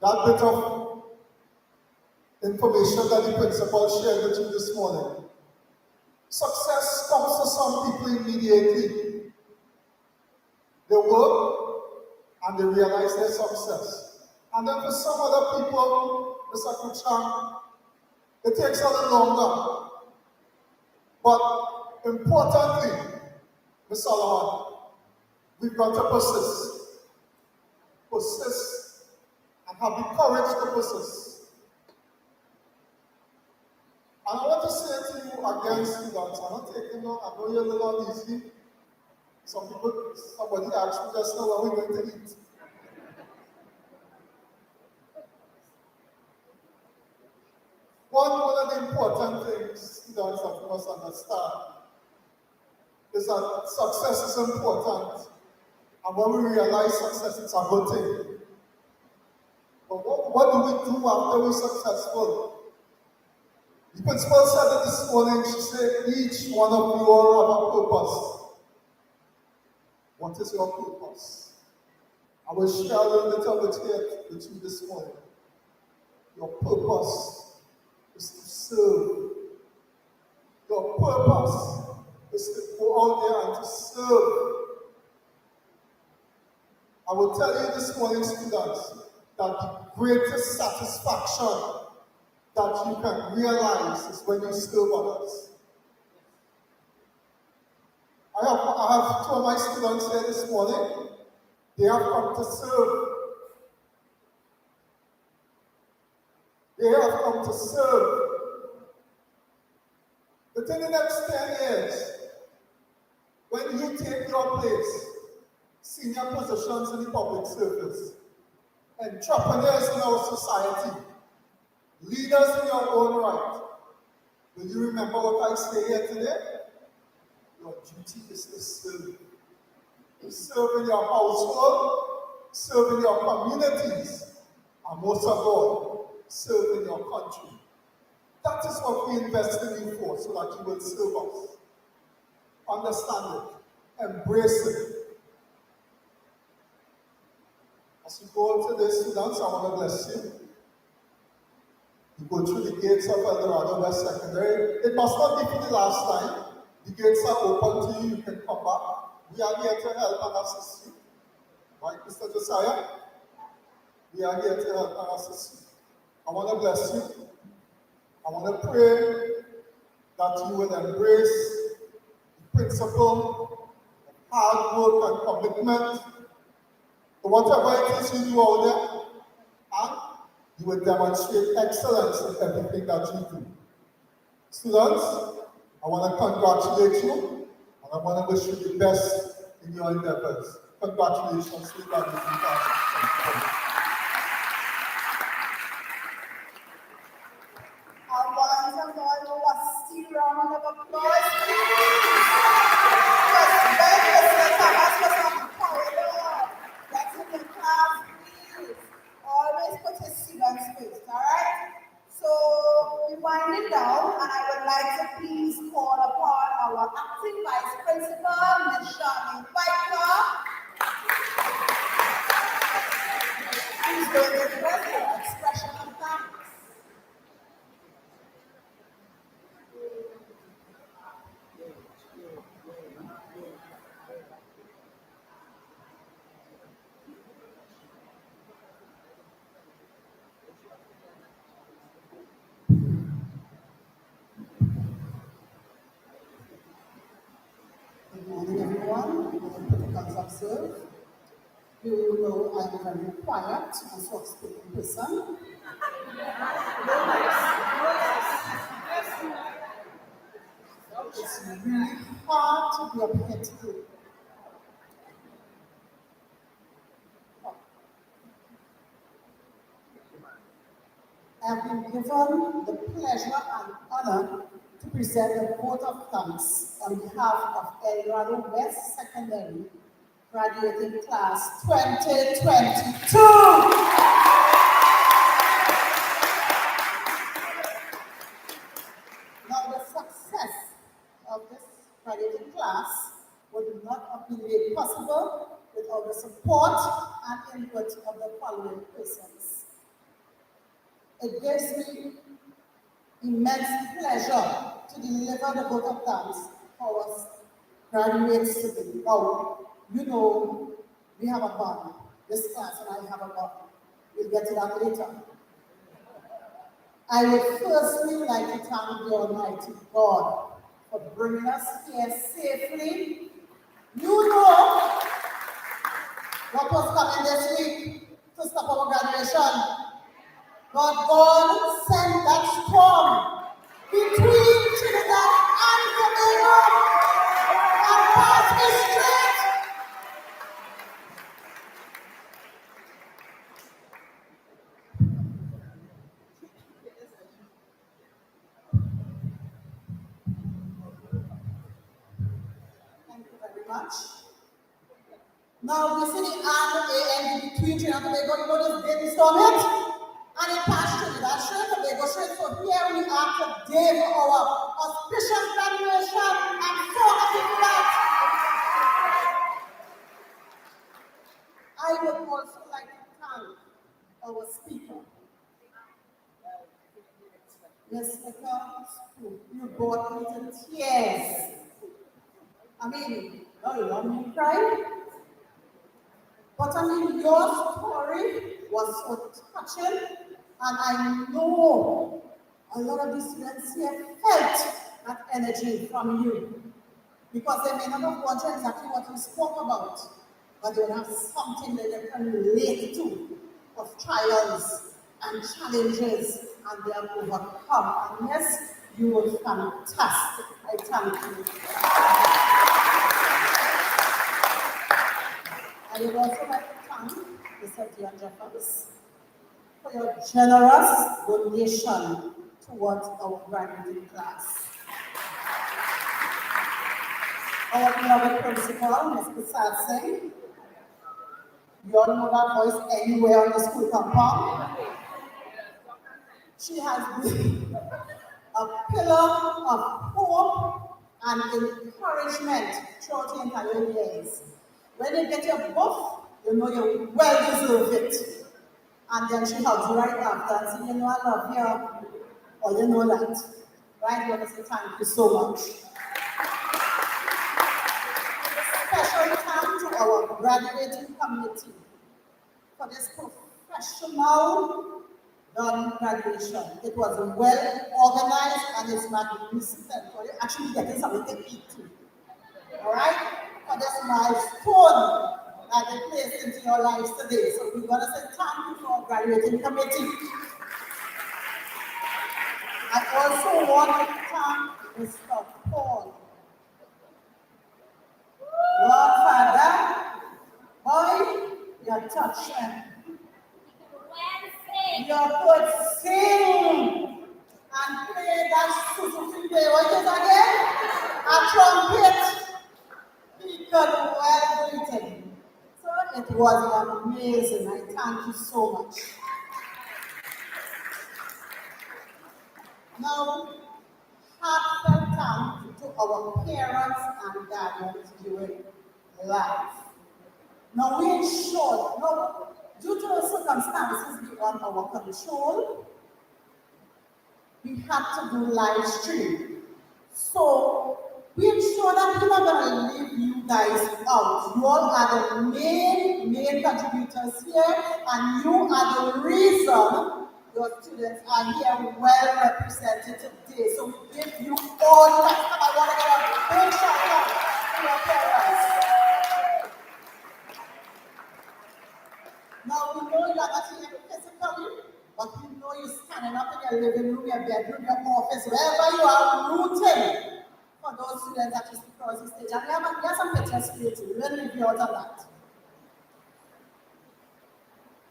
that bit of information that the principal shared with you this morning. Success comes to some people immediately. They work and they realize their success. And then for some other people, Mr. Kuchan, it takes a little longer. But importantly, Ms. Solomon, we've got to persist. Persist and have the courage to persist. And I want to say to you again, students, I'm not taking no, I know you're a little uneasy. Somebody asked me just now what we're going to eat. One of the important things, students, that you must understand is that success is important. And when we realize success, it's a good thing. But what do we do after we're successful? The principal said it this morning. She said, each one of you all have a purpose. What is your purpose? I will share a little bit of it here with you this morning. Your purpose is to serve. Your purpose is to go out there and to serve. I will tell you this morning, students, that the greatest satisfaction that you can realize is when you serve others. I have two of my students here this morning. They have come to serve. They have come to serve. Within the next 10 years, when you take your place, senior positions in the public service, entrepreneurs in our society, leaders in your own right, will you remember what I say here today? Your duty is to serve. To serve in your household, serve in your communities, and most of all, serve in your country. That is what we invest in you for, so that you will serve us. Understand it. Embrace it. As you go to the students, I want to bless you. You go through the gates of El Dorado West Secondary. It must not be for the last time. The gates are open to you. You can come back. We are here to help and assist you. Right, Mr. Josiah? We are here to help and assist you. I want to bless you. I want to pray that you will embrace the principle of hard work and commitment to whatever it is you do out there, and you will demonstrate excellence in everything that you do. Students, I want to congratulate you, and I want to wish you the best in your endeavors. Congratulations to the graduating class. I want a more lusty round of applause, please. Just beg the Thomas for some power. Get in the class, please. Always put his students first, all right? So we wind it down, and I would like to please call upon our acting vice principal, Ms. Charmaine Whiteclaw. Who's going to give us her expression of thanks. Good morning, everyone. Protocols observed. You know I'm very quiet and soft-spoken person. It's really hard to be up here today. I've been given the pleasure and honor to present the vote of thanks on behalf of El Dorado West Secondary graduating class 2022. Now, the success of this graduating class would not have been made possible without the support and input of the following persons. It gives me immense pleasure to deliver the vote of thanks for our graduates today. Now, you know, we have a bond. This class and I have a bond. We'll get to that later. I would firstly like to thank the Almighty God for bringing us here safely. You know what was coming this week to stop our graduation. But God sent that storm between Trinidad and Tobago and passed me straight. Thank you very much. Now, we see the and between Trinidad and Tobago, you know this big storm hit? And it passed Trinidad, straight Tobago, straight. So here we are today for our auspicious graduation. I'm so happy for that. I would also like to thank our speaker, Ms. Nichols, who you brought me to tears. I mean, no, you me cry. But I mean, your story was so touching, and I know a lot of these students here felt that energy from you. Because they may not have gone through exactly what you spoke about, but they will have something that they can relate to of trials and challenges, and they have overcome. And yes, you were fantastic. I thank you. I would also like to thank Mr. Dion Jeffers for your generous donation towards our graduating class. Our beloved principal, Ms. Prasad Singh, you all know that voice anywhere on the school compound. She has been a pillar of hope and encouragement throughout the entire years. When you get your buff, you know you well deserve it. And then she hugs you right after and says, you know I love you, or you know that. Right? You want to say thank you so much. Special thanks to our graduating committee for this professional done graduation. It was well organized and it's magnificent. So you're actually getting something to eat too. All right? for this milestone that they placed into your lives today. So we're going to say thank you for our graduating committee. I also want to thank Mr. Paul. Lord Father, boy, you touch him. You could sing and play that Suzuki Day. What is it again? A trumpet. He could well do it. So it was amazing. I thank you so much. Now, heartfelt thanks to our parents and guardians during life. Now we ensured, now, due to the circumstances beyond our control, we had to do live stream. So we ensure that we're not going to leave you guys out. You all are the main contributors here, and you are the reason your students are here well represented today. So we give you all thanks. I want to give a big shout out to your parents. Now we know you are not here physically, but we know you're standing up in your living room, your bedroom, your office, wherever you are rooting for those students that is across the stage. And we have some pictures for you too. We'll leave you out of that.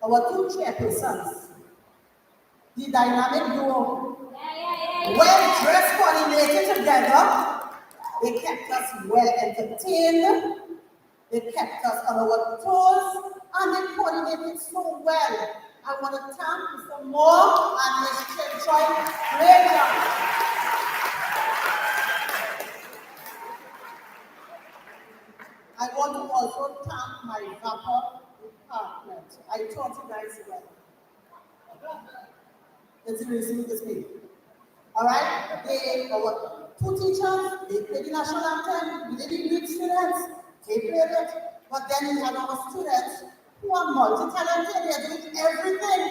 Our two chairpersons, the dynamic duo, well dressed, coordinated together, they kept us well entertained, they kept us on our toes, and they coordinated so well. I want to thank Mr. Moore and Ms. Chilchoy. Great job. I want to also thank my vapor department. I taught you guys well. Let's resume this meeting. All right? Our two teachers, they played the national anthem. We didn't need students. They played it. But then we had our students who are multi-talented. They are doing everything.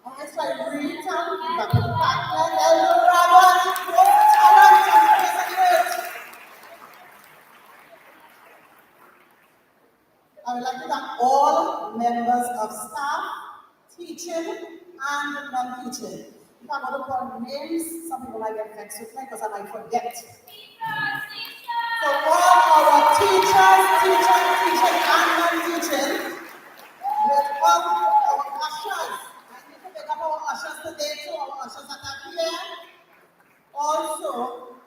And so I really thank the department, Dorado, talent and I would like to thank all members of staff, teaching, and non-teaching. If I'm going to call names, some people might get vexed with me because I might forget. So all our teachers, teaching, and non-teaching, with all our ushers. I need to pick up our ushers today too, our ushers that are here. Also,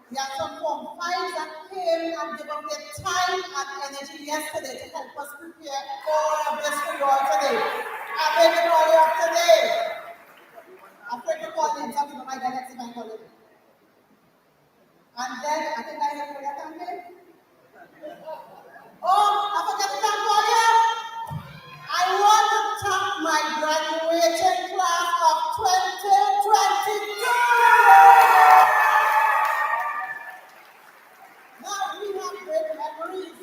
there are some Form 5s that came and gave up their time and energy yesterday to help us prepare all of this for you all today. I beg you all up today. I'm afraid to call names, some people might get next time calling. And then, I think I have prayer campaign. Oh, I forgot to thank all you. I want to thank my graduating class of 2022. Now we have great memories.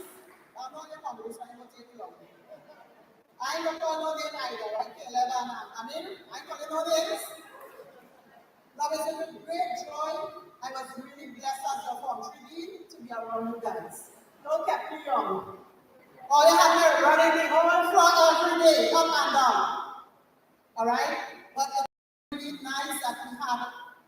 I'm not going to come, this one will take long. I don't call no name either, right? I mean, I call no names. Now it's a great joy. I was really blessed as a Form 3D to be around you guys. Don't keep me young. All you have here running the whole floor every day, up and down. All right? But it's really nice that we have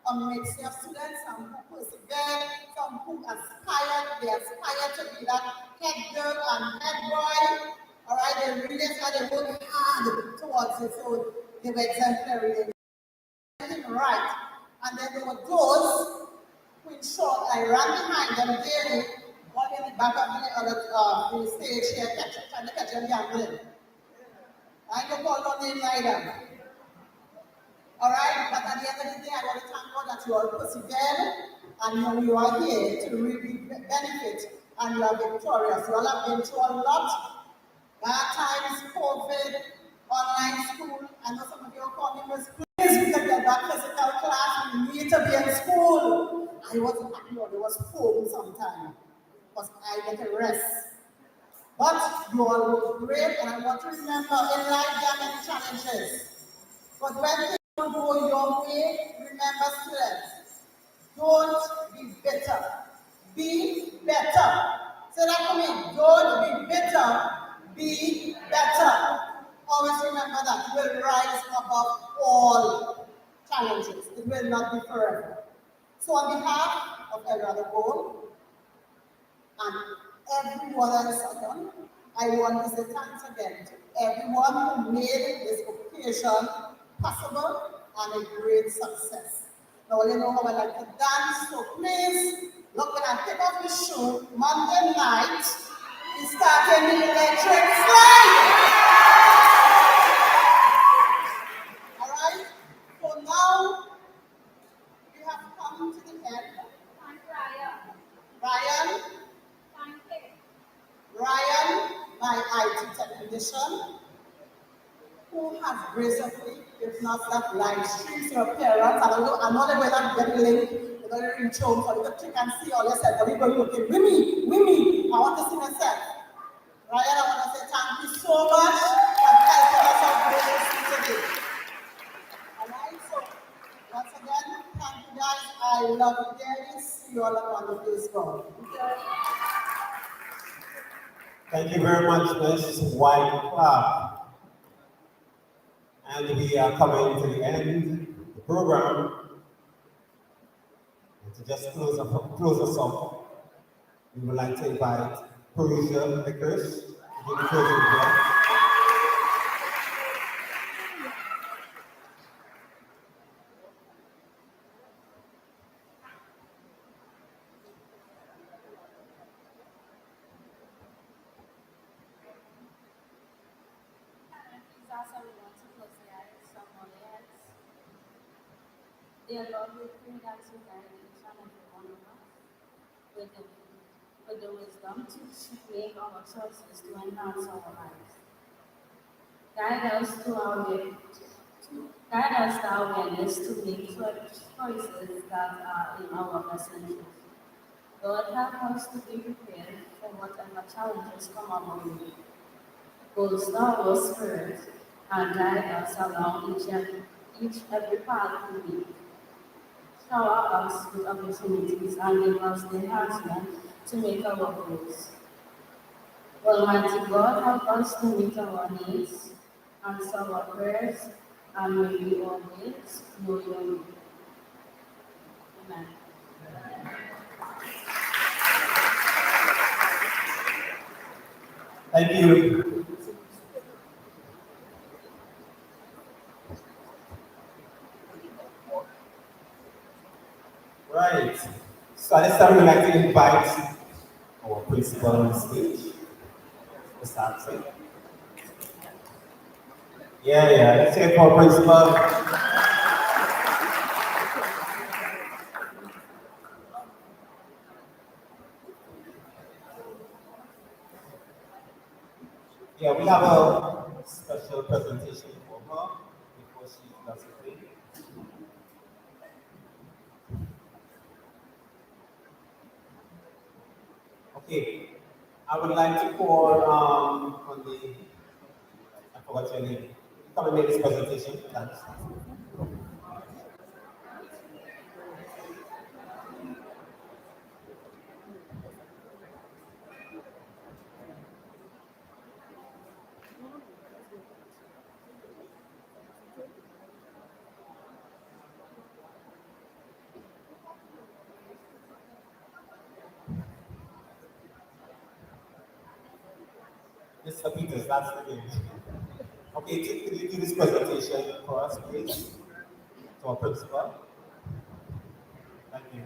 a mix of students, some who persevere, some who aspire. They aspire to be that head girl and head boy. All right? They really started working hard towards it, so they were exemplary. They were getting right. And then there were those who, in short, I ran behind them daily, all in the back of the stage here, trying to catch them gambling. I don't call no name either. All right, but at the end of the day, I want to thank God that you all persevered and you are here to really benefit and you are victorious. You all have been through a lot. Bad times, COVID, online school. I know some of you are calling us, please, we can get back physical class. We need to be in school. I wasn't happy, there was home sometime because I get a rest. But you all were great, and I want to remember in life there are many challenges. But when things don't go your way, remember students, don't be bitter. Be better. Say that for me. Don't be bitter, be better. Always remember that you will rise above all challenges. It will not be forever. So on behalf of every other goal and everyone else again, I want to say thanks again to everyone who made this occasion possible and a great success. Now you know how I like to dance, so please look when I take off the shoe Monday night. We starting the electric slide. All right. So now we have come to the end. And Ryan. Ryan, Thank you. Ryan, my IT technician, who has graciously, if not that live streams your parents. I know they will not get the link, they're going to reach home for you to can see all yourself. But you're going to look at Mimi, I want to see myself. Ryan, I want to say thank you so much for helping us out graciously today. All right, so once again, thank you guys. I love you dearly. See you all on the Facebook. Thank you very much, Miss White Club. And we are coming to the end of the program. And to just close us off, we would like to invite Perusia Vickers to do the closing prayer. Please ask everyone to close their eyes, someone else. Dear Lord, we pray that you guide each and every one of us with the wisdom to make our choices to enhance our lives. Guide us to our awareness to make choices that are in our best interest. Lord, help us to be prepared for whatever challenges come our way. Bolster our spirit and guide us along each every path we make. Shower us with opportunities and give us the enhancement to make our goals. Almighty God, help us to meet our needs, answer our prayers, and may we always know your will. Amen. Thank you. Right. So at this time, we'd like to invite our principal on the stage. Mr. Absent. Yeah. Let's hear it for our principal. Yeah, we have a special presentation for her before she does her thing. Okay, I would like to call on the, I forgot your name. Come and make this presentation. Thanks. Mr. Peters, that's the name. Okay, could you do this presentation for us, please? To our principal. Thank you.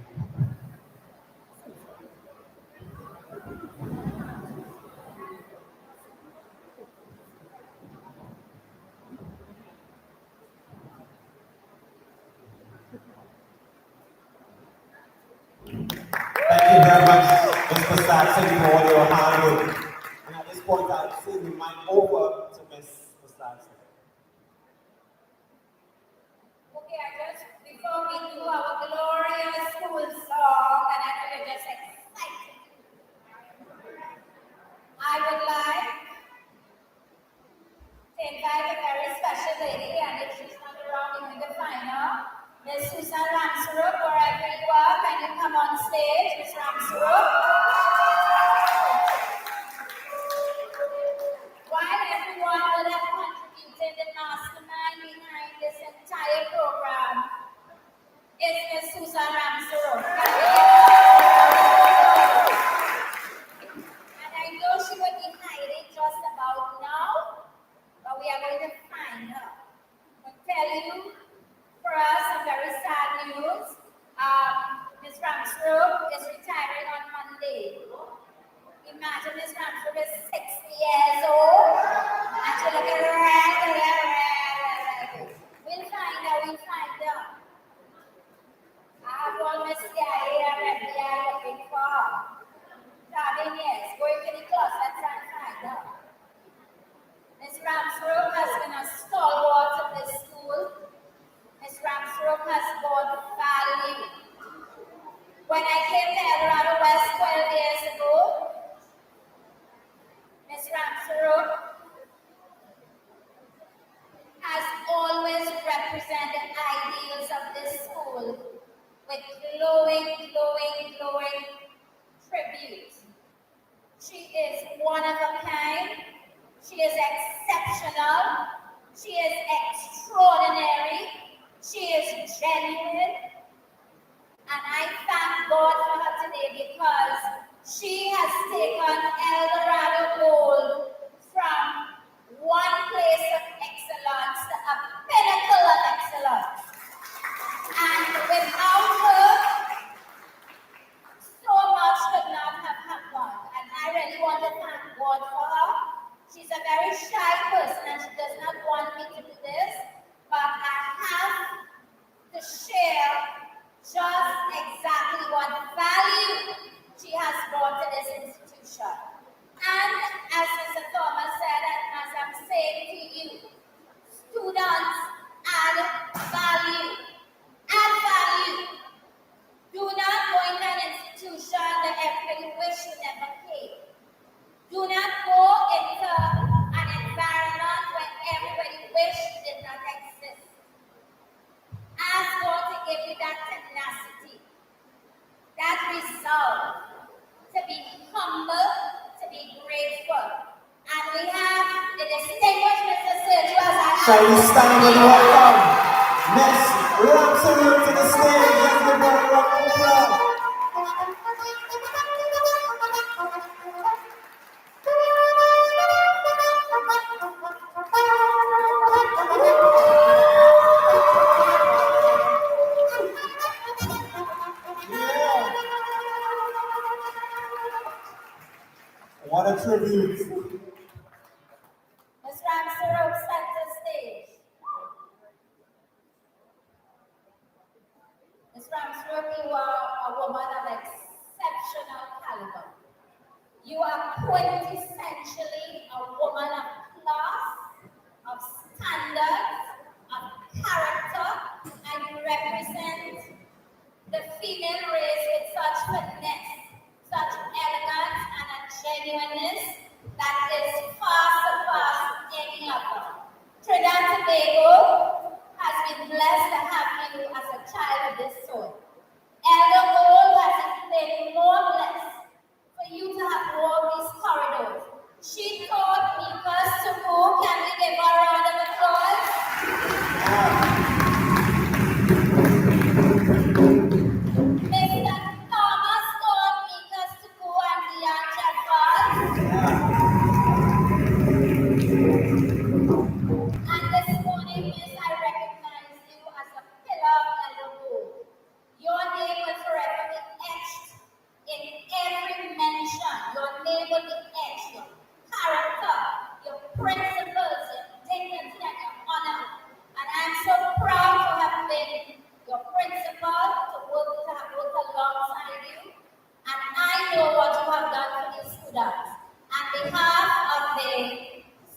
Thank you very much, Mr. Saxon, for all your hard work. And at this point, I'll send the mic over to Ms. Saxon. Okay, before we do our glorious school song, and I know you're just excited, I would like to invite a very special lady, and if she's not around, you can find her. Miss Susan Ramsrup, wherever you are, can you come on stage, Miss Ramsrup? is Miss Susan Ramsero. And I know she would be hiding just about now, but we are going to find her. I'll tell you, for us, some very sad news. Ms. Ramsero is retiring on Monday. Imagine Ms. Ramsero is 60 years old, and she looking red. We'll find her. I have one Miss CIA and FBI looking for her. Darling, yes, going to the closet and find her. Ms. Ramsero has been a stalwart of this school. Ms. Ramsero has brought value. When I came to El Dorado West 12 years ago, Ms. Ramsero has always represented ideals of this school with glowing tribute. She is one of a kind. She is exceptional. She is extraordinary. She is genuine. And I thank God for her today because she has taken El Dorado Gold from one place of excellence to a pinnacle of excellence. And without her, so much could not have happened. And I really want to thank God for her. She's a very shy person and she does not want me to do this, but I have to share just exactly what value she has brought to this institution. And as Mr. Thomas said, and as I'm saying to you, students add value. Add value. Do not go into an institution that everybody wish you never came. Do not go into an environment where everybody wish did not exist. Ask God to give you that tenacity, that resolve, to be humble, to be grateful. And we have the distinguished Mr. Sergio as our Shall we stand and welcome Miss Ramsero to the stage? Let's give her a round of applause. What a tribute. Ms. Ramsero center stage. Ms. Ramsero, you are a woman of exceptional caliber. You are quintessentially a woman of class, of standards, of character, and you represent the female race with such finesse, such elegance, and a genuineness that is far surpassed any other. Trinidad and Tobago has been blessed to have you as a child of this soil. Elder Gold has been more blessed for you to have walked these corridors. She taught me first to move. Can we give her a round of applause? Mr. Thomas taught me first to go and the And this morning, Miss, I recognize you as a pillar of Elder Gold. Your name will forever be etched in every mention. Your name will be etched. Your character, your principles, your dignity, and your honor. And I'm so proud to have been your principal, to have worked alongside you. And I know what you have done for these students. On behalf of the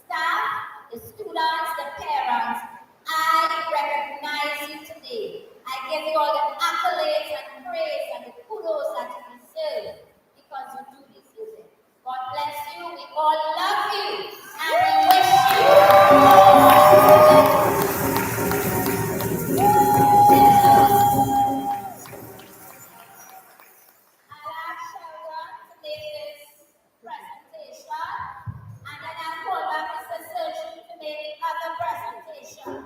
staff, the students, the parents, I recognize you today. I give you all the accolades and praise and the kudos that you deserve because you do this, Susan. God bless you. We all love you and we wish you I'll ask Sheldon to make this presentation and then I'll call back Mr. Surgeon to make other presentation.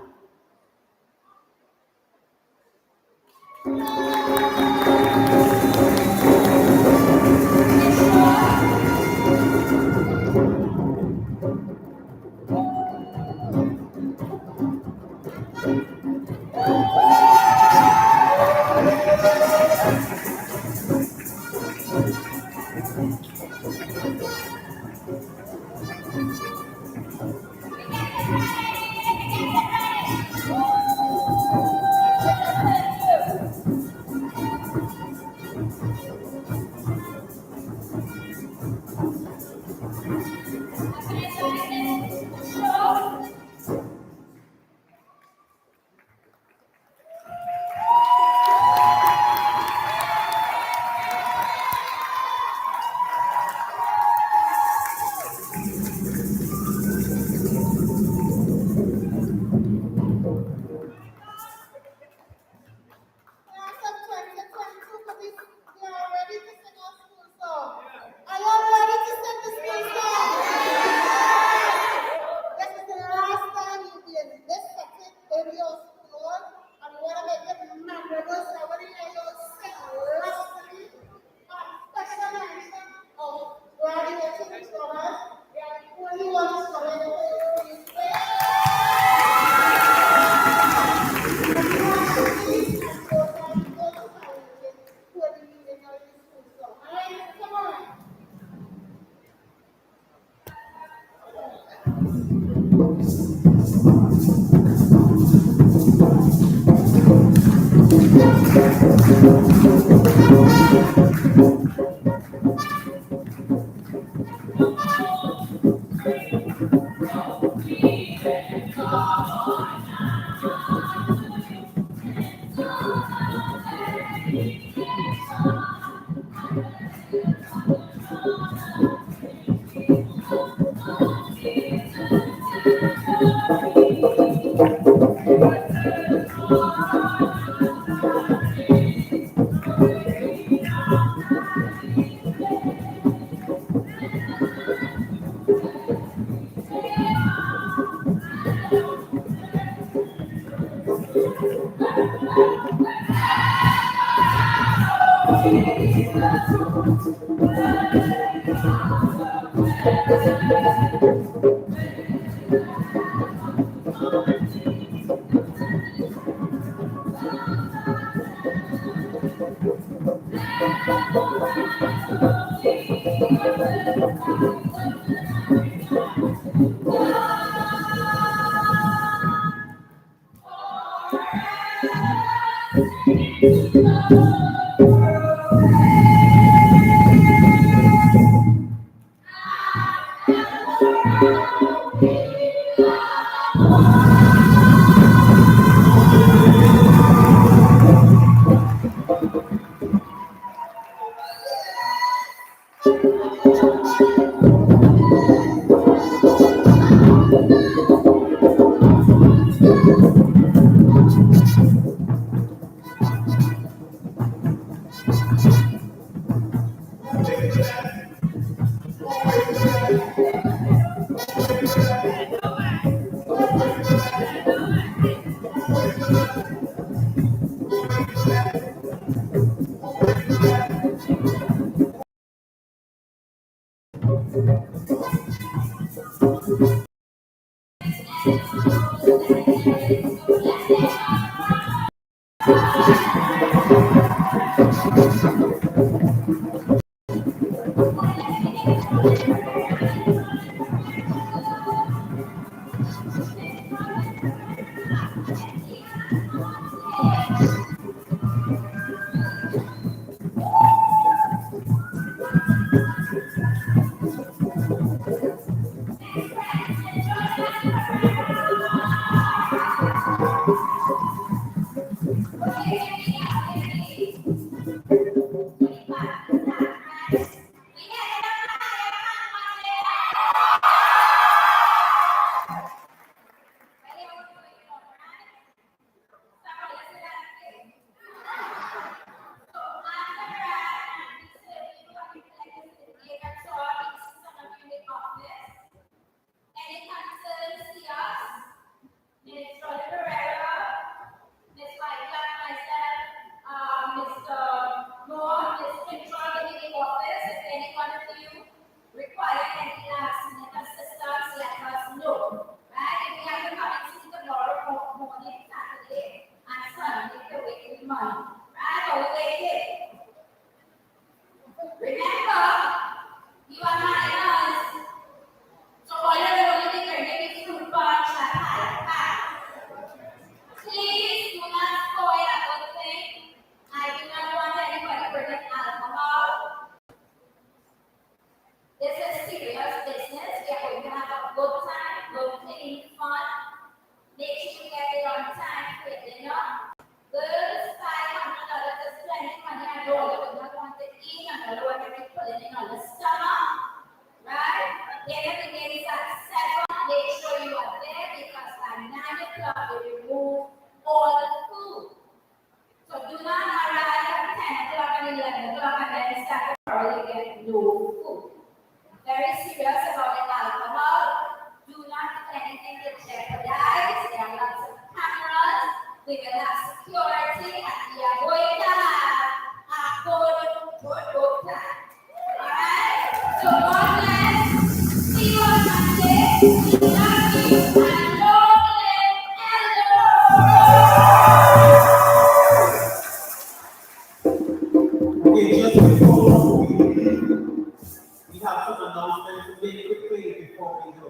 Okay, just before we have some announcements very quickly before we go.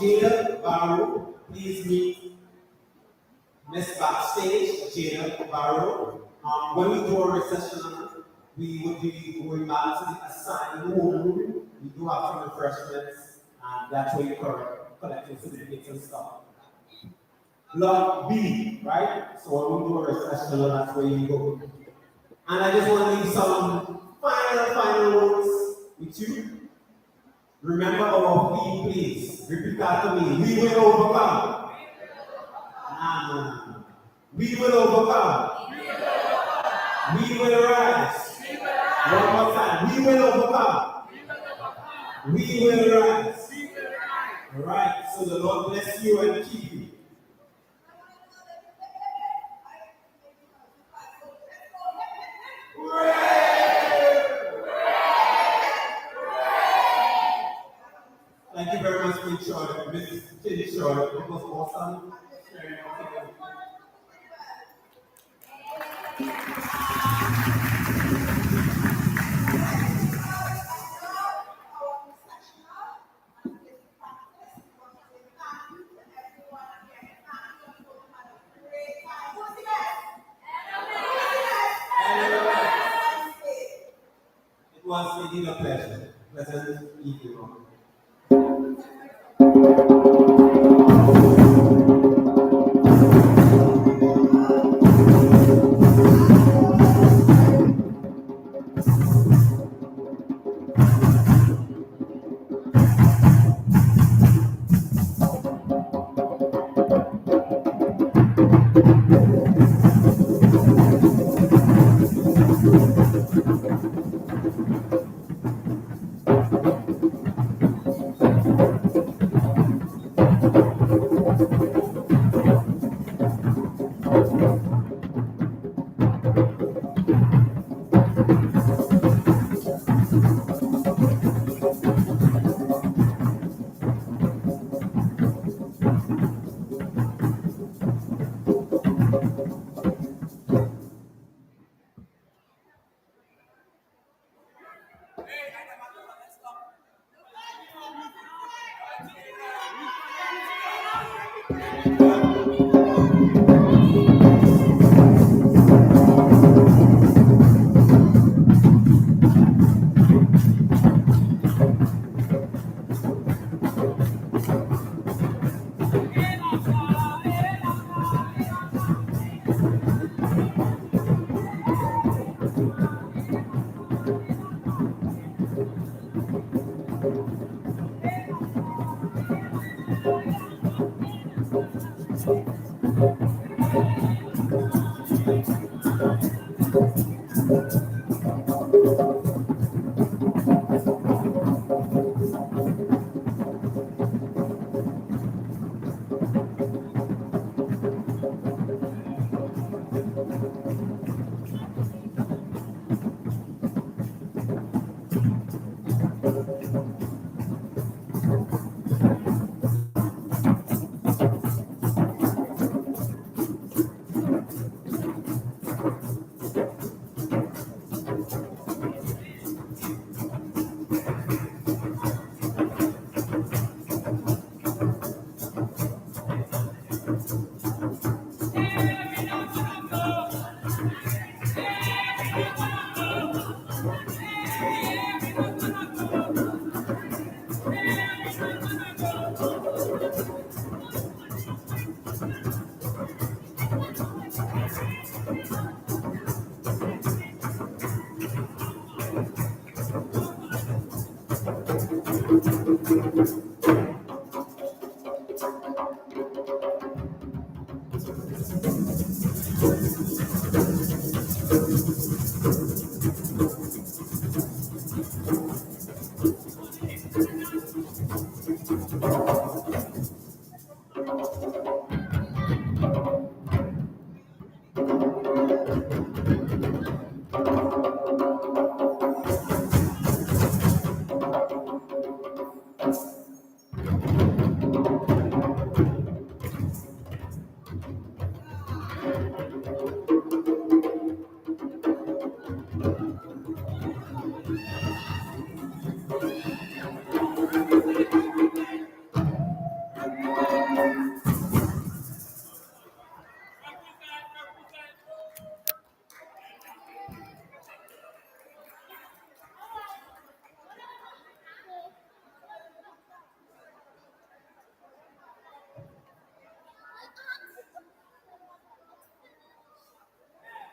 Jada Barrow, please meet Miss Backstage, Jada Barrow. When we do our recession, we would be going back to the assigned room. We do have some refreshments, and that's where you collect your certificates and stuff. Block B, right? So when we do a recessional, that's where you go. And I just want to leave some final words with you. Remember our theme, please. Repeat after me. We will overcome. We will overcome. We will rise. One more time. We will overcome. We will rise. All right. So the Lord bless you and keep you. Thank you very much, Miss Short. Miss Kitty Short. It was awesome. It was indeed a pleasure. Pleasant evening.